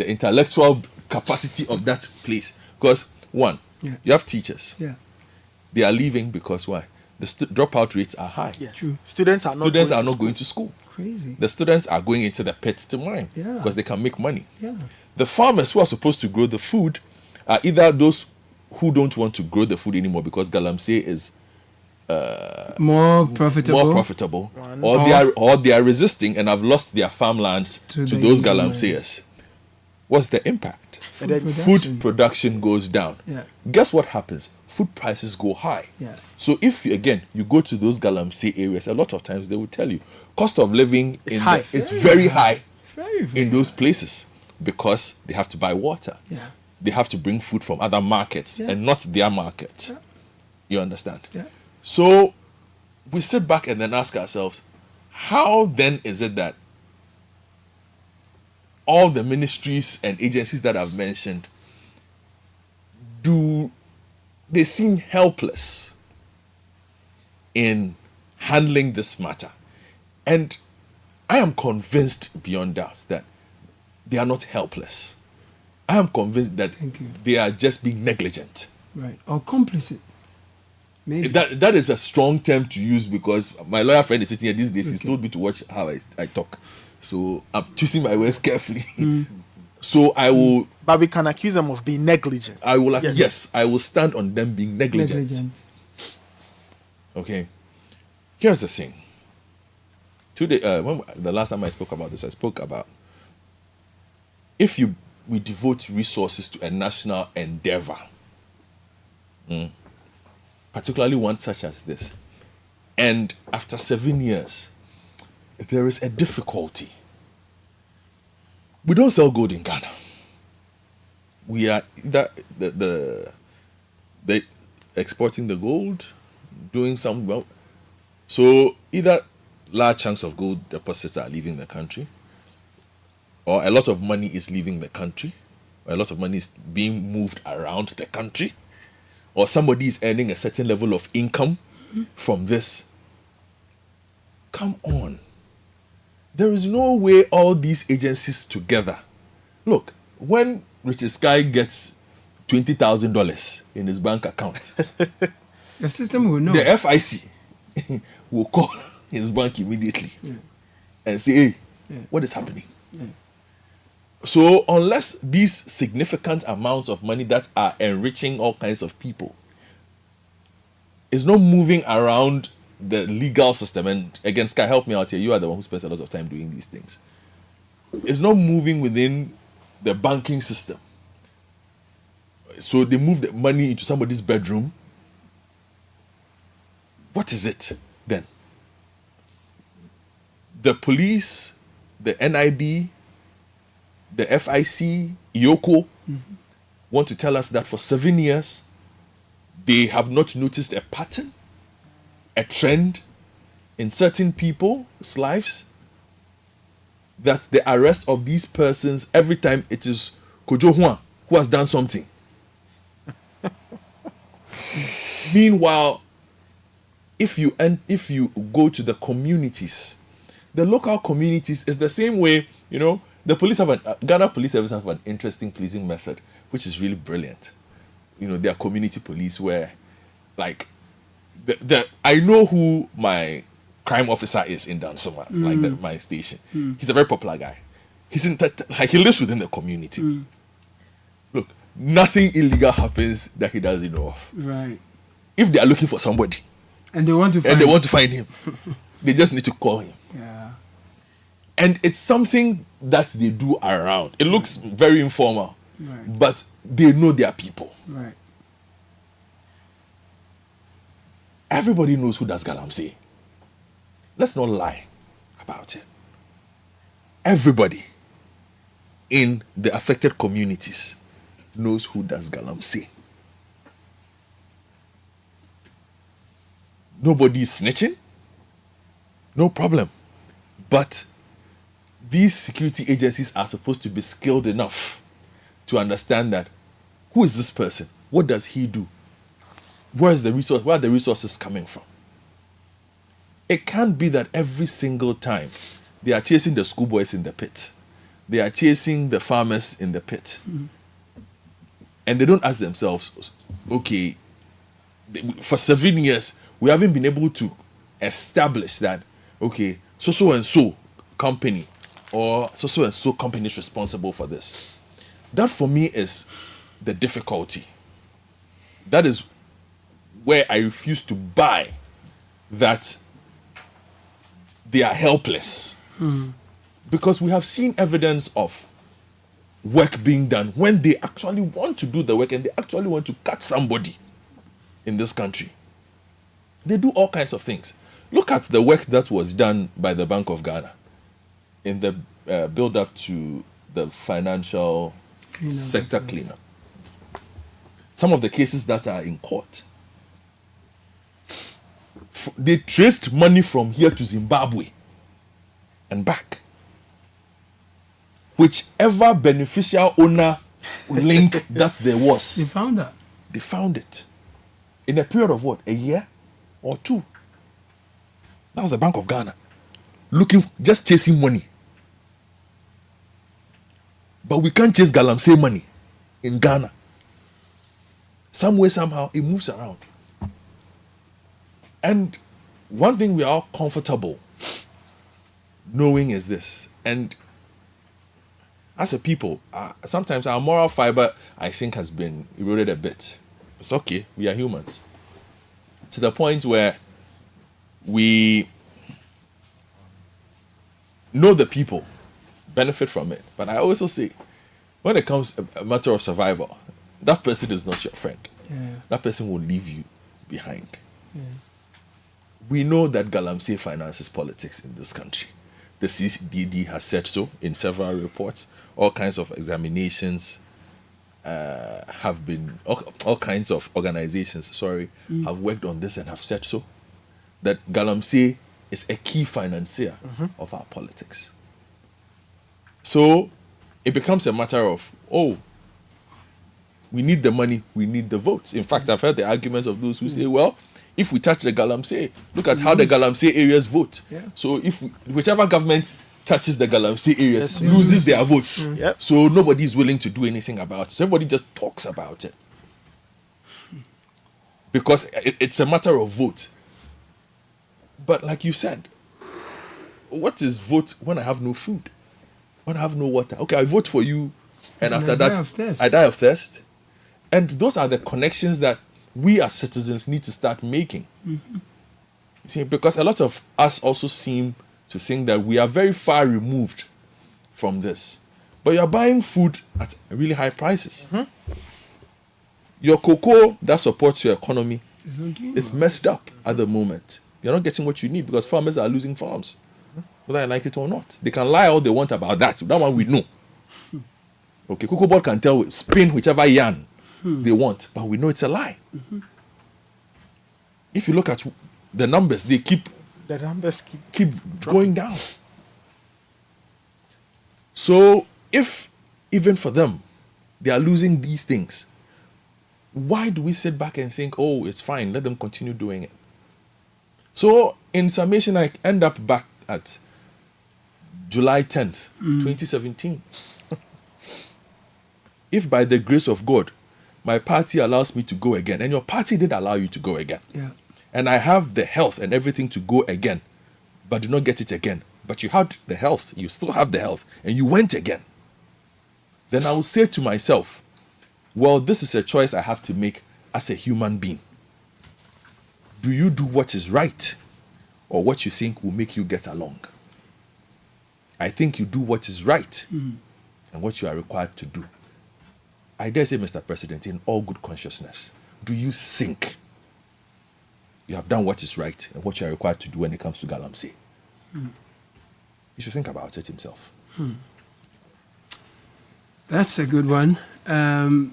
intellectual capacity of that place. Because one, you have teachers. They are leaving because why? The dropout rates are high. True. Students are not going to school. Crazy. The students are going into the pits to mine because they can make money. Yeah. The farmers who are supposed to grow the food are either those who don't want to grow the food anymore because galamsey is more profitable, or they are resisting and have lost their farmlands to those galamseyers. What's the impact? Food production goes down. Guess what happens? Food prices go high. So if you go to those galamsey areas, a lot of times they will tell you cost of living is very high in those places because they have to buy water. They have to bring food from other markets and not their market. You understand? So we sit back and then ask ourselves, how then is it that all the ministries and agencies that I've mentioned, they seem helpless in handling this matter? And I am convinced beyond doubt that they are not helpless. I am convinced that they are just being negligent. Right. Or complicit. Maybe. That is a strong term to use because my lawyer friend is sitting here these days. He's told me to watch how I talk. So I'm choosing my words carefully. So I will... But we can accuse them of being negligent. I will, yes, I will stand on them being negligent. Okay. Here's the thing. Today, the last time I spoke about this, I spoke about if we devote resources to a national endeavor, particularly one such as this, and after 7 years, there is a difficulty. We don't sell gold in Ghana. We are the exporting the gold, doing some So either large chunks of gold deposits are leaving the country, or a lot of money is leaving the country, or a lot of money is being moved around the country, or somebody is earning a certain level of income from this. Come on. There is no way all these agencies together. Look, when Richard Sky gets $20,000 in his bank account, the system will know. The FIC will call his bank immediately and say, hey, what is happening? So unless these significant amounts of money that are enriching all kinds of people is not moving around the legal system, and again, Sky, help me out here, you are the one who spends a lot of time doing these things. It's not moving within the banking system. So they move the money into somebody's bedroom. What is it then? The police, the NIB, the FIC, IOCO want to tell us that for 7 years, they have not noticed a pattern, a trend in certain people's lives, that the arrest of these persons, every time it is Kojo Juan who has done something. Meanwhile, if you go to the communities, the local communities is the same way, the police Ghana Police Service have an interesting policing method, which is really brilliant. They are community police where, like, I know who my crime officer is in Dansoma, my station. He's a very popular guy. He's he lives within the community. Look, nothing illegal happens that he doesn't know of. Right. If they are looking for somebody, and they want to find him, they just need to call him. Yeah. And it's something that they do around. It looks very informal, but they know their people. Right. Everybody knows who does Galamsey. Let's not lie about it. Everybody in the affected communities knows who does Galamsey. Nobody is snitching. No problem. But these security agencies are supposed to be skilled enough to understand that who is this person? What does he do? Where are the resources coming from? It can't be that every single time they are chasing the schoolboys in the pit. They are chasing the farmers in the pit. And they don't ask themselves, okay, for 7 years, we haven't been able to establish that, okay, so and so company or so and so company is responsible for this. That for me is the difficulty. That is where I refuse to buy that they are helpless. Because we have seen evidence of work being done when they actually want to do the work and they actually want to catch somebody in this country. They do all kinds of things. Look at the work that was done by the Bank of Ghana in the build-up to the financial sector cleanup. Some of the cases that are in court, they traced money from here to Zimbabwe and back. Whichever beneficial owner link that there was, they found that. They found it in a period of what, a year or two. That was the Bank of Ghana just chasing money. But we can't chase Galamsey money in Ghana. Some way, somehow, it moves around. And one thing we are all comfortable knowing is this. And as a people, sometimes our moral fiber, I think, has been eroded a bit. It's okay. We are humans. To the point where we know the people benefit from it. But I also say, when it comes a matter of survival, that person is not your friend. Yeah. That person will leave you behind. Yeah. We know that Galamsey finances politics in this country. The CCDD has said so in several reports. All kinds of examinations have been, all kinds of organizations, have worked on this and have said so. that Galamsey is a key financier of our politics. So it becomes a matter of, we need the money, we need the votes. In fact, I've heard the arguments of those who say, well, if we touch the Galamsey, look at how the Galamsey areas vote. Yeah. So if whichever government touches the Galamsey areas loses their votes. Yep. So nobody is willing to do anything about it. So everybody just talks about it. Because it's a matter of vote. But like you said, what is vote when I have no food? When I have no water? Okay, I vote for you, and after that, I die of thirst. And those are the connections that we as citizens need to start making. You see, because a lot of us also seem to think that we are very far removed from this. But you're buying food at really high prices. Your cocoa that supports your economy is messed up at the moment. You're not getting what you need because farmers are losing farms, whether I like it or not. They can lie all they want about that. That one we know. Okay, Cocoa Board can spin whichever yarn they want, but we know it's a lie. If you look at the numbers, the numbers keep going down. So if even for them, they are losing these things, why do we sit back and think, it's fine, let them continue doing it? So in summation, I end up back at July 10th, 2017. If by the grace of God, my party allows me to go again, and your party did allow you to go again, and I have the health and everything to go again, but do not get it again, but you had the health, you still have the health, and you went again, then I will say to myself, well, this is a choice I have to make as a human being. Do you do what is right or what you think will make you get along? I think you do what is right and what you are required to do. I dare say, Mr. President, in all good consciousness, do you think you have done what is right and what you are required to do when it comes to Galamsey? You should think about it himself. That's a good one. We'll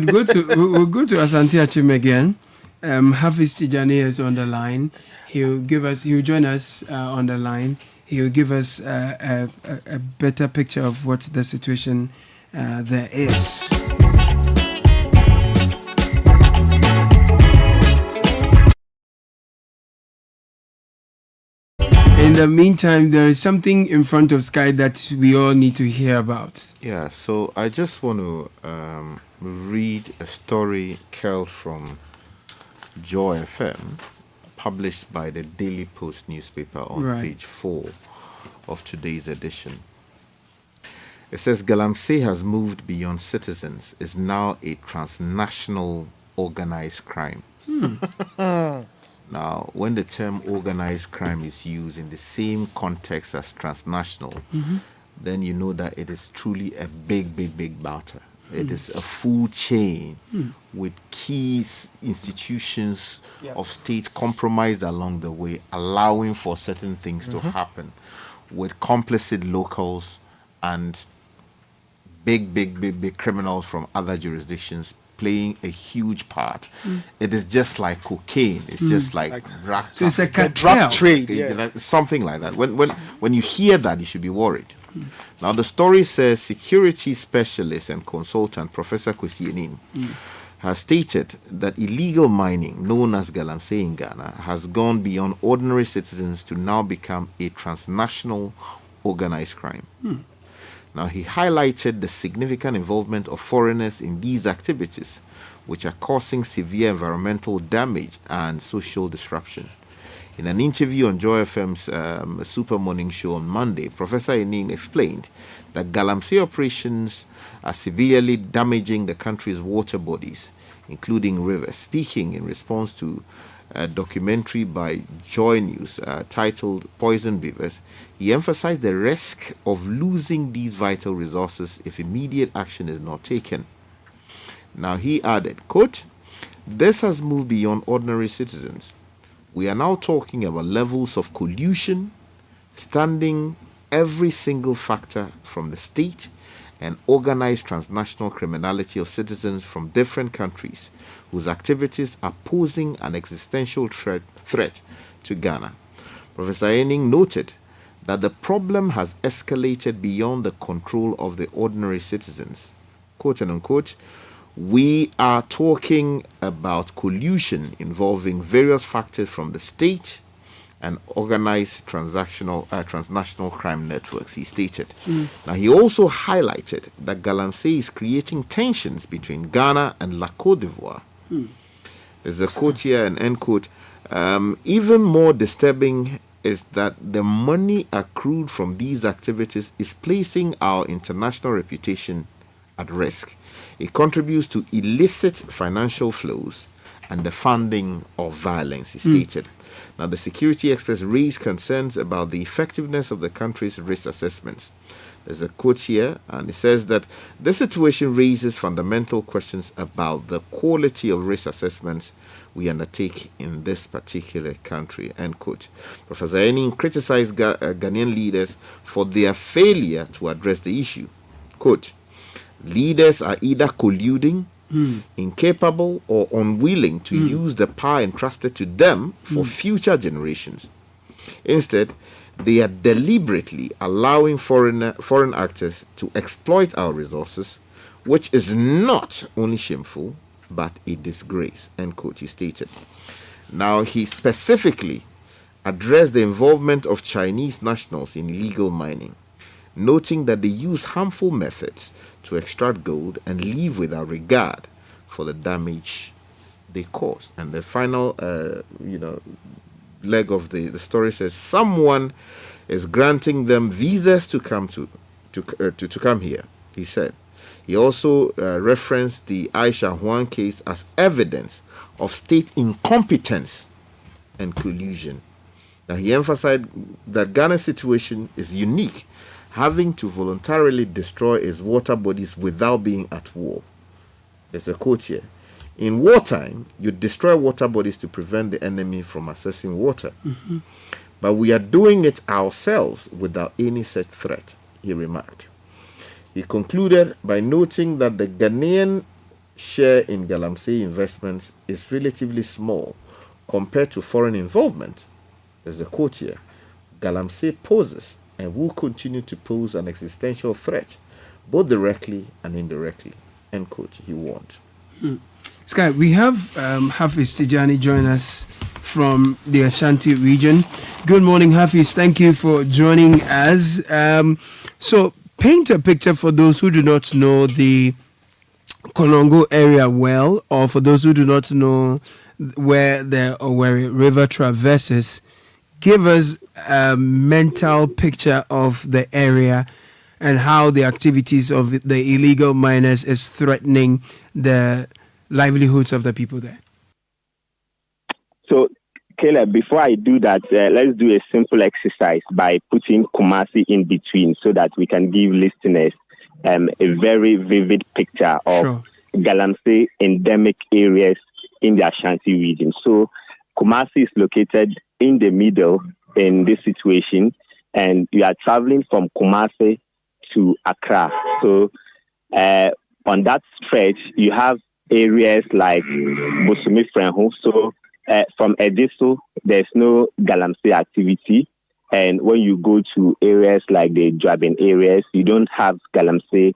go to Asante Achim again. Hafiz Tijani is on the line. He'll join us on the line. He'll give us a better picture of what the situation there is. In the meantime, there is something in front of Sky that we all need to hear about. Yeah, so I just want to read a story curled from Joy FM, published by the Daily Post newspaper on page 4 of today's edition. It says, Galamsey has moved beyond citizens, is now a transnational organized crime. Now, when the term organized crime is used in the same context as transnational, then you know that it is truly a big matter. It is a full chain with key institutions of state compromised along the way, allowing for certain things to happen, with complicit locals and big criminals from other jurisdictions playing a huge part. It is just like cocaine. It's just like drug. So it's a drug trade, something like that. When you hear that, you should be worried. Now the story says security specialist and consultant Professor Kwesi Enin has stated that illegal mining, known as Galamsey in Ghana, has gone beyond ordinary citizens to now become a transnational organized crime. Now, he highlighted the significant involvement of foreigners in these activities, which are causing severe environmental damage and social disruption. In an interview on Joy FM's Super Morning Show on Monday, Professor Enin explained that Galamsey operations are severely damaging the country's water bodies, including rivers. Speaking in response to a documentary by Joy News titled Poisoned Rivers, he emphasized the risk of losing these vital resources if immediate action is not taken. Now he added, quote, "This has moved beyond ordinary citizens. We are now talking about levels of collusion, standing every single factor from the state and organized transnational criminality of citizens from different countries whose activities are posing an existential threat to Ghana. Professor Enning noted that the problem has escalated beyond the control of the ordinary citizens. Quote and unquote, we are talking about collusion involving various factors from the state and organized transnational crime networks, he stated. Now, he also highlighted that Galamsey is creating tensions between Ghana and La Côte d'Ivoire. There's a quote here, an end quote. Even more disturbing is that the money accrued from these activities is placing our international reputation at risk. It contributes to illicit financial flows and the funding of violence, he stated. Now, the security experts raised concerns about the effectiveness of the country's risk assessments. There's a quote here, and it says that the situation raises fundamental questions about the quality of risk assessments we undertake in this particular country, end quote. Professor Enning criticized Ghanaian leaders for their failure to address the issue. Quote, leaders are either colluding, incapable, or unwilling to use the power entrusted to them for future generations. Instead, they are deliberately allowing foreign actors to exploit our resources, which is not only shameful, but a disgrace, end quote, he stated. Now, he specifically addressed the involvement of Chinese nationals in illegal mining, noting that they use harmful methods to extract gold and leave without regard for the damage they cause. And the final, leg of the story says someone is granting them visas to come to come here, he said. He also referenced the Aisha Huang case as evidence of state incompetence and collusion. Now, he emphasized that Ghana's situation is unique, having to voluntarily destroy its water bodies without being at war. There's a quote here. In wartime, you destroy water bodies to prevent the enemy from accessing water. But we are doing it ourselves without any such threat, he remarked. He concluded by noting that the Ghanaian share in Galamsey investments is relatively small compared to foreign involvement. There's a quote here. Galamsey poses and will continue to pose an existential threat, both directly and indirectly, end quote, he warned. Sky, we have Hafiz Tijani join us from the Ashanti region. Good morning, Hafiz. Thank you for joining us. So, paint a picture for those who do not know the Konongo area well, or for those who do not know where the Owerri River traverses. Give us a mental picture of the area and how the activities of the illegal miners is threatening the livelihoods of the people there. So, Caleb, before I do that, let's do a simple exercise by putting Kumasi in between so that we can give listeners a very vivid picture of Galamsey endemic areas in the Ashanti region. So, Kumasi is located in the middle in this situation, and you are traveling from Kumasi to Accra. So, on that stretch, you have areas like Bosumi Frenho. So, from Ediso, there's no Galamsey activity. And when you go to areas like the Joabin areas, you don't have Galamsey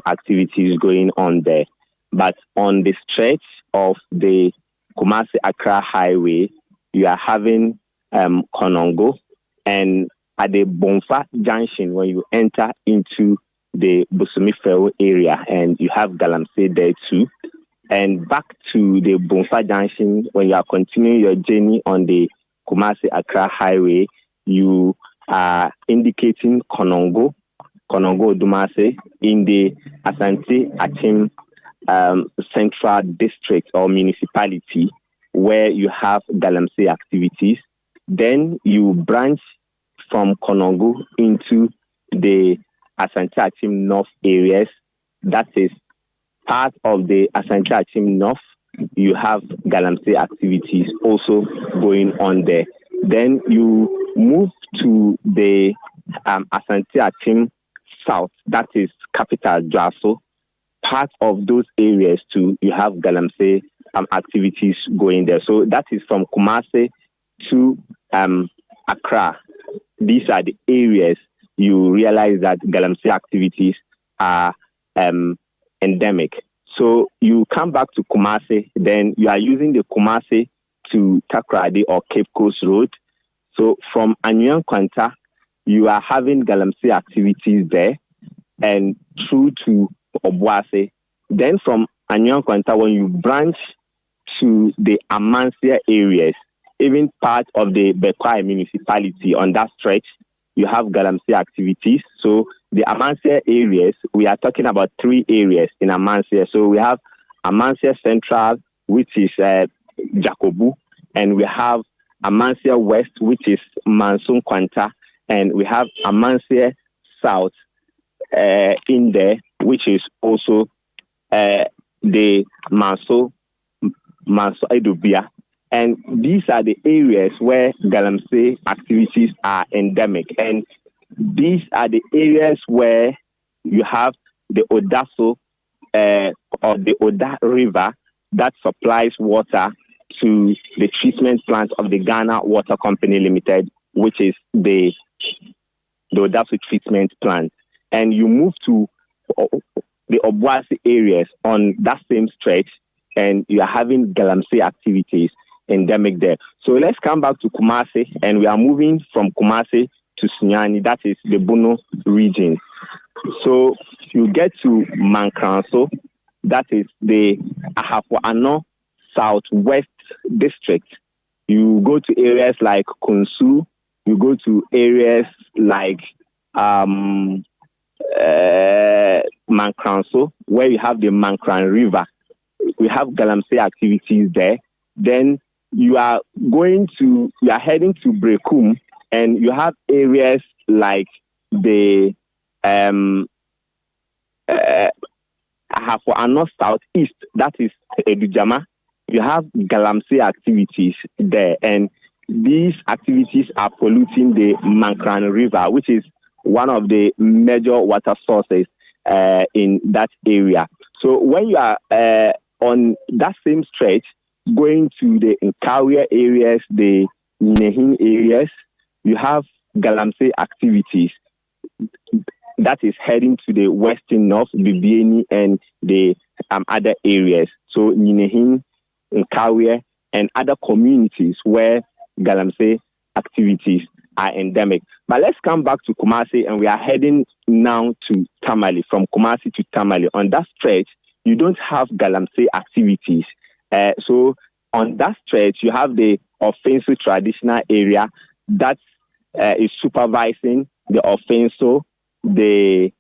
activities going on there. But on the stretch of the Kumasi-Accra highway, you are having Konongo. And at the Bonfa junction, when you enter into the Bosumi Frenho area, and you have Galamsey there too. And back to the Bonfa Junction, when you are continuing your journey on the Kumasi-Accra highway, you are indicating Konongo Dumase in the Asante Achim Central District or Municipality, where you have Galamsey activities. Then you branch from Konongo into the Asante Achim North areas. That is part of the Asante Achim North. You have Galamsey activities also going on there. Then you move to the Asante Achim South, that is capital, Dwaso, part of those areas too, you have Galamsey activities going there. So that is from Kumasi to Accra. These are the areas you realize that Galamsey activities are endemic. So you come back to Kumasi, then you are using the Kumasi to Takoradi or Cape Coast Road. So from Anyuan Kwanta, you are having Galamsey activities there, and through to Obuasi. Then from Anyuan Kwanta, when you branch to the Amansia areas, even part of the Bekwai municipality on that stretch, you have Galamsey activities. So the Amansia areas, we are talking about 3 areas in Amansia. So we have Amansia Central, which is Jakobu, and we have Amansia West, which is Mansun Kwanta, and we have Amansia South in there, which is also the Manso Edubia. And these are the areas where Galamsey activities are endemic. And these are the areas where you have the Odaso or the Oda River that supplies water to the treatment plant of the Ghana Water Company Limited, which is the Odaso treatment plant. And you move to the Obuasi areas on that same stretch, and you are having Galamsey activities endemic there. So let's come back to Kumasi, and we are moving from Kumasi to Sunyani, that is the Bono region. So you get to Mankranso, that is the Ahafo-Ano Southwest District. You go to areas like Kunsu, you go to areas like Mankranso, where you have the Mankran River. We have Galamsey activities there. Then you are heading to Brekum, and you have areas like the Ahafo-Ano Southeast, that is Edujama. You have Galamsey activities there, and these activities are polluting the Mankran River, which is one of the major water sources in that area. So when you are on that same stretch, going to the Nkawia areas, the Nehin areas, you have Galamsey activities that is heading to the western north, Bibiani, and the other areas. So Nehin, Nkawia, and other communities where Galamsey activities are endemic. But let's come back to Kumasi, and we are heading now to Tamale. From Kumasi to Tamale, on that stretch, you don't have Galamsey activities. So on that stretch, you have the Offenso traditional area that is supervising the Offenso, the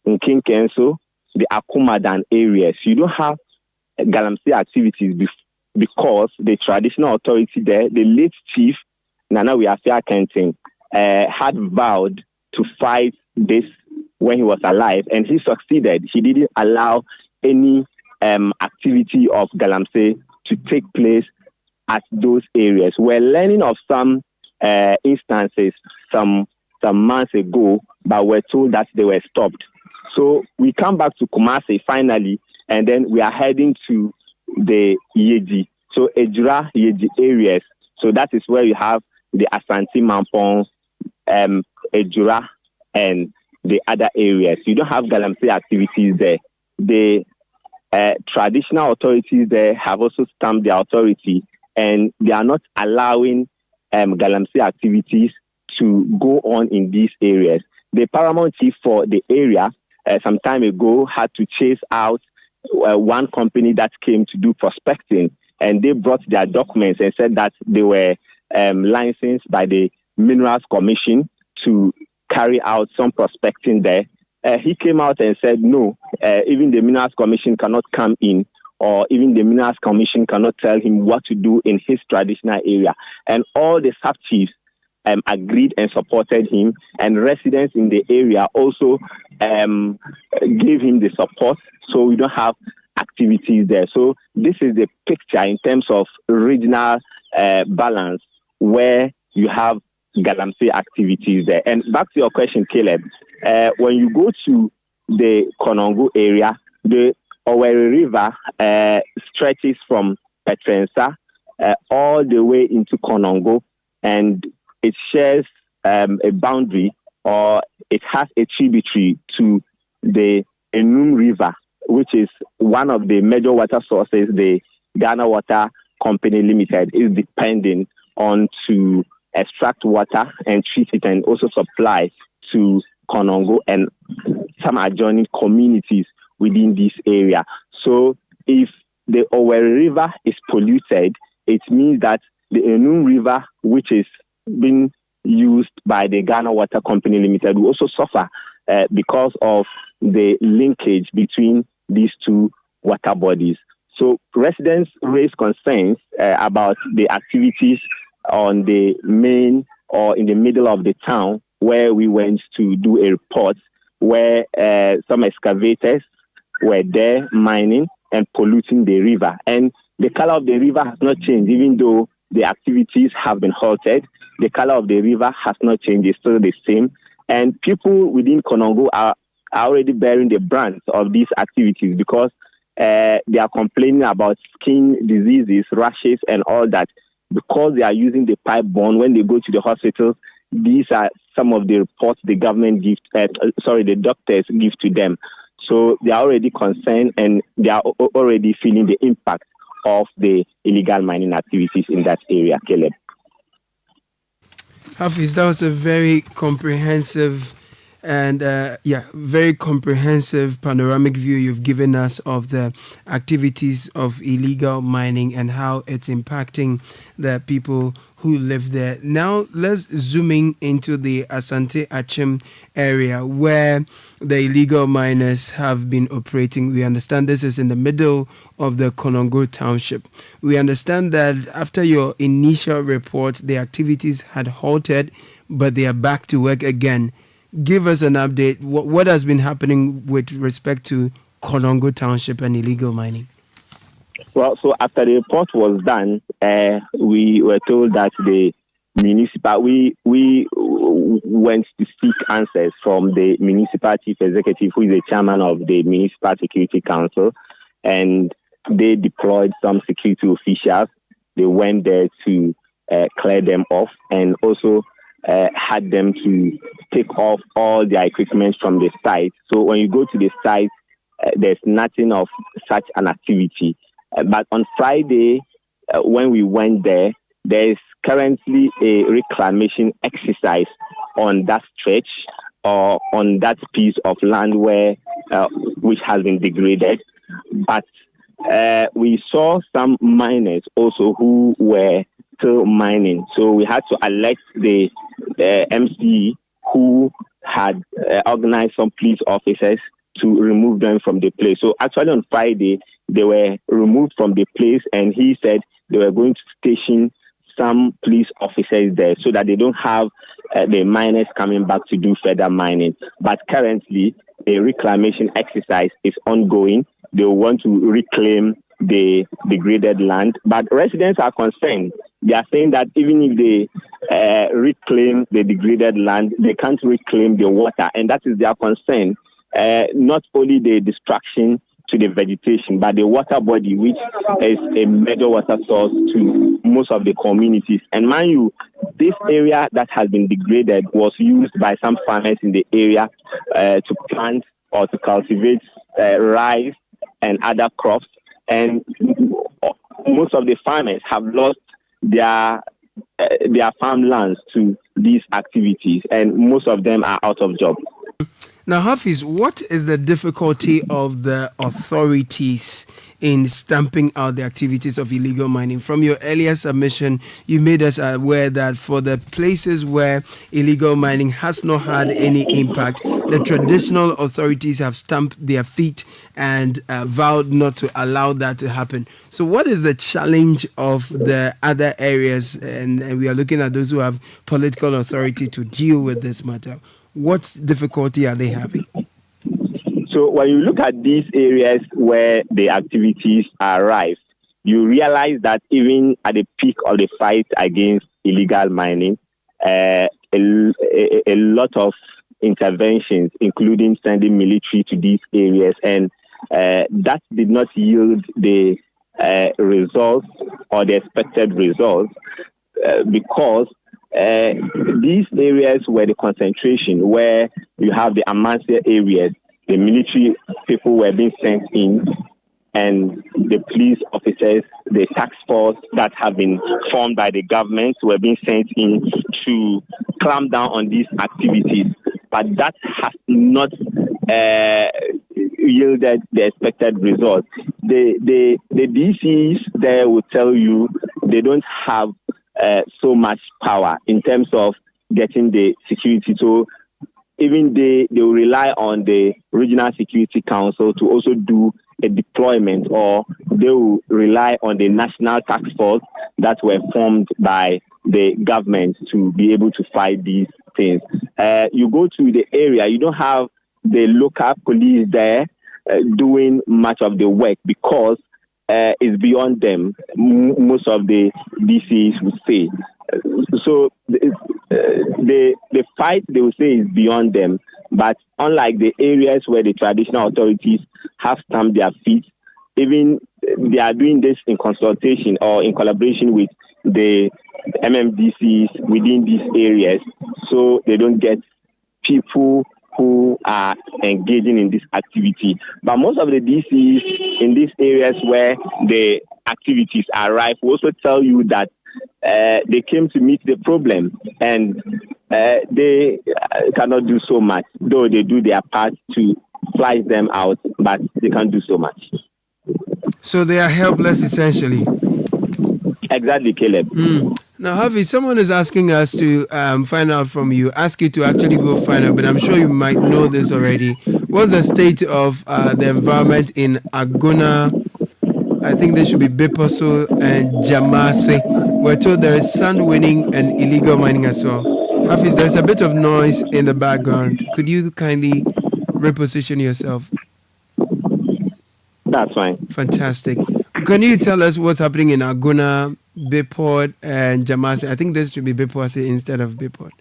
Nkinkenso, the Akumadan areas. You don't have Galamsey activities because the traditional authority there, the late chief, Nana Wiafia Kenting, had vowed to fight this when he was alive, and he succeeded. He didn't allow any activity of Galamsey to take place at those areas. We're learning of some instances some months ago, but we're told that they were stopped. So we come back to Kumasi finally, and then we are heading to the Yeji. So Ejura, Yeji areas. So that is where you have the Asante Mampong, Ejura, and the other areas. You don't have Galamsey activities there. The traditional authorities there have also stamped their authority, and they are not allowing Galamsey activities to go on in these areas. The paramount chief for the area some time ago had to chase out one company that came to do prospecting, and they brought their documents and said that they were licensed by the Minerals Commission to carry out some prospecting there. He came out and said, no, even the Minerals Commission cannot come in, or even the Minerals Commission cannot tell him what to do in his traditional area. And all the sub-chiefs agreed and supported him, and residents in the area also gave him the support, so we don't have activities there. So this is the picture in terms of regional balance, where you have Galamsey activities there. And back to your question, Caleb, when you go to the Konongo area, the Owerri River stretches from Petrensa all the way into Konongo, and it shares a boundary, or it has a tributary to the Enum River, which is one of the major water sources the Ghana Water Company Limited is depending on to extract water and treat it, and also supply to Konongo and some adjoining communities within this area. So if the Owerri River is polluted, it means that the Enum River, which is being used by the Ghana Water Company Limited, will also suffer because of the linkage between these two water bodies. So residents raise concerns about the activities on the main or in the middle of the town, where we went to do a report, where some excavators were there mining and polluting the river. And the color of the river has not changed, even though the activities have been halted. The color of the river has not changed, it's still the same. And people within Konongo are already bearing the brunt of these activities, because they are complaining about skin diseases, rashes, and all that, because they are using the pipe bomb. When they go to the hospitals, these are some of the reports the government gives, the doctors give to them. So they are already concerned, and they are already feeling the impact of the illegal mining activities in that area, Caleb. Hafiz, that was a very comprehensive and very comprehensive panoramic view you've given us of the activities of illegal mining and how it's impacting the people who live there. Now let's zoom in into the Asante Achim area where the illegal miners have been operating. We understand this is in the middle of the Konongo township. We understand that after your initial report, the activities had halted, but they are back to work again. Give us an update. What has been happening with respect to Konongo township and illegal mining? Well, so after the report was done, we were told that the municipal, we went to seek answers from the municipal chief executive, who is the chairman of the Municipal Security Council, and they deployed some security officials. They went there to clear them off, and also had them to take off all their equipment from the site. So when you go to the site, there's nothing of such an activity. But on Friday, when we went there, there's currently a reclamation exercise on that stretch or on that piece of land where which has been degraded. But we saw some miners also who were still mining. So we had to alert the MC, who had organized some police officers to remove them from the place. So actually on Friday, they were removed from the place, and he said they were going to station some police officers there so that they don't have the miners coming back to do further mining. But currently, a reclamation exercise is ongoing. They want to reclaim the degraded land, but residents are concerned. They are saying that even if they reclaim the degraded land, they can't reclaim the water, and that is their concern. Not only the destruction to the vegetation, but the water body, which is a major water source to most of the communities. And mind you, this area that has been degraded was used by some farmers in the area to plant or to cultivate rice and other crops. And most of the farmers have lost their farmlands to these activities, and most of them are out of job. Now, Hafiz, what is the difficulty of the authorities in stamping out the activities of illegal mining? From your earlier submission, you made us aware that for the places where illegal mining has not had any impact, the traditional authorities have stamped their feet and vowed not to allow that to happen. So what is the challenge of the other areas? And we are looking at those who have political authority to deal with this matter. What difficulty are they having? So when you look at these areas where the activities are rife, you realize that even at the peak of the fight against illegal mining, a lot of interventions, including sending military to these areas, and that did not yield the results or the expected results because these areas were the concentration where you have the Amansia areas, the military people were being sent in, and the police officers, the task force that have been formed by the government were being sent in to clamp down on these activities. But that has not yielded the expected results. The DCs there will tell you they don't have so much power in terms of getting the security. So even they will rely on the Regional Security Council to also do a deployment, or they will rely on the National Task Force that were formed by the government to be able to fight these things. You go to the area, you don't have the local police there doing much of the work because it's beyond them, most of the DCs would say. So the fight, they will say, is beyond them. But unlike the areas where the traditional authorities have stamped their feet, even they are doing this in consultation or in collaboration with the MMDCs within these areas, so they don't get people who are engaging in this activity. But most of the DCs in these areas where the activities are rife will also tell you that they came to meet the problem, and they cannot do so much, though they do their part to flush them out, but they can't do so much. So they are helpless, essentially. Exactly, Caleb. Now, Harvey, someone is asking us to find out from you, ask you to actually go find out, but I'm sure you might know this already. What's the state of the environment in Agona? I think there should be Beposo and Jamase. We're told there is sand winning and illegal mining as well. Hafiz, there's a bit of noise in the background. Could you kindly reposition yourself? That's fine. Fantastic. Can you tell us what's happening in Agona, Beport, and Jamase? I think this should be Beport instead of Beport.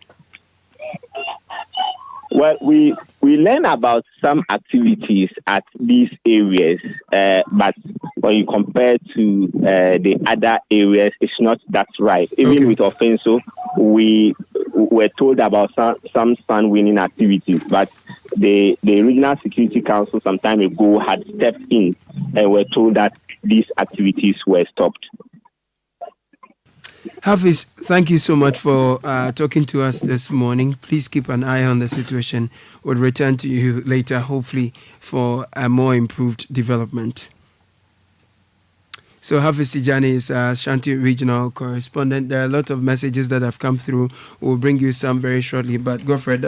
Well, we learn about some activities at these areas, but when you compare to the other areas, it's not that right. Even with Offenso, we were told about some sun-winning activities, but the Regional Security Council some time ago had stepped in and were told that these activities were stopped. Hafiz, thank you so much for talking to us this morning. Please keep an eye on the situation. We'll return to you later, hopefully, for a more improved development. So Hafiz Tijani is Shanti Regional Correspondent. There are a lot of messages that have come through. We'll bring you some very shortly. But Godfred,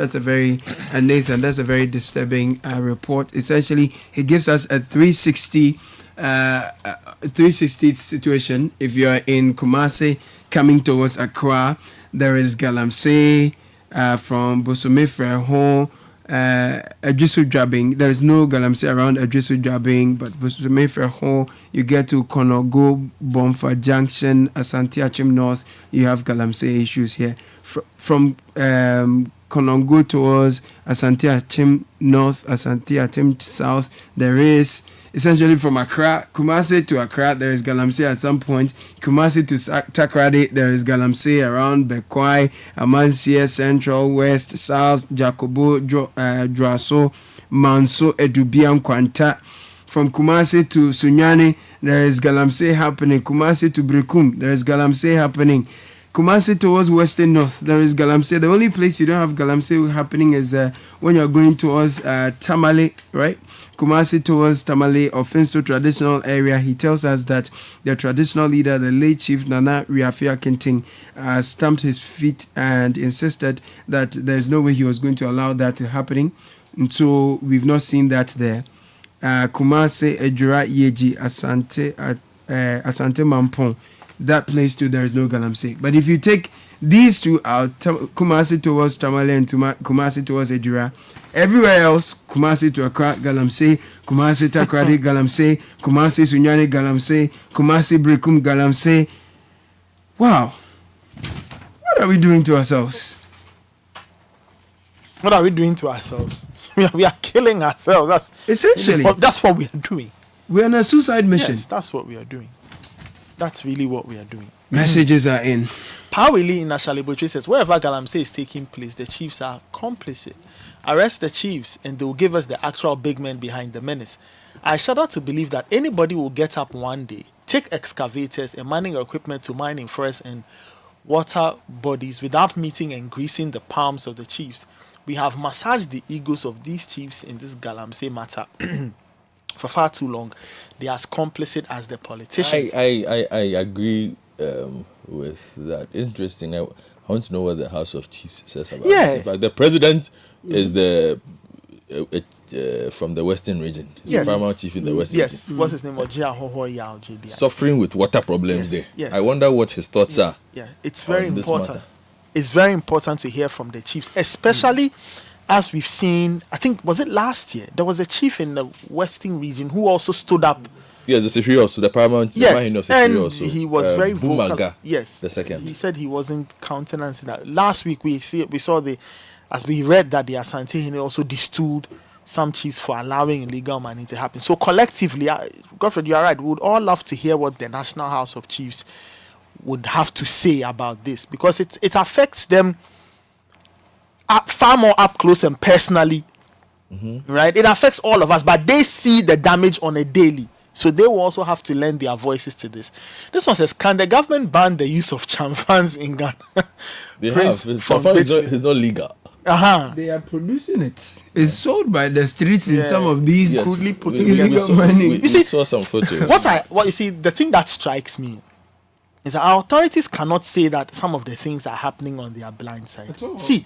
and Nathan, that's a very disturbing report. Essentially, he gives us a 360 situation. If you are in Kumasi coming towards Accra, there is Galamsey from Bosome Freho, Adjisu Drabing. There is no Galamsey around Adjisu Drabing, but Bosome Freho, you get to Konogo, Bomfa Junction, Asante Achim North, you have Galamsey issues here. From Konogo towards Asante Achim North, Asante Achim South, there is essentially from Accra, Kumasi to Accra, there is Galamsey at some point. Kumasi to Takrady, there is Galamsey around Bekwai, Amansia, Central, West, South, Jacobo, Draso, Manso, Edubiam, Kwanta. From Kumasi to Sunyani, there is Galamsey happening. Kumasi to Brekum, there is Galamsey happening. Kumasi towards Western North, there is Galamsey. The only place you don't have Galamsey happening is when you're going towards Tamale, right? Kumasi towards Tamale, Offenso traditional area. He tells us that their traditional leader, the late Chief Nana Riafia Kinting, stamped his feet and insisted that there's no way he was going to allow that to happen. And so we've not seen that there. Kumasi, Ejura, Yeji, Asante Mampong. That place too, there is no Galamsey. But if you take these two out, Kumasi towards Tamale and Kumasi towards Ejura, everywhere else, Kumasi to Accra, Galamsey, Kumasi Takrady, Galamsey, Kumasi Sunyani, Galamsey, Kumasi Brekum, Galamsey. Wow. What are we doing to ourselves? What are we doing to ourselves? We are killing ourselves. That's essentially that's what we are doing. We're on a suicide mission. Yes, that's what we are doing. That's really what we are doing. Messages are in. Powili in Ashalibotre says, wherever Galamsey is taking place, the chiefs are complicit. Arrest the chiefs and they will give us the actual big men behind the menace. I shudder to believe that anybody will get up one day, take excavators and mining equipment to mine in forests and water bodies without meeting and greasing the palms of the chiefs. We have massaged the egos of these chiefs in this Galamsey matter for far too long. They are as complicit as the politicians. I agree with that. Interesting. I want to know what the House of Chiefs says about it. In fact, the president is from the Western region. He's the paramount chief in the Western region. What's his name? Suffering with water problems there. Yes. I wonder what his thoughts are. Yeah, it's very important. It's very important to hear from the chiefs, especially as we've seen, I think, was it last year? There was a chief in the Western region who also stood up. Yes, the Secretary also, the paramount. Yes, and also. he was very vocal. Bumaga, yes, the second. He said he wasn't countenancing that. Last week we saw as we read that the Asante also distilled some chiefs for allowing illegal mining to happen. So collectively, Godfred, you are right. We would all love to hear what the National House of Chiefs would have to say about this, because it affects them far more up close and personally, right? It affects all of us, but they see the damage on a daily. So they will also have to lend their voices to this. This one says, can the government ban the use of chamfans in Ghana? Chamfan is not legal. They are producing it. It's sold by the streets in some of these crudely put illegal mining. You see, saw some photos. What you see, the thing that strikes me is that our authorities cannot say that some of the things are happening on their blind side. See,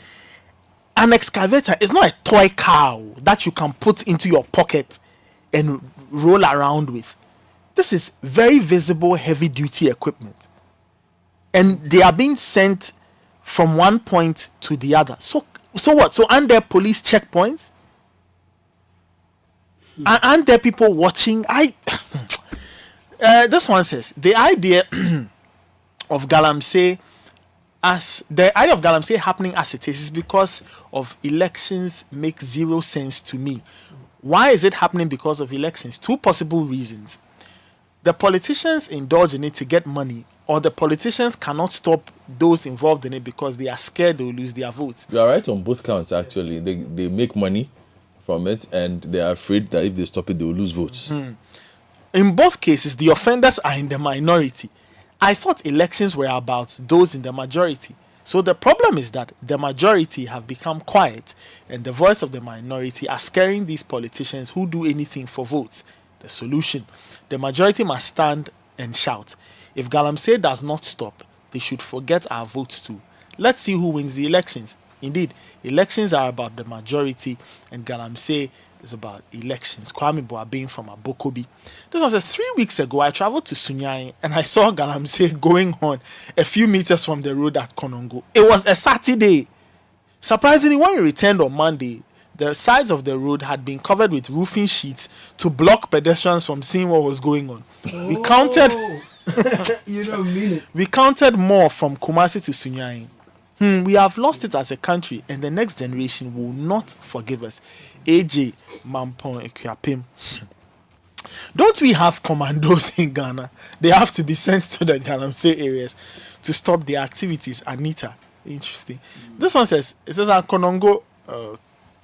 an excavator is not a toy car that you can put into your pocket and roll around with. This is very visible, heavy duty equipment, and they are being sent from one point to the other. So what? So aren't there police checkpoints? Aren't there people watching? This one says the idea of Galamsey happening as it is because of elections makes zero sense to me. Why is it happening because of elections? Two possible reasons. The politicians indulge in it to get money, or the politicians cannot stop those involved in it because they are scared they'll lose their votes. You are right on both counts, actually. They make money from it, and they are afraid that if they stop it, they will lose votes. In both cases, the offenders are in the minority. I thought elections were about those in the majority. So the problem is that the majority have become quiet, and the voice of the minority are scaring these politicians who do anything for votes. The solution: the majority must stand and shout. If Galamsey does not stop, they should forget our votes too. Let's see who wins the elections. Indeed, elections are about the majority, and Galamsey is about elections. Kwame Boabeng from Abokobi. This one says, 3 weeks ago, I traveled to Sunyai and I saw Galamsey going on a few meters from the road at Konongo. It was a Saturday. Surprisingly, when we returned on Monday, the sides of the road had been covered with roofing sheets to block pedestrians from seeing what was going on. We counted. You don't mean it. We counted more from Kumasi to Sunyai. We have lost it as a country, and the next generation will not forgive us. AJ Mampon Ekwapim. Don't we have commandos in Ghana? They have to be sent to the Galamsey areas to stop their activities. Anita, interesting. This one says, it says Konongo.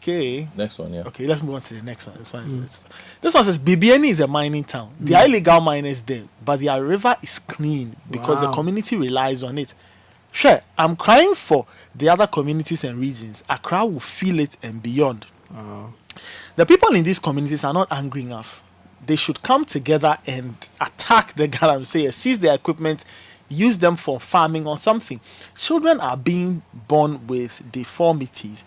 Okay. Next one, yeah. Okay, let's move on to the next one. This one says Bibiani is a mining town. There are illegal miners there, but their river is clean because the community relies on it. Sure, I'm crying for the other communities and regions. Accra will feel it and beyond. The people in these communities are not angry enough. They should come together and attack the Galamsey, seize their equipment, use them for farming or something. Children are being born with deformities.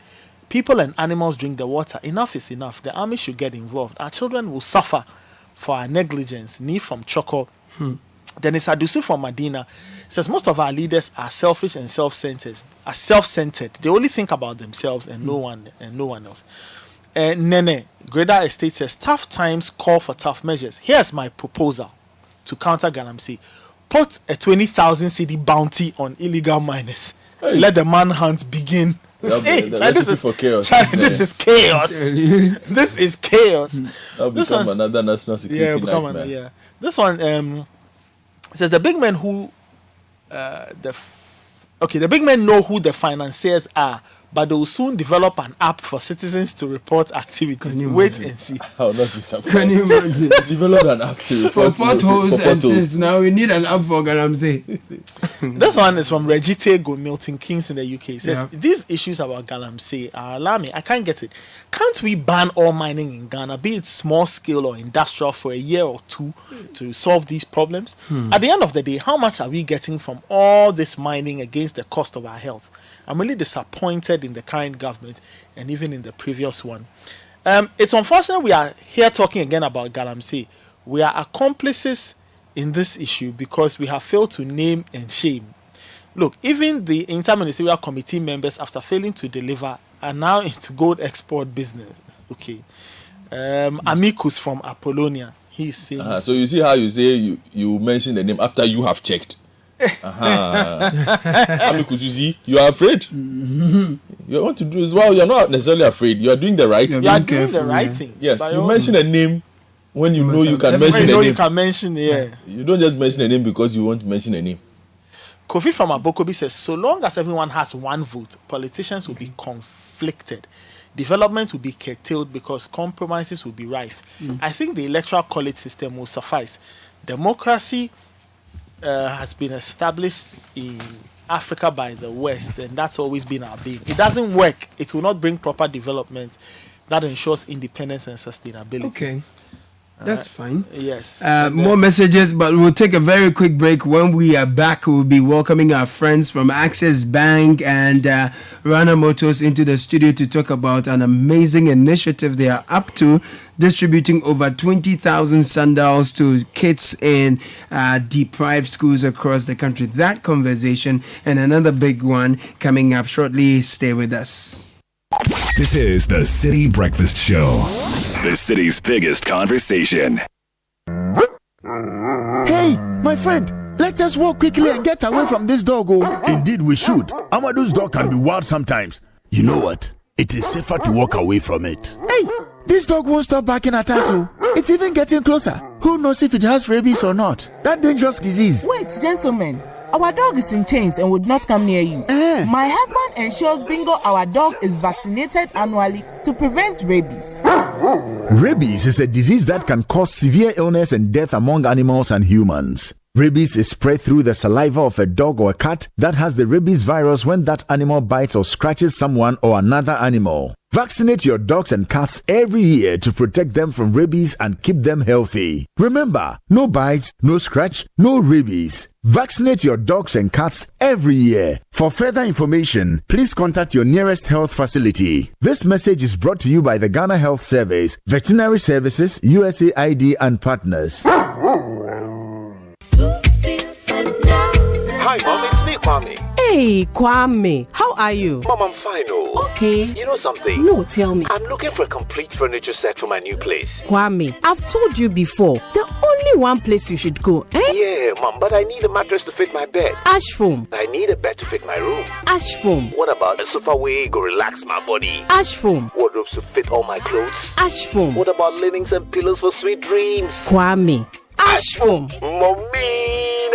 People and animals drink the water. Enough is enough. The army should get involved. Our children will suffer for our negligence. Ni from Choco. Dennis Adusu from Medina says most of our leaders are selfish and self-centered. They only think about themselves and no one else. Nene Greater Estate says tough times call for tough measures. Here's my proposal to counter Galamsey: put a 20,000 cedi bounty on illegal miners. let the manhunt begin. This is for chaos. This is chaos. This is chaos. That'll become another national security nightmare. This one says the big men who the big men know who the financiers are, but they will soon develop an app for citizens to report activities. Wait and see. How not be surprised? Can you imagine? Develop an app to for report potholes and things. Now we need an app for Galamsey. This one is from Regitego Milton Keynes in the UK. It says these issues about Galamsey are alarming. I can't get it. Can't we ban all mining in Ghana, be it small scale or industrial, for a year or two to solve these problems? At the end of the day, how much are we getting from all this mining against the cost of our health? I'm really disappointed in the current government and even in the previous one. It's unfortunate we are here talking again about Galamsey. We are accomplices in this issue because we have failed to name and shame. Look, even the Interministerial Committee members, after failing to deliver, are now into gold export business. Okay. Amicus from Apollonia, he's saying... So you see how you say you mention the name after you have checked. Amicus, you see, you are afraid. You want to do is you're not necessarily afraid. You are doing the right thing. You are doing the right thing. Yes, you mention a name when you know you can mention a name. You can mention, You don't just mention a name because you want to mention a name. Kofi from Abokobi says, so long as everyone has one vote, politicians will be conflicted. Development will be curtailed because compromises will be rife. I think the electoral college system will suffice. Democracy has been established in Africa by the West, and that's always been our being. It doesn't work. It will not bring proper development that ensures independence and sustainability. Okay. That's fine. Yes. More messages, but we'll take a very quick break. When we are back, we'll be welcoming our friends from Access Bank and Rana Motors into the studio to talk about an amazing initiative they are up to, distributing over 20,000 sandals to kids in deprived schools across the country. That conversation and another big one coming up shortly. Stay with us. This is the Citi Breakfast Show, the city's biggest conversation. Hey, my friend, let us walk quickly and get away from this dog. Indeed, we should. Amadu's dog can be wild sometimes. You know what? It is safer to walk away from it. Hey, this dog won't stop barking at us. It's even getting closer. Who knows if it has rabies or not? That dangerous disease. Wait, gentlemen. Our dog is in chains and would not come near you. My husband ensures Bingo, our dog, is vaccinated annually to prevent rabies. Rabies is a disease that can cause severe illness and death among animals and humans. Rabies is spread through the saliva of a dog or a cat that has the rabies virus when that animal bites or scratches someone or another animal. Vaccinate your dogs and cats every year to protect them from rabies and keep them healthy. Remember, no bites, no scratch, no rabies. Vaccinate your dogs and cats every year. For further information, please contact your nearest health facility. This message is brought to you by the Ghana Health Service, Veterinary Services, USAID and partners. Hi, Mom, it's me, Kwame. Hey, Kwame. How are you? Mom, I'm fine, oh. Okay. You know something? No, tell me. I'm looking for a complete furniture set for my new place. Kwame, I've told you before, the only one place you should go, Yeah, Mom, but I need a mattress to fit my bed. Ash Foam. I need a bed to fit my room. Ash Foam. What about a sofa where go relax my body? Ash Foam. Wardrobes to fit all my clothes? Ash Foam. What about linens and pillows for sweet dreams? Kwame. Ash Foam. Mommy,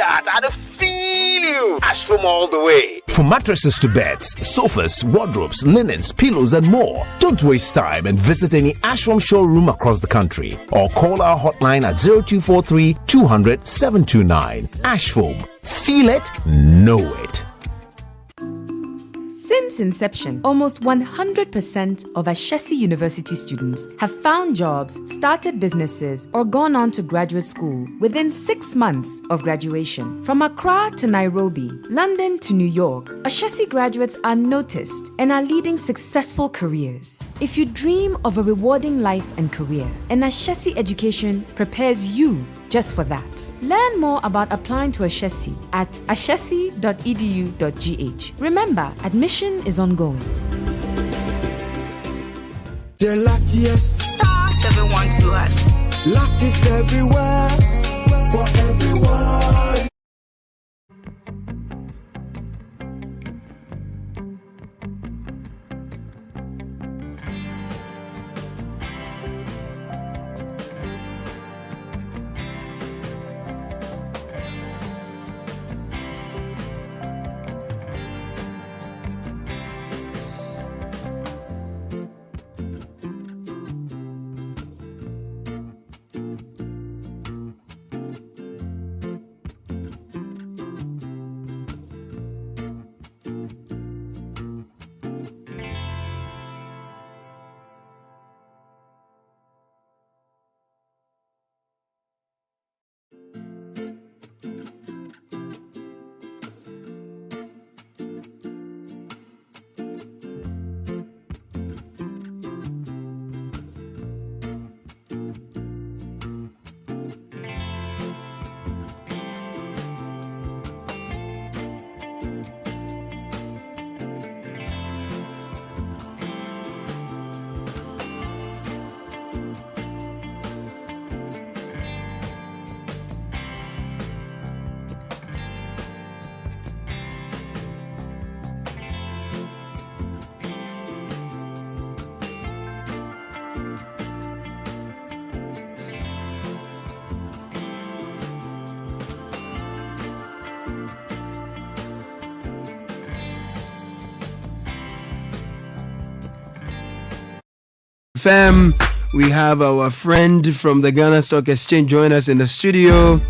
I feel you. Ash Foam all the way. For mattresses to beds, sofas, wardrobes, linens, pillows, and more, don't waste time and visit any Ash Foam showroom across the country or call our hotline at 0243 200 729. Ash Foam. Feel it, know it. Since inception, almost 100% of Ashesi University students have found jobs, started businesses, or gone on to graduate school within 6 months of graduation. From Accra to Nairobi, London to New York, Ashesi graduates are noticed and are leading successful careers. If you dream of a rewarding life and career, an Ashesi education prepares you just for that. Learn more about applying to Ashesi at ashesi.edu.gh. Remember, admission is ongoing. The luckiest. Star 712 #. Luck is everywhere for everyone. FM. We have our friend from the Ghana Stock Exchange join us in the studio.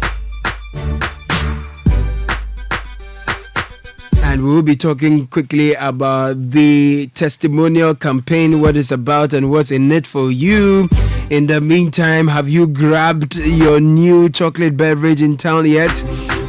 And we will be talking quickly about the testimonial campaign, what it's about and what's in it for you. In the meantime, have you grabbed your new chocolate beverage in town yet?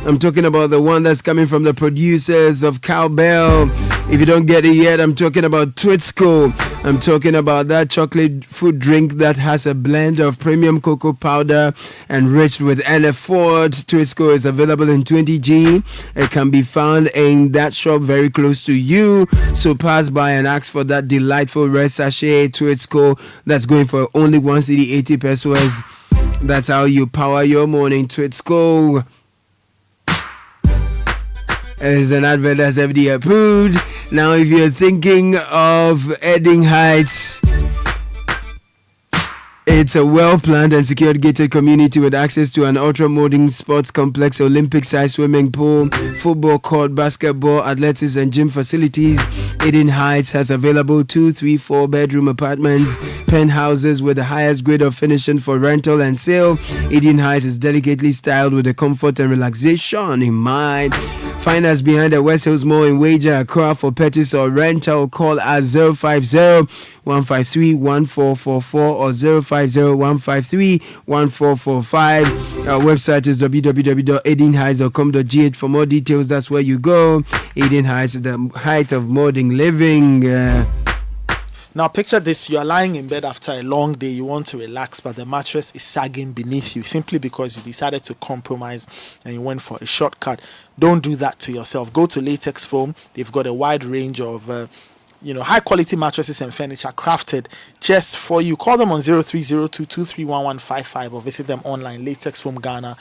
I'm talking about the one that's coming from the producers of Cowbell. If you don't get it yet, I'm talking about Twitsco. I'm talking about that chocolate food drink that has a blend of premium cocoa powder enriched with NF4. Twitsco is available in 20G. It can be found in that shop very close to you. So pass by and ask for that delightful red sachet Twitsco that's going for only 1 cedi 80 pesos. That's how you power your morning. Twitsco is an advert that's FDA approved. Now, if you're thinking of Edding Heights, it's a well-planned and secured gated community with access to an ultra-modern sports complex, Olympic-sized swimming pool, football court, basketball, athletics, and gym facilities. Edding Heights has available 2, 3, 4-bedroom apartments, penthouses with the highest grade of finishing for rental and sale. Edding Heights is delicately styled with the comfort and relaxation in mind. Find us behind the West Hills Mall in Wager, Accra. For purchase or rental, call us 050-153-1444 or 050-153-1445. Our website is www.edenheights.com.gh. For more details, that's where you go. Edding Heights is the height of modern living. Now picture this, you are lying in bed after a long day, you want to relax, but the mattress is sagging beneath you simply because you decided to compromise and you went for a shortcut. Don't do that to yourself. Go to Latex Foam. They've got a wide range of high quality mattresses and furniture crafted just for you. Call them on 0302231155 or visit them online, latexfoamghana.com.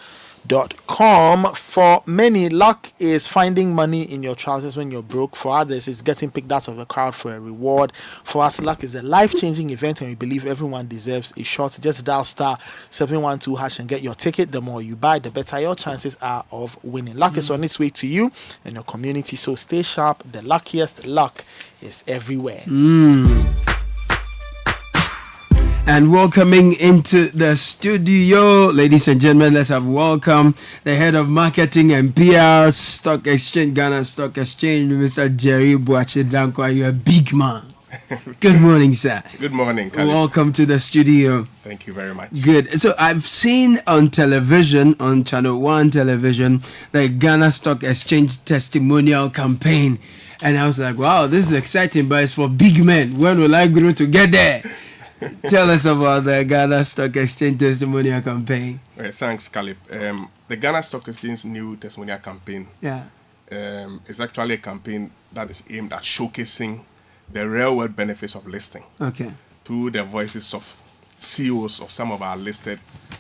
For many, luck is finding money in your trousers when you're broke. For others, it's getting picked out of the crowd for a reward. For us, luck is a life-changing event and we believe everyone deserves a shot. Just dial *712# and get your ticket. The more you buy, the better your chances are of winning. Luck is on its way to you and your community, so stay sharp. The luckiest luck is everywhere. And welcoming into the studio, ladies and gentlemen, let's have welcome the head of marketing and PR, Stock Exchange, Ghana Stock Exchange, Mr. Jerry Boache Dankwa. You're a big man. Good morning, sir. Good morning, Khalid. Welcome to the studio. Thank you very much. Good. So I've seen on television, on Channel 1 television, the Ghana Stock Exchange testimonial campaign. And I was like, wow, this is exciting, but it's for big men. When will I grow to get there? Tell us about the Ghana Stock Exchange testimonial campaign. Right, thanks, Caleb. The Ghana Stock Exchange new testimonial campaign is actually a campaign that is aimed at showcasing the real-world benefits of listing through the voices of CEOs of some of our listed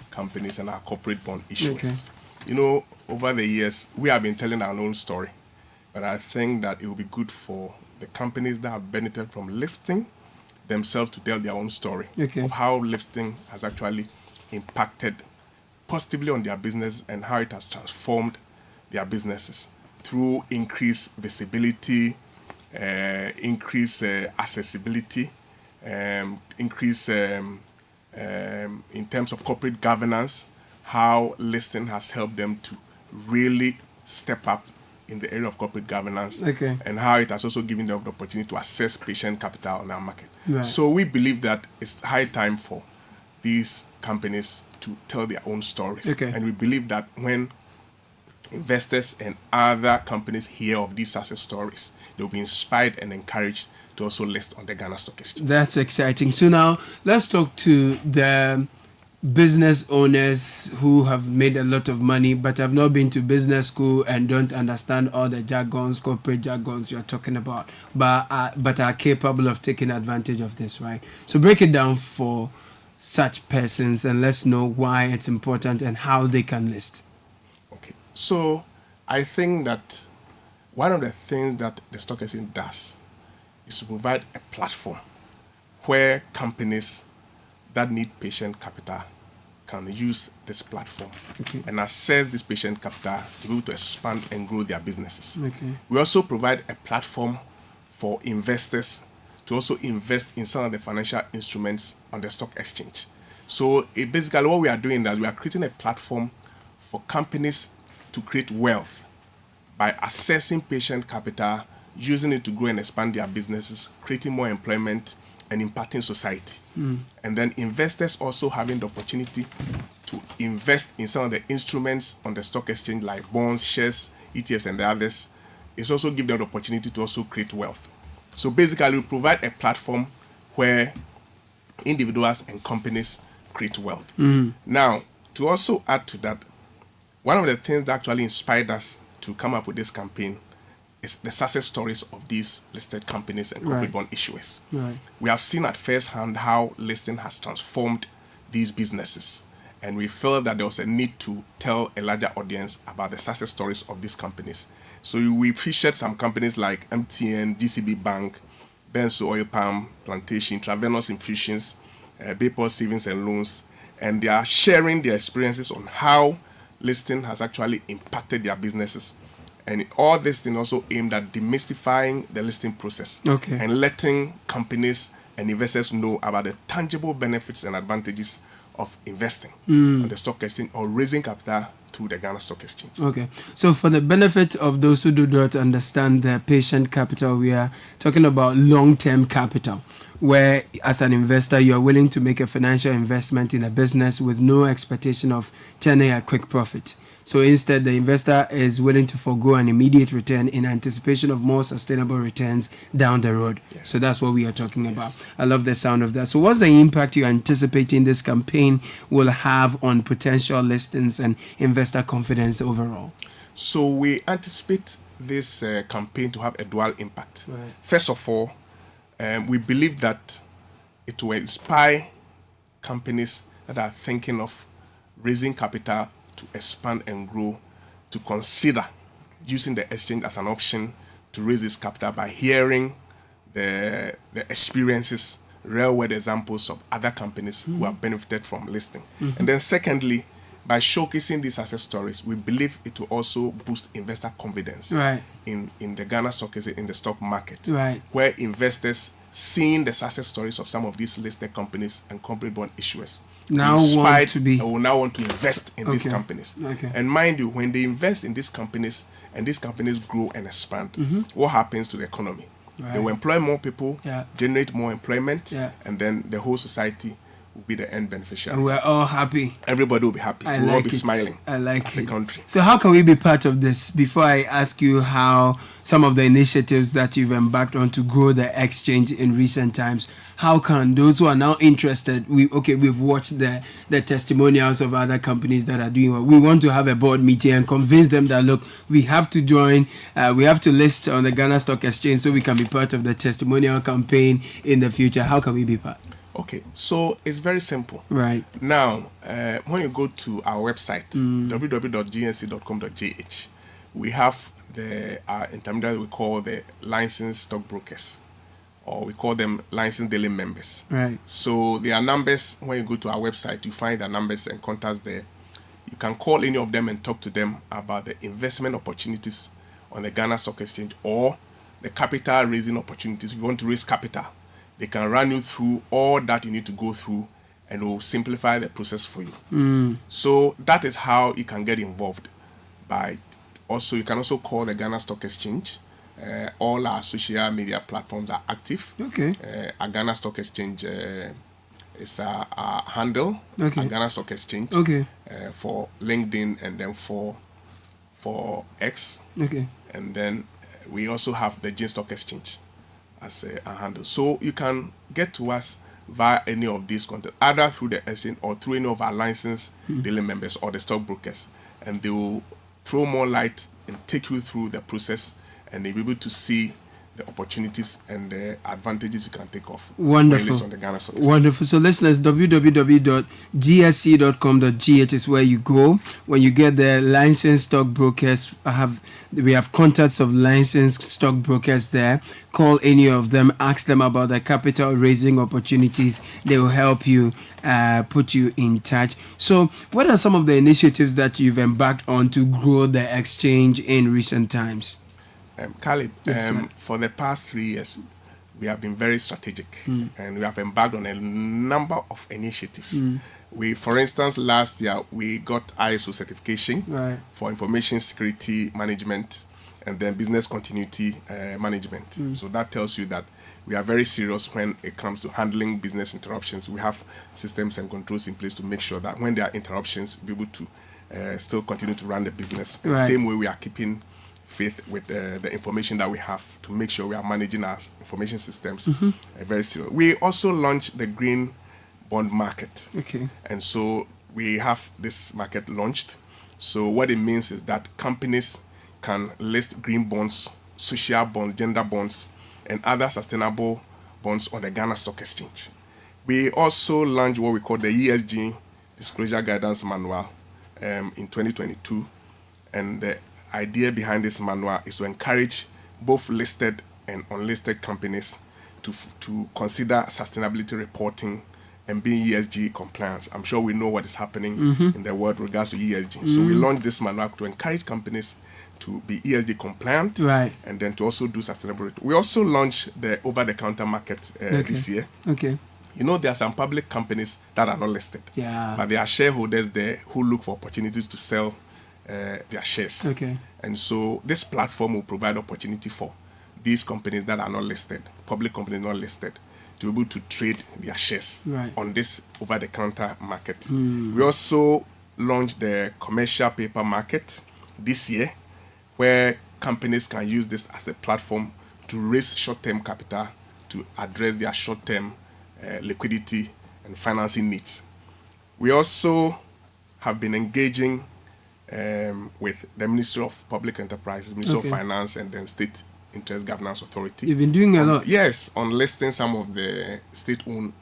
companies and our corporate bond issuers. You know, over the years, we have been telling our own story, but I think that it will be good for the companies that have benefited from listing themselves to tell their own story of how listing has actually impacted positively on their business and how it has transformed their businesses through increased visibility, increased accessibility, increase in terms of corporate governance, how listing has helped them to really step up in the area of corporate governance, and how it has also given them the opportunity to access patient capital on our market. Right. So we believe that it's high time for these companies to tell their own stories. And we believe that when investors and other companies hear of these success stories, they'll be inspired and encouraged to also list on the Ghana Stock Exchange. That's exciting. So now let's talk to the business owners who have made a lot of money but have not been to business school and don't understand all the jargons, corporate jargons you're talking about, but are capable of taking advantage of this, right? So break it down for such persons and let's know why it's important and how they can list. Okay, so I think that one of the things that the Stock Exchange does is to provide a platform where companies that need patient capital can use this platform and access this patient capital to be able to expand and grow their businesses. We also provide a platform for investors to also invest in some of the financial instruments on the stock exchange. So basically what we are doing is we are creating a platform for companies to create wealth by accessing patient capital, using it to grow and expand their businesses, creating more employment and impacting society. And then investors also having the opportunity to invest in some of the instruments on the stock exchange like bonds, shares, ETFs and the others. It's also give them the opportunity to also create wealth. So basically we provide a platform where individuals and companies create wealth. Now, to also add to that, one of the things that actually inspired us to come up with this campaign is the success stories of these listed companies and corporate bond issuers. We have seen at first hand how listing has transformed these businesses, and we felt that there was a need to tell a larger audience about the success stories of these companies. So we featured some companies like MTN, GCB Bank, Benzo Oil Palm Plantation, Travenos Infusions, Bayport Savings and Loans, and they are sharing their experiences on how listing has actually impacted their businesses. And all this thing also aimed at demystifying the listing process and letting companies and investors know about the tangible benefits and advantages of investing on the stock exchange or raising capital through the Ghana Stock Exchange. Okay. So for the benefit of those who do not understand the patient capital, we are talking about long-term capital, where as an investor, you are willing to make a financial investment in a business with no expectation of turning a quick profit. So instead, the investor is willing to forego an immediate return in anticipation of more sustainable returns down the road. Yes. So that's what we are talking about. I love the sound of that. So what's the impact you're anticipating this campaign will have on potential listings and investor confidence overall? So we anticipate this campaign to have a dual impact. First of all, we believe that it will inspire companies that are thinking of raising capital to expand and grow to consider using the exchange as an option to raise this capital by hearing the experiences, real-world examples of other companies who have benefited from listing. And then secondly, by showcasing these success stories, we believe it will also boost investor confidence in the Ghana stock exchange, in the stock market, where investors seeing the success stories of some of these listed companies and corporate bond issuers now will now want to invest in these companies. And mind you, when they invest in these companies and these companies grow and expand, what happens to the economy? They will employ more people, generate more employment, and then the whole society will be the end beneficiaries. And we're all happy. Everybody will be happy. We'll all be smiling. I like as a country. So how can we be part of this? Before I ask you how some of the initiatives that you've embarked on to grow the exchange in recent times, how can those who are now interested, we've watched the testimonials of other companies that are doing well. We want to have a board meeting and convince them that, look, we have to join, we have to list on the Ghana Stock Exchange so we can be part of the testimonial campaign in the future. How can we be part? Okay, so it's very simple. Now, when you go to our website, www.gnc.com.gh, we have the intermediary we call the licensed stockbrokers, or we call them licensed daily members. So there are numbers. When you go to our website, you find the numbers and contacts there. You can call any of them and talk to them about the investment opportunities on the Ghana Stock Exchange or the capital raising opportunities. If you want to raise capital, they can run you through all that you need to go through and will simplify the process for you. So that is how you can get involved. You can also call the Ghana Stock Exchange. All our social media platforms are active. Our Ghana Stock Exchange is our handle, our Ghana Stock Exchange, for LinkedIn and then for X. And then we also have the Gin Stock Exchange as a handle. So you can get to us via any of these contacts, either through the exchange or through any of our licensed daily members or the stockbrokers, and they will throw more light and take you through the process, and they'll be able to see the opportunities and the advantages you can take off. Wonderful. On the Ghana Stock. Wonderful. So listeners, www.gsc.com.gh is where you go. When you get the licensed stockbrokers, we have contacts of licensed stockbrokers there. Call any of them, ask them about the capital raising opportunities. They will help you, put you in touch. So what are some of the initiatives that you've embarked on to grow the exchange in recent times? Caleb, for the past 3 years, we have been very strategic and we have embarked on a number of initiatives. For instance, last year we got ISO certification for information security management and then business continuity management. So that tells you that we are very serious when it comes to handling business interruptions. We have systems and controls in place to make sure that when there are interruptions, be able to still continue to run the business. The same way we are keeping faith with the information that we have to make sure we are managing our information systems very serious. We also launched the green bond market. And so we have this market launched. So what it means is that companies can list green bonds, social bonds, gender bonds, and other sustainable bonds on the Ghana Stock Exchange. We also launched what we call the ESG Disclosure Guidance Manual in 2022. And the idea behind this manual is to encourage both listed and unlisted companies to consider sustainability reporting and being ESG compliance. I'm sure we know what is happening in the world with regards to ESG. So we launched this manual to encourage companies to be ESG compliant and then to also do sustainability. We also launched the over-the-counter market this year. You know, there are some public companies that are not listed, but there are shareholders there who look for opportunities to sell their shares. And so this platform will provide opportunity for these companies that are not listed, public companies not listed, to be able to trade their shares on this over-the-counter market. We also launched the commercial paper market this year, where companies can use this as a platform to raise short-term capital to address their short-term liquidity and financing needs. We also have been engaging with the Ministry of Public Enterprises, Ministry of Finance, and then State Interest Governance Authority. You've been doing a lot. Yes, on listing some of the state-owned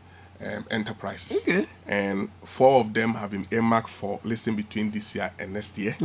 enterprises. And 4 of them have been earmarked for listing between this year and next year.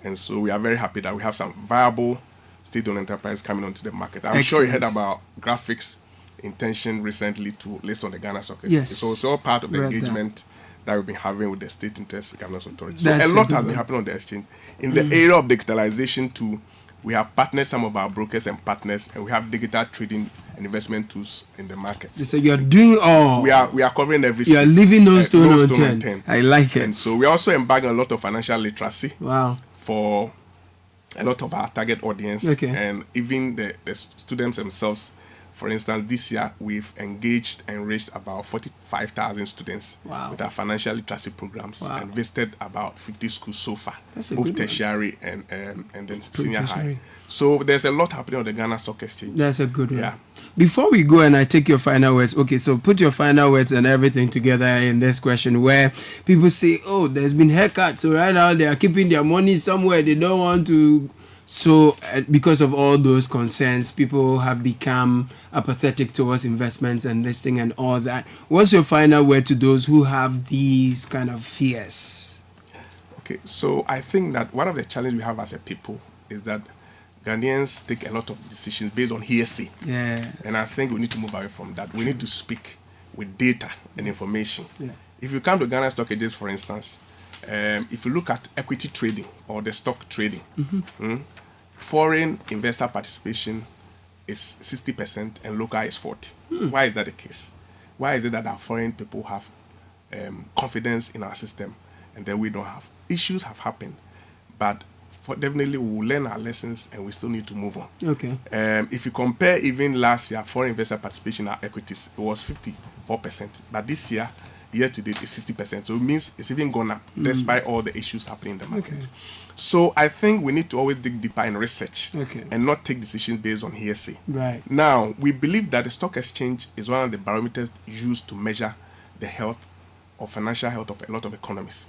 And so we are very happy that we have some viable state-owned enterprises coming onto the market. I'm sure you heard about Graphics' intention recently to list on the Ghana Stock Exchange. So it's all part of the engagement that we've been having with the State Interest Governance Authority. So a lot has been happening on the exchange. In the area of digitalization too, we have partnered some of our brokers and partners, and we have digital trading and investment tools in the market. So you're doing all. We are covering every space. You are leaving no stone unturned. I like it. And so we also embark on a lot of financial literacy. For a lot of our target audience, and even the students themselves. For instance, this year we've engaged and reached about 45,000 students with our financial literacy programs and visited about 50 schools so far, both tertiary and then senior high. So there's a lot happening on the Ghana Stock Exchange. That's a good one. Before we go and I take your final words, so put your final words and everything together in this question where people say, oh, there's been haircuts, so right now they are keeping their money somewhere, they don't want to. So because of all those concerns, people have become apathetic towards investments and listing and all that. What's your final word to those who have these kind of fears? Okay, so I think that one of the challenges we have as a people is that Ghanaians take a lot of decisions based on hearsay. And I think we need to move away from that. We need to speak with data and information. If you come to Ghana Stock Exchange, for instance, if you look at equity trading or the stock trading, foreign investor participation is 60% and local is 40%. Why is that the case? Why is it that our foreign people have confidence in our system and then we don't have? Issues have happened, but definitely we will learn our lessons and we still need to move on. If you compare even last year, foreign investor participation in our equities, it was 54%, but this year to date is 60%. So it means it's even gone up despite all the issues happening in the market. So I think we need to always dig deeper in research and not take decisions based on hearsay. Now, we believe that the stock exchange is one of the barometers used to measure the health or financial health of a lot of economies.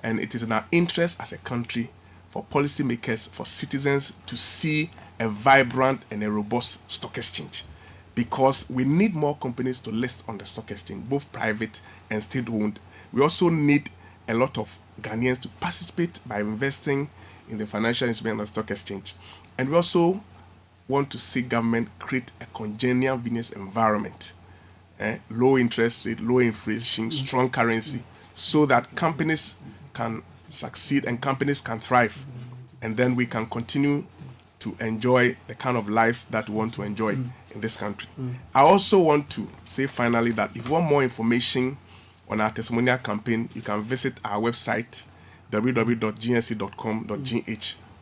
And it is in our interest as a country for policymakers, for citizens to see a vibrant and a robust stock exchange. Because we need more companies to list on the stock exchange, both private and state-owned. We also need a lot of Ghanaians to participate by investing in the financial instrument on the stock exchange. And we also want to see government create a congenial business environment, low interest rate, low inflation, strong currency, so that companies can succeed and companies can thrive. And then we can continue to enjoy the kind of lives that we want to enjoy in this country. I also want to say finally that if you want more information on our testimonial campaign, you can visit our website, www.gnc.com.gh,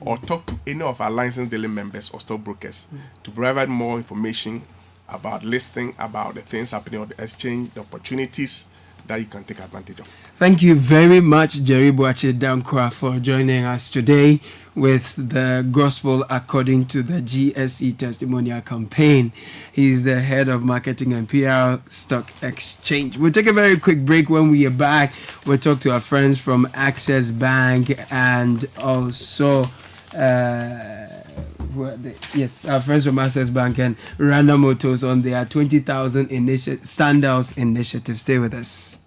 or talk to any of our licensed daily members or stockbrokers to provide more information about listing, about the things happening on the exchange, the opportunities that you can take advantage of. Thank you very much, Jerry Boache Dankwa, for joining us today with the Gospel According to the GSE Testimonial Campaign. He's the head of marketing and PR Stock Exchange. We'll take a very quick break. When we are back, we'll talk to our friends from Access Bank and also our friends from Access Bank and Randa Motors on their 20,000 Sandals initiative. Stay with us.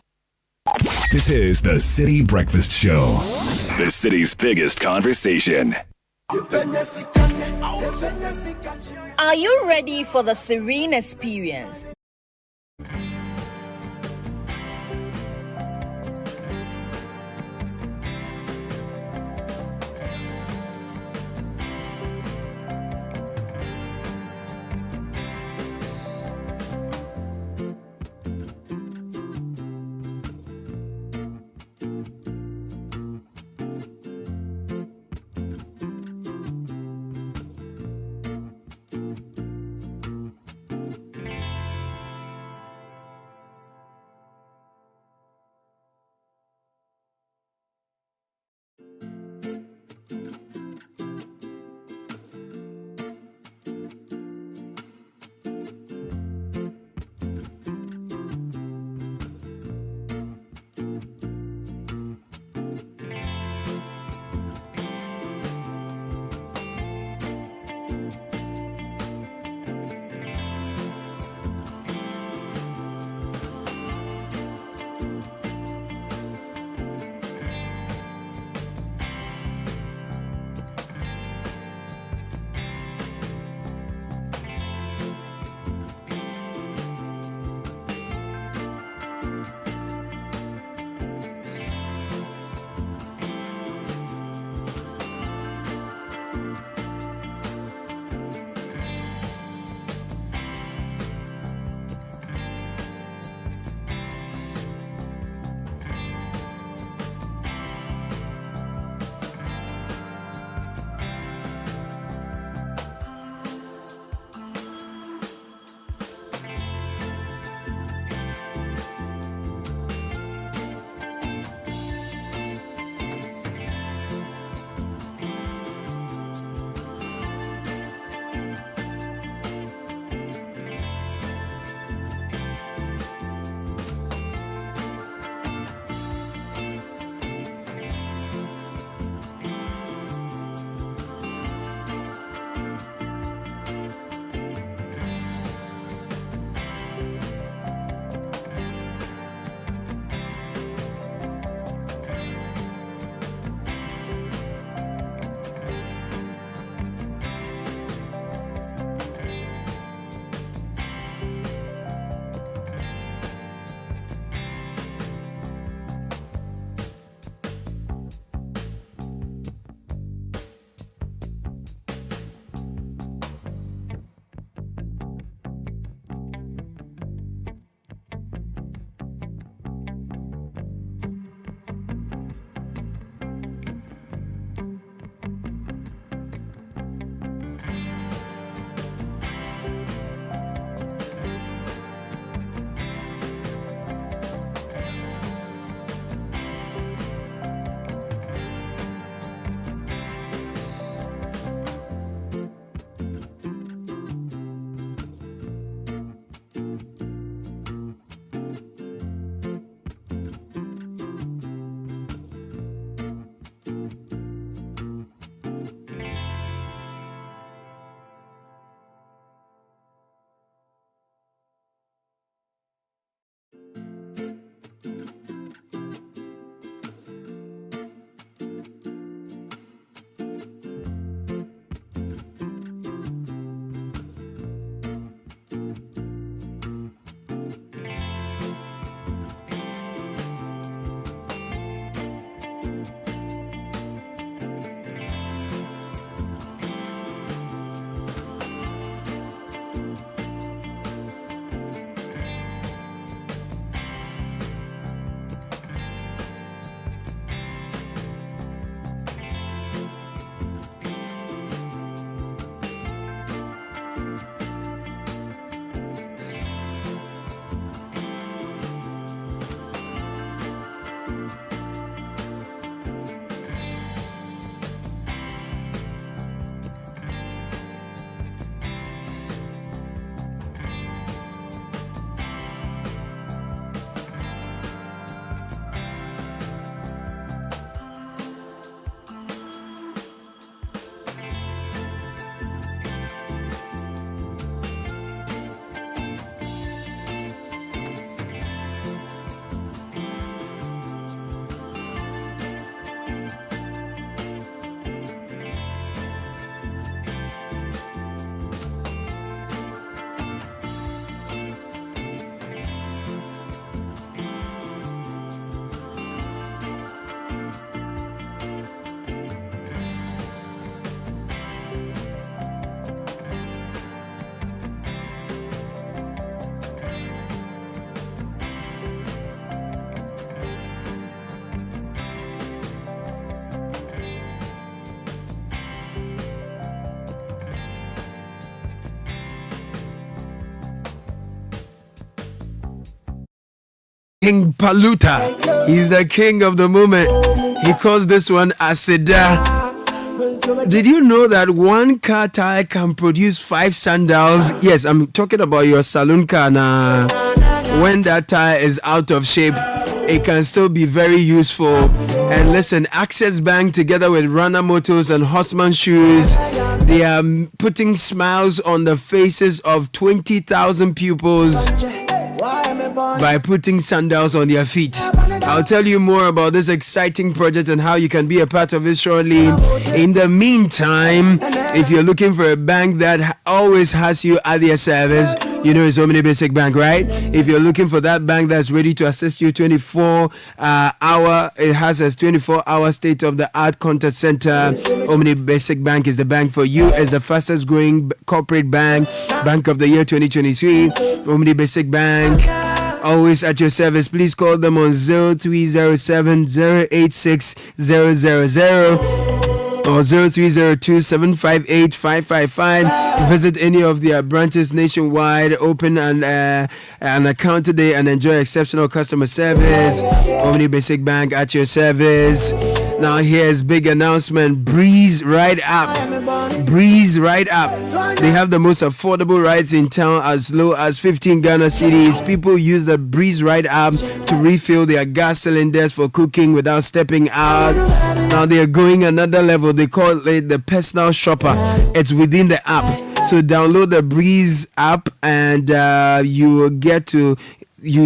This is the Citi Breakfast Show, the city's biggest conversation. Are you ready for the serene experience? King Paluta. He's the king of the moment. He calls this one Aseda. Did you know that one car tire can produce 5 sandals? Yes, I'm talking about your saloon car now. When that tire is out of shape, it can still be very useful. And listen, Access Bank together with Runner Motors and Horseman Shoes, they are putting smiles on the faces of 20,000 pupils by putting sandals on their feet. I'll tell you more about this exciting project and how you can be a part of it shortly. In the meantime, if you're looking for a bank that always has you at their service, you know it's Omni Basic Bank, right? If you're looking for that bank that's ready to assist you 24-hour, it has a 24-hour state-of-the-art contact center. Omni Basic Bank is the bank for you. It's the fastest growing corporate bank of the year 2023. Omni Basic Bank, always at your service. Please call them on 0307 086 000 or 0302-758-555. Visit any of their branches nationwide. Open an account today and enjoy exceptional customer service. Omni Basic Bank at your service. Now here's big announcement. Breeze Ride App. Breeze Ride App. They have the most affordable rides in town as low as 15 Ghana cedis. People use the Breeze Ride App to refill their gas cylinders for cooking without stepping out. Now they are going another level. They call it the personal shopper. It's within the app. So download the Breeze app and you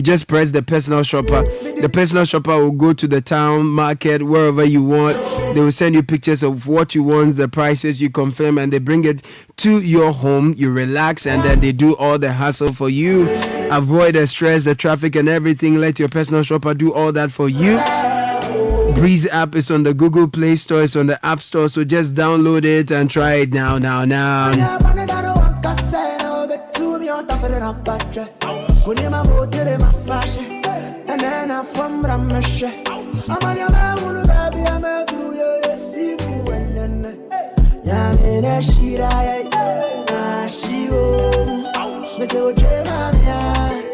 just press the personal shopper. The personal shopper will go to the town, market, wherever you want. They will send you pictures of what you want, the prices, you confirm, and they bring it to your home. You relax, and then they do all the hassle for you. Avoid the stress, the traffic, and everything. Let your personal shopper do all that for you. Breeze app is on the Google Play Store, it's on the App Store, so just download it and try it now.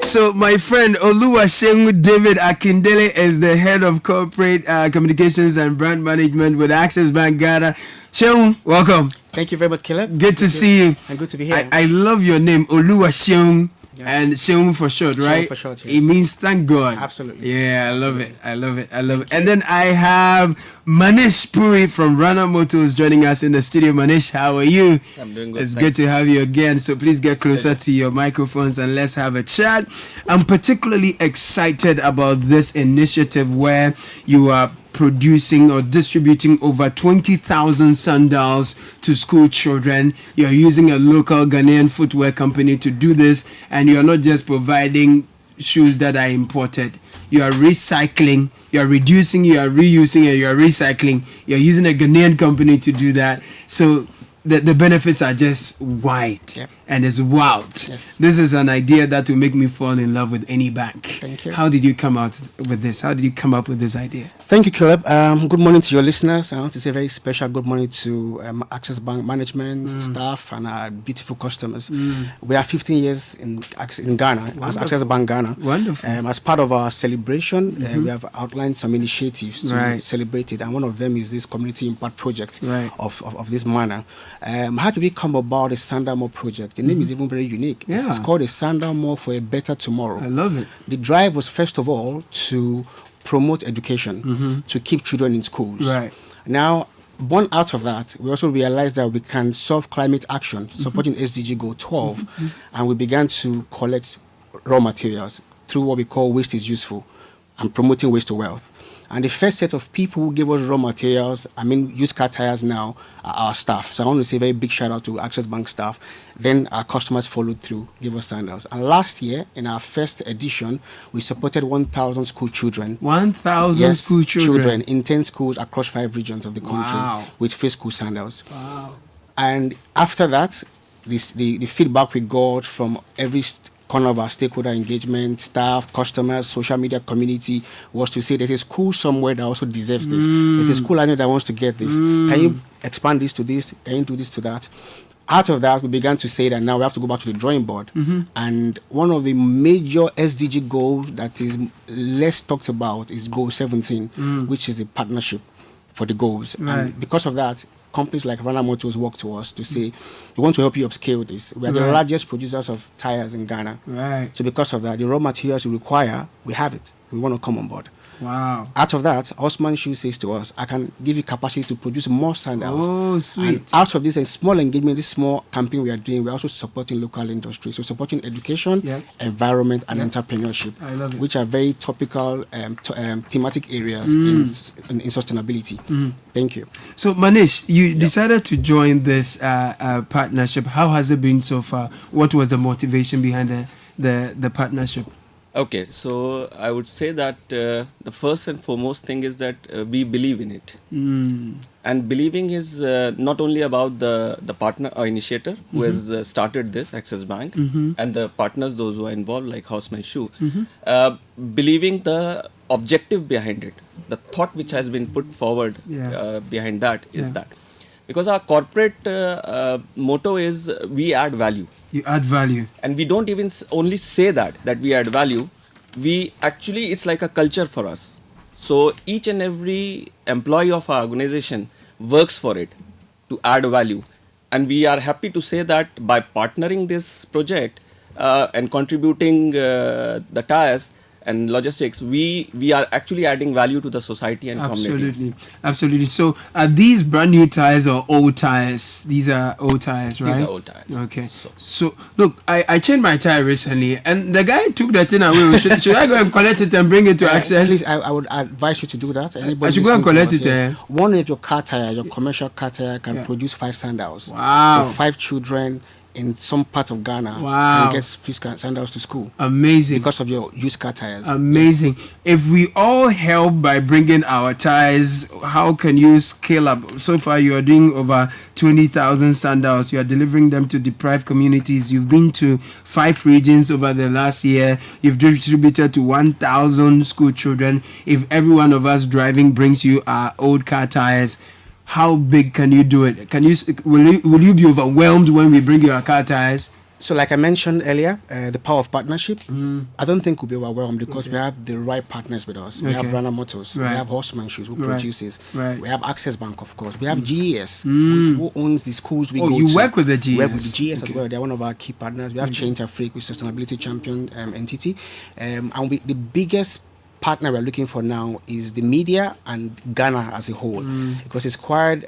So my friend Oluwaseun David Akindele is the head of corporate communications and brand management with Access Bank Ghana. Seun, welcome. Thank you very much, Caleb. Good to see you. And good to be here. I love your name, Oluwaseun. Yes. And Seun for short, right? Seun for short, yes. It means thank God. Absolutely. Yeah, I love it. And then I have Manish Puri from Runner Motors joining us in the studio. Manish, how are you? I'm doing good. It's good to have you again. So please get closer to your microphones and let's have a chat. I'm particularly excited about this initiative where you are producing or distributing over 20,000 sandals to school children. You're using a local Ghanaian footwear company to do this, and you're not just providing shoes that are imported. You are recycling, you are reducing, you are reusing, and you are recycling. You're using a Ghanaian company to do that. So the benefits are just wide. Yep. And it's wild. Yes. This is an idea that will make me fall in love with any bank. Thank you. How did you come out with this? How did you come up with this idea? Thank you, Caleb. Good morning to your listeners. I want to say a very special good morning to Access Bank management, staff, and our beautiful customers. We are 15 years in Ghana, as Access Bank Ghana. Wonderful. As part of our celebration, we have outlined some initiatives to celebrate it, and one of them is this community impact project of this manner. How did we come about the Sandal More project? The name is even very unique. Yeah. It's called a Sandal More for a Better Tomorrow. I love it. The drive was first of all to promote education, to keep children in schools. Right. Now, born out of that, we also realized that we can solve climate action, supporting SDG Goal 12, and we began to collect raw materials through what we call waste is useful and promoting waste to wealth. And the first set of people who gave us raw materials, used car tires now, are our staff. So I want to say a very big shout out to Access Bank staff. Then our customers followed through, gave us sandals. And last year, in our first edition, we supported 1,000 school children. 1,000 school children? In 10 schools across 5 regions of the country with free school sandals. Wow. And after that, the feedback we got from every corner of our stakeholder engagement, staff, customers, social media community was to say there's a school somewhere that also deserves this. There's a school I know that wants to get this. Can you expand this to this? Can you do this to that? out of that, we began to say that now we have to go back to the drawing board. And one of the major SDG goals that is less talked about is Goal 17, which is a partnership for the goals. Right. And because of that, companies like Rana Motors work to us to say, we want to help you upscale this. We are the Right. largest producers of tires in Ghana. Right. So because of that, the raw materials we require, we have it. We want to come on board. Wow. Out of that, Osman Shoe says to us, I can give you capacity to produce more sandals. Oh, sweet. And out of this a small engagement, this small campaign we are doing, we're also supporting local industry. So supporting education, environment, and entrepreneurship, I love it. which are very topical thematic areas in sustainability. Thank you. So Manish, you decided to join this partnership. How has it been so far? What was the motivation behind the partnership? Okay, so I would say that the first and foremost thing is that we believe in it. And believing is not only about the partner or initiator who has started this, Access Bank, and the partners, those who are involved, like Houseman Shoe. Believing the objective behind it, the thought which has been put forward behind that is that. Because our corporate motto is we add value. You add value. And we don't even only say that we add value. We actually, it's like a culture for us. So each and every employee of our organization works for it to add value. And we are happy to say that by partnering this project and contributing the tires and logistics, we are actually adding value to the society and community. Absolutely. So are these brand new tires or old tires? These are old tires, right? These are old tires. Okay. So look, I changed my tire recently, and the guy took the thing away. Should I go and collect it and bring it to Access? Please, I would advise you to do that. Anybody I should go and collect it. One of your car tire, your commercial car tire, can produce 5 sandals. Wow. So 5 children in some part of Ghana Wow. and gets free sandals to school. Amazing. Because of your used car tires. Amazing. If we all help by bringing our tires, how can you scale up? So far, you are doing over 20,000 sandals. You are delivering them to deprived communities. You've been to 5 regions over the last year. You've distributed to 1,000 school children. If every one of us driving brings you our old car tires, how big can you do it? Will you be overwhelmed when we bring you our car tires? So like I mentioned earlier, the power of partnership, I don't think we'll be overwhelmed because we have the right partners with us. We have Rana Motors, we have Horseman Shoes who produces, we have Access Bank, of course, we have GES who owns the schools we go to. You work with the GES? We work with the GES as well. They're one of our key partners. We have Change Africa with Sustainability Champion entity. And the biggest partner we're looking for now is the media and Ghana as a whole, because it's quite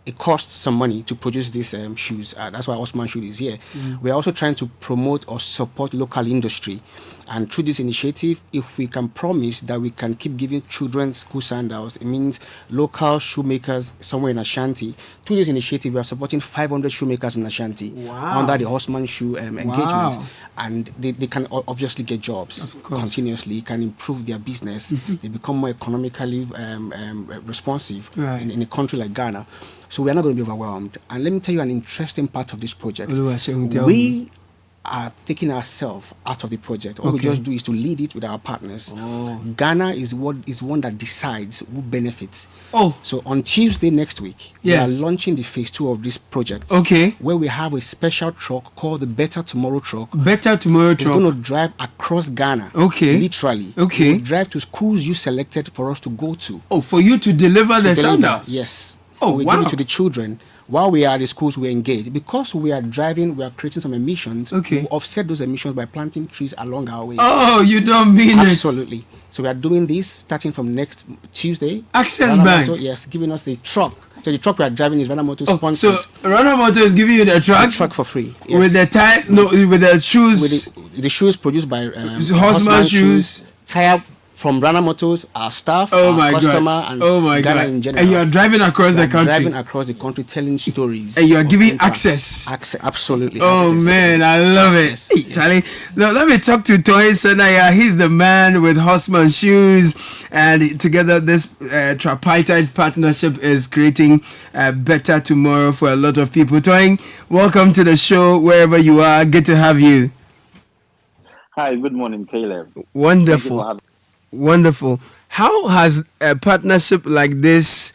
it costs some money to produce these shoes. That's why Osman Shoe is here. We're also trying to promote or support local industry, and through this initiative, if we can promise that we can keep giving children school sandals, it means local shoemakers somewhere in Ashanti. Through this initiative, we are supporting 500 shoemakers in Ashanti under the Osman Shoe engagement, and they can obviously get jobs continuously, can improve their business, they become more economically responsive in a country like Ghana. So we are not going to be overwhelmed. And let me tell you an interesting part of this project. We are taking ourselves out of the project. All we just do is to lead it with our partners. Ghana is one that decides who benefits. So on Tuesday next week, we are launching the phase 2 of this project. Where we have a special truck called the Better Tomorrow truck. Better Tomorrow truck. It's going to drive across Ghana. Literally. It will drive to schools you selected for us to go to. For you to deliver the sandals? Yes. We give it to the children. While we are at the schools, we engage. Because we are driving, we are creating some emissions. We offset those emissions by planting trees along our way. Oh, you don't mean it? Absolutely. So we are doing this starting from next Tuesday. Access Bank? Yes, giving us the truck. So the truck we are driving is Rana Motor sponsored. So Rana Motor is giving you the truck? The truck for free. Yes. With the tires? No, with the shoes? With the shoes produced by Horseman Shoes. Tire from Rana Motors, our staff, our customer, and Ghana in general. And you are driving across the country. Driving across the country, telling stories. And you are giving access. Absolutely. Oh man, I love it. Yes. Hey, Charlie. Now let me talk to Toyin Senaya. He's the man with Horseman Shoes, and together this tripartite partnership is creating a better tomorrow for a lot of people. Toyin, welcome to the show wherever you are. Good to have you. Hi, good morning, Caleb. Wonderful. How has a partnership like this,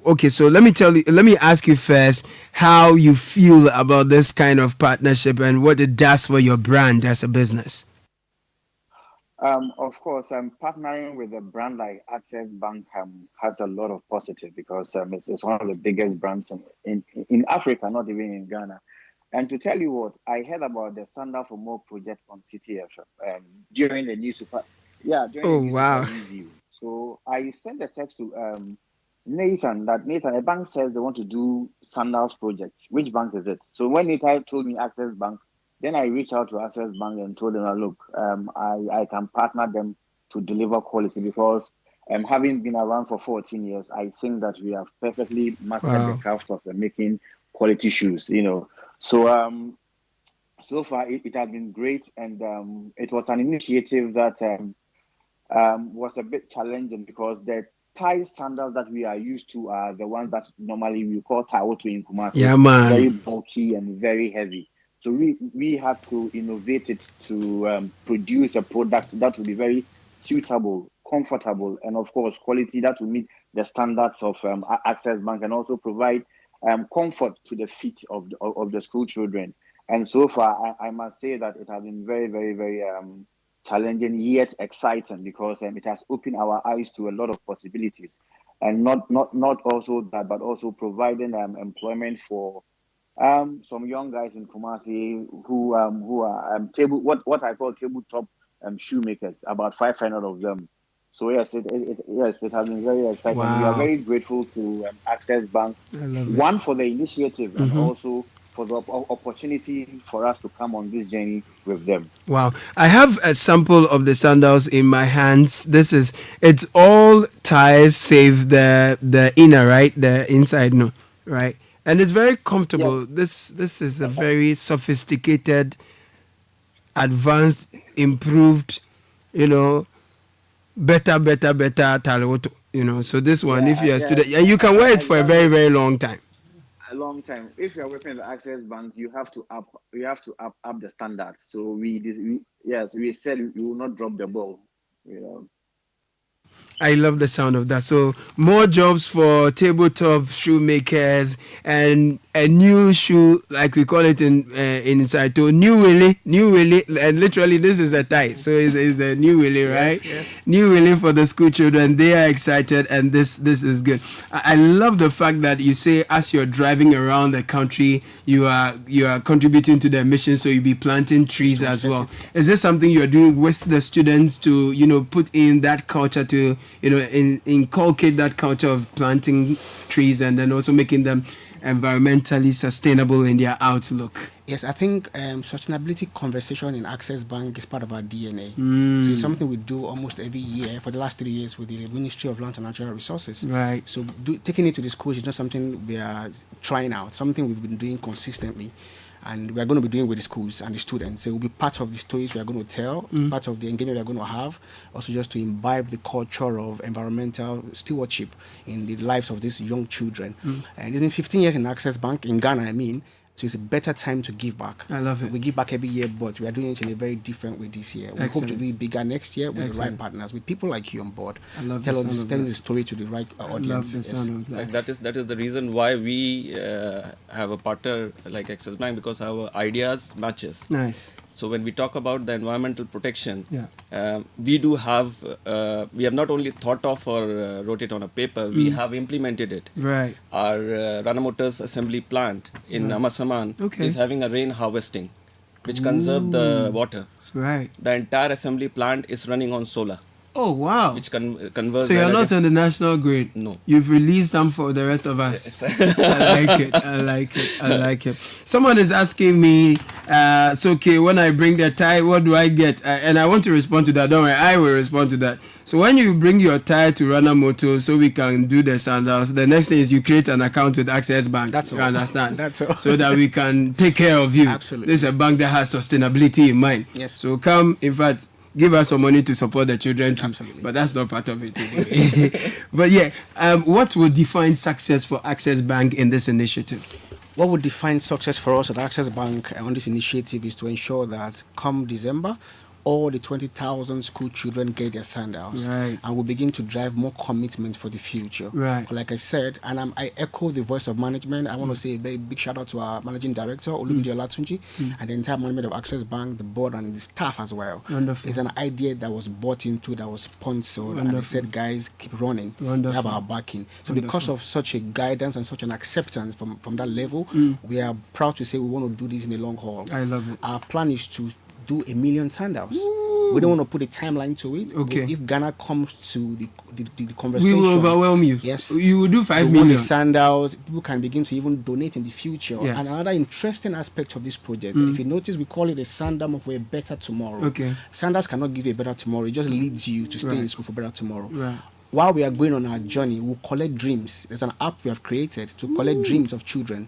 okay, so let me ask you first how you feel about this kind of partnership and what it does for your brand as a business. Of course, partnering with a brand like Access Bank has a lot of positive because it's one of the biggest brands in Africa, not even in Ghana. And to tell you what, I heard about the Sandal for More project on Citi FM during the news super. Yeah, during review. So I sent a text to Nathan, a bank says they want to do Sandal's project. Which bank is it? So when Nathan told me Access Bank, then I reached out to Access Bank and told them, look, I can partner them to deliver quality because having been around for 14 years, I think that we have perfectly mastered the craft of making quality shoes, So so far it has been great, and it was an initiative that was a bit challenging because the Thai sandals that we are used to are the ones that normally we call Taoto in Kumasi. Yeah, man. Very bulky and very heavy. So we have to innovate it to produce a product that will be very suitable, comfortable, and of course quality that will meet the standards of Access Bank and also provide comfort to the feet of the school children. And so far, I must say that it has been very, very, very challenging yet exciting because it has opened our eyes to a lot of possibilities, and not also that, but also providing employment for some young guys in Kumasi who are what I call tabletop shoemakers, about 500 of them. So yes, it has been very exciting. Wow. We are very grateful to Access Bank, one for the initiative and also for the opportunity for us to come on this journey with them. Wow. I have a sample of the sandals in my hands. It's all ties save the inner, right? The inside, no, right? And it's very comfortable. Yeah. This is a very sophisticated, advanced, improved, better Taloto, So this one, if you're a student, and you can wear it for a very, very long time. A long time. If you are working at the Access Bank, you have to up the standards. So we said we will not drop the ball. I love the sound of that. So more jobs for tabletop shoemakers and a new shoe, like we call it inside to new willy, and literally this is a tie. So it's the new willy, right? Yes. New willy for the school children. They are excited, and this is good. I love the fact that you say as you're driving around the country, you are contributing to their mission. So you'll be planting trees as well. Is this something you're doing with the students to put in that culture to inculcate that culture of planting trees and then also making them environmentally sustainable in their outlook? Yes, I think sustainability conversation in Access Bank is part of our DNA. So it's something we do almost every year for the last 3 years with the Ministry of Land and Natural Resources. Right. So taking it to the schools is not something we are trying out, something we've been doing consistently. And we are going to be doing with the schools and the students. So it will be part of the stories we are going to tell, part of the engagement we are going to have, also just to imbibe the culture of environmental stewardship in the lives of these young children. And it's been 15 years in Access Bank, in Ghana, so it's a better time to give back. I love it. We give back every year, but we are doing it in a very different way this year. We hope to do it bigger next year with the right partners, with people like you on board. I love telling the story to the right audience. I love the sound of that. That is the reason why we have a partner like Access Bank, because our ideas matches. Nice. So when we talk about the environmental protection, we do have, we have not only thought of or wrote it on a paper, we have implemented it. Right. Our Rana Motors assembly plant in Amasaman is having a rain harvesting, which conserves the water. Right. The entire assembly plant is running on solar. Oh, wow. Which converts. So you're not on the national grid? No. You've released them for the rest of us. Yes. I like it. Someone is asking me, it's okay, when I bring the tie, what do I get? And I want to respond to that. Don't worry, I will respond to that. So when you bring your tie to Rana Moto so we can do the sandals, the next thing is you create an account with Access Bank. That's all. You understand? That's all. So that we can take care of you. Absolutely. This is a bank that has sustainability in mind. Yes. So come, in fact, give us some money to support the children too. Absolutely. But that's not part of it anyway. But yeah, what will define success for Access Bank in this initiative? What would define success for us at Access Bank on this initiative is to ensure that come December, all the 20,000 school children get their sandals. And we'll begin to drive more commitment for the future. Like I said, and I echo the voice of management. I want to say a very big shout out to our managing director, Olumide Olatunji, and the entire management of Access Bank, the board, and the staff as well. It's an idea that was bought into, that was sponsored, and they said, guys, keep running. We have our backing. So because of such a guidance and such an acceptance from that level, we are proud to say we want to do this in the long haul. I love it. Our plan is to do 1 million sandals. We don't want to put a timeline to it. If Ghana comes to the conversation, we will overwhelm you. Yes, you will do 5 we million. Want the sandals. People can begin to even donate in the future. Yes. And another interesting aspect of this project, if you notice, we call it a sandal for a better tomorrow. Sandals cannot give you a better tomorrow. It just leads you to stay in school for better tomorrow. While we are going on our journey, we'll collect dreams. There's an app we have created to collect dreams of children.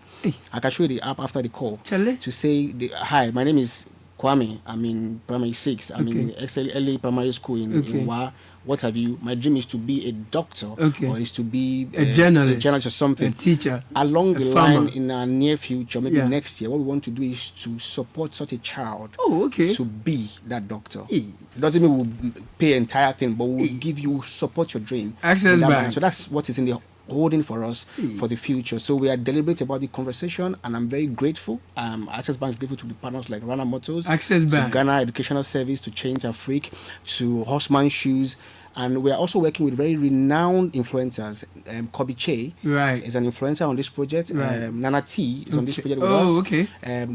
I can show you the app after the call. To say, hi, my name is Kwame. I'm in primary 6. I'm in LA primary school in Wa. What have you? My dream is to be a doctor, or is to be a journalist or something, a teacher. Along the farmer. line in our near future, maybe next year, what we want to do is to support such a child to be that doctor. It doesn't mean we'll pay entire thing, but we'll give you, support your dream. Access Bank. So that's what is in the holding for us for the future. So we are deliberate about the conversation, and I'm very grateful. Access Bank is grateful to the partners like Rana Motors, Access Bank, to Ghana Educational Service, to Chains Afrique, to Horseman Shoes. And we are also working with very renowned influencers. Kobe Che is an influencer on this project. Nana T is on this project with us.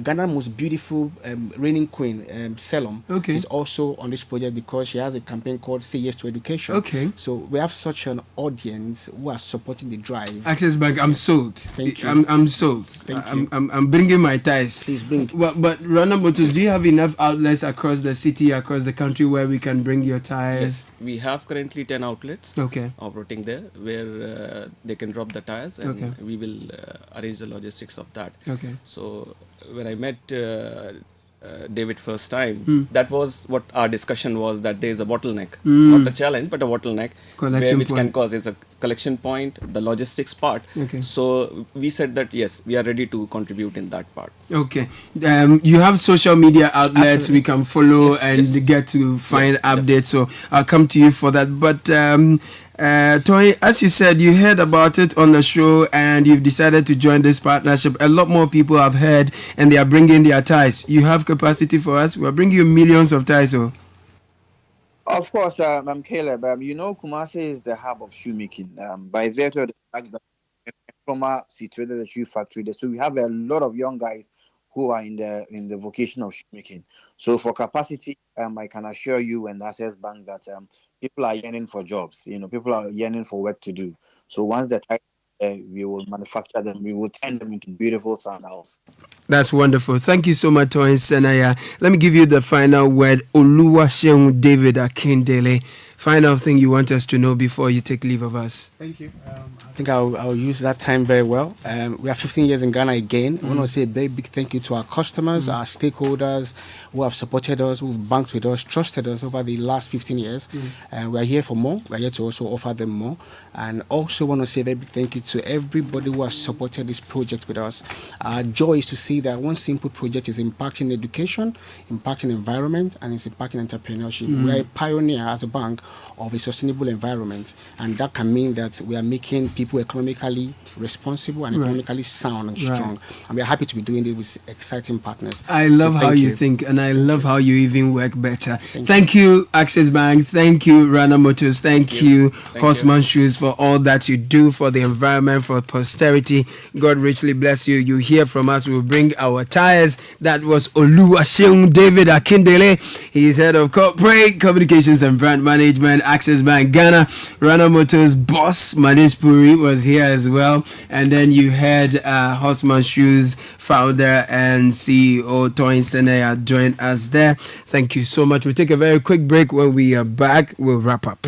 Ghana's most beautiful reigning queen, Selom, is also on this project because she has a campaign called Say Yes to Education. So we have such an audience who are supporting the drive. Access Bank, I'm sold. Thank you. I'm sold. Thank you. I'm bringing my ties. Please bring. But Rana Motors, do you have enough outlets across the city, across the country, where we can bring your tires? Yes, we have currently 10 outlets operating there where they can drop the tires, and we will arrange the logistics of that. So when I met David first time, that was what our discussion was, that there is a bottleneck, not a challenge but a bottleneck, which can cause is a collection point, the logistics part. So we said that yes, we are ready to contribute in that part. You have social media outlets we can follow and get to find updates, so I'll come to you for that. But Toy, as you said, you heard about it on the show and you've decided to join this partnership. A lot more people have heard and they are bringing their ties. You have capacity for us. We're bringing you millions of ties. Of course, I'm Caleb. You know, Kumasi is the hub of shoemaking. By virtue of the fact that from situated the shoe factory, so we have a lot of young guys who are in the vocation of shoemaking. So for capacity, I can assure you and Access Bank that people are yearning for jobs. You know, people are yearning for work to do. So once the time we will manufacture them, we will turn them into beautiful sandals. That's wonderful. Thank you so much, Toyin Senaya. Let me give you the final word. Oluwaseun David Akindele. Final thing you want us to know before you take leave of us. Thank you. I think I'll use that time very well. We are 15 years in Ghana again. I want to say a very big thank you to our customers, our stakeholders who have supported us, who've banked with us, trusted us over the last 15 years. We are here for more. We are here to also offer them more. And also want to say a very big thank you to everybody who has supported this project with us. Our joy is to see that one simple project is impacting education, impacting environment, and it's impacting entrepreneurship. We are a pioneer as a bank of a sustainable environment, and that can mean that we are making people economically responsible and economically sound and strong. And we are happy to be doing it with exciting partners. I love how you think, and I love how you even work better. Thank you, Access Bank. Thank you, Rana Motors. Thank you, Horseman Shoes, for all that you do for the environment, for posterity. God richly bless you. You hear from us. We'll bring our tires. That was Oluwaseun David Akindele. He is head of corporate communications and brand management, Access Bank Ghana. Rana Motors boss Manish Puri was here as well. And then you had Horseman Shoes founder and CEO Toyin Senaya join us there. Thank you so much. We'll take a very quick break. When we are back, we'll wrap up.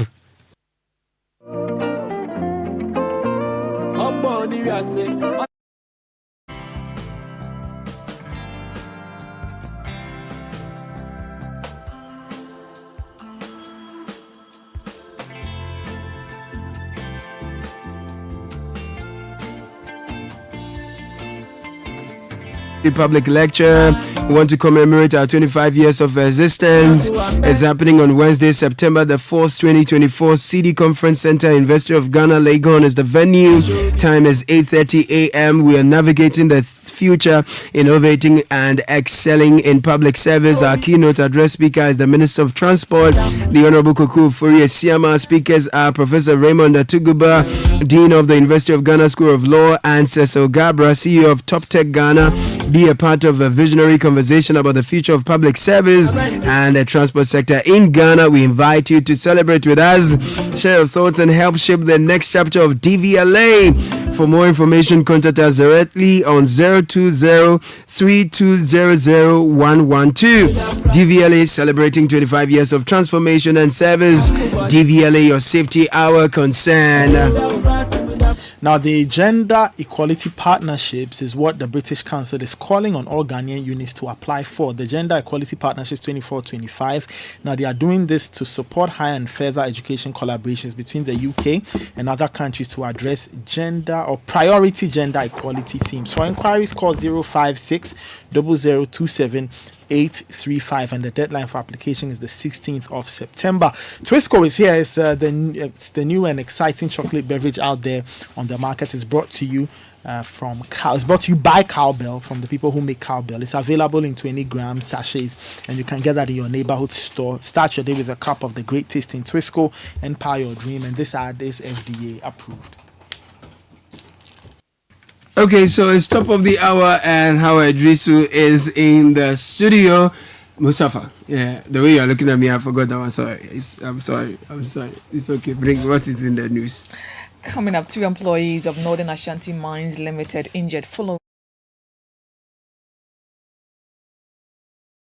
Public lecture want to commemorate our 25 years of existence. It's happening on Wednesday, September the 4th, 2024. Citi Conference Center, University of Ghana, Legon is the venue. Time is 8:30 a.m. We are navigating the future, innovating and excelling in public service. Our keynote address speaker is the Minister of Transport, the Honorable Kuku Furie Siama. Speakers are Professor Raymond Atuguba, Dean of the University of Ghana School of Law, and Cecil Gabra, CEO of Top Tech Ghana. Be a part of a visionary conversation about the future of public service and the transport sector in Ghana. We invite you to celebrate with us, share your thoughts, and help shape the next chapter of DVLA. For more information, contact us directly on 020-3200-112. DVLA celebrating 25 years of transformation and service. DVLA, your safety, our concern. Now, the Gender Equality Partnerships is what the British Council is calling on all Ghanaian units to apply for. The Gender Equality Partnerships 24-25. Now, they are doing this to support higher and further education collaborations between the UK and other countries to address gender or priority gender equality themes. For inquiries, call 056 0027 835, and the deadline for application is the 16th of September. Twisco is here. It's the new and exciting chocolate beverage out there on the market. It's brought to you from It's brought to you by Cowbell, from the people who make Cowbell. It's available in 20-gram sachets, and you can get that in your neighborhood store. Start your day with a cup of the great tasting Twisco and power your dream. And this ad is FDA approved. Okay, so it's top of the hour, and Howard Drisu is in the studio. Mustafa, yeah, the way you're looking at me, I forgot that one. Sorry. I'm sorry. It's okay. Bring what is in the news. Coming up, 2 employees of Northern Ashanti Mines Limited injured following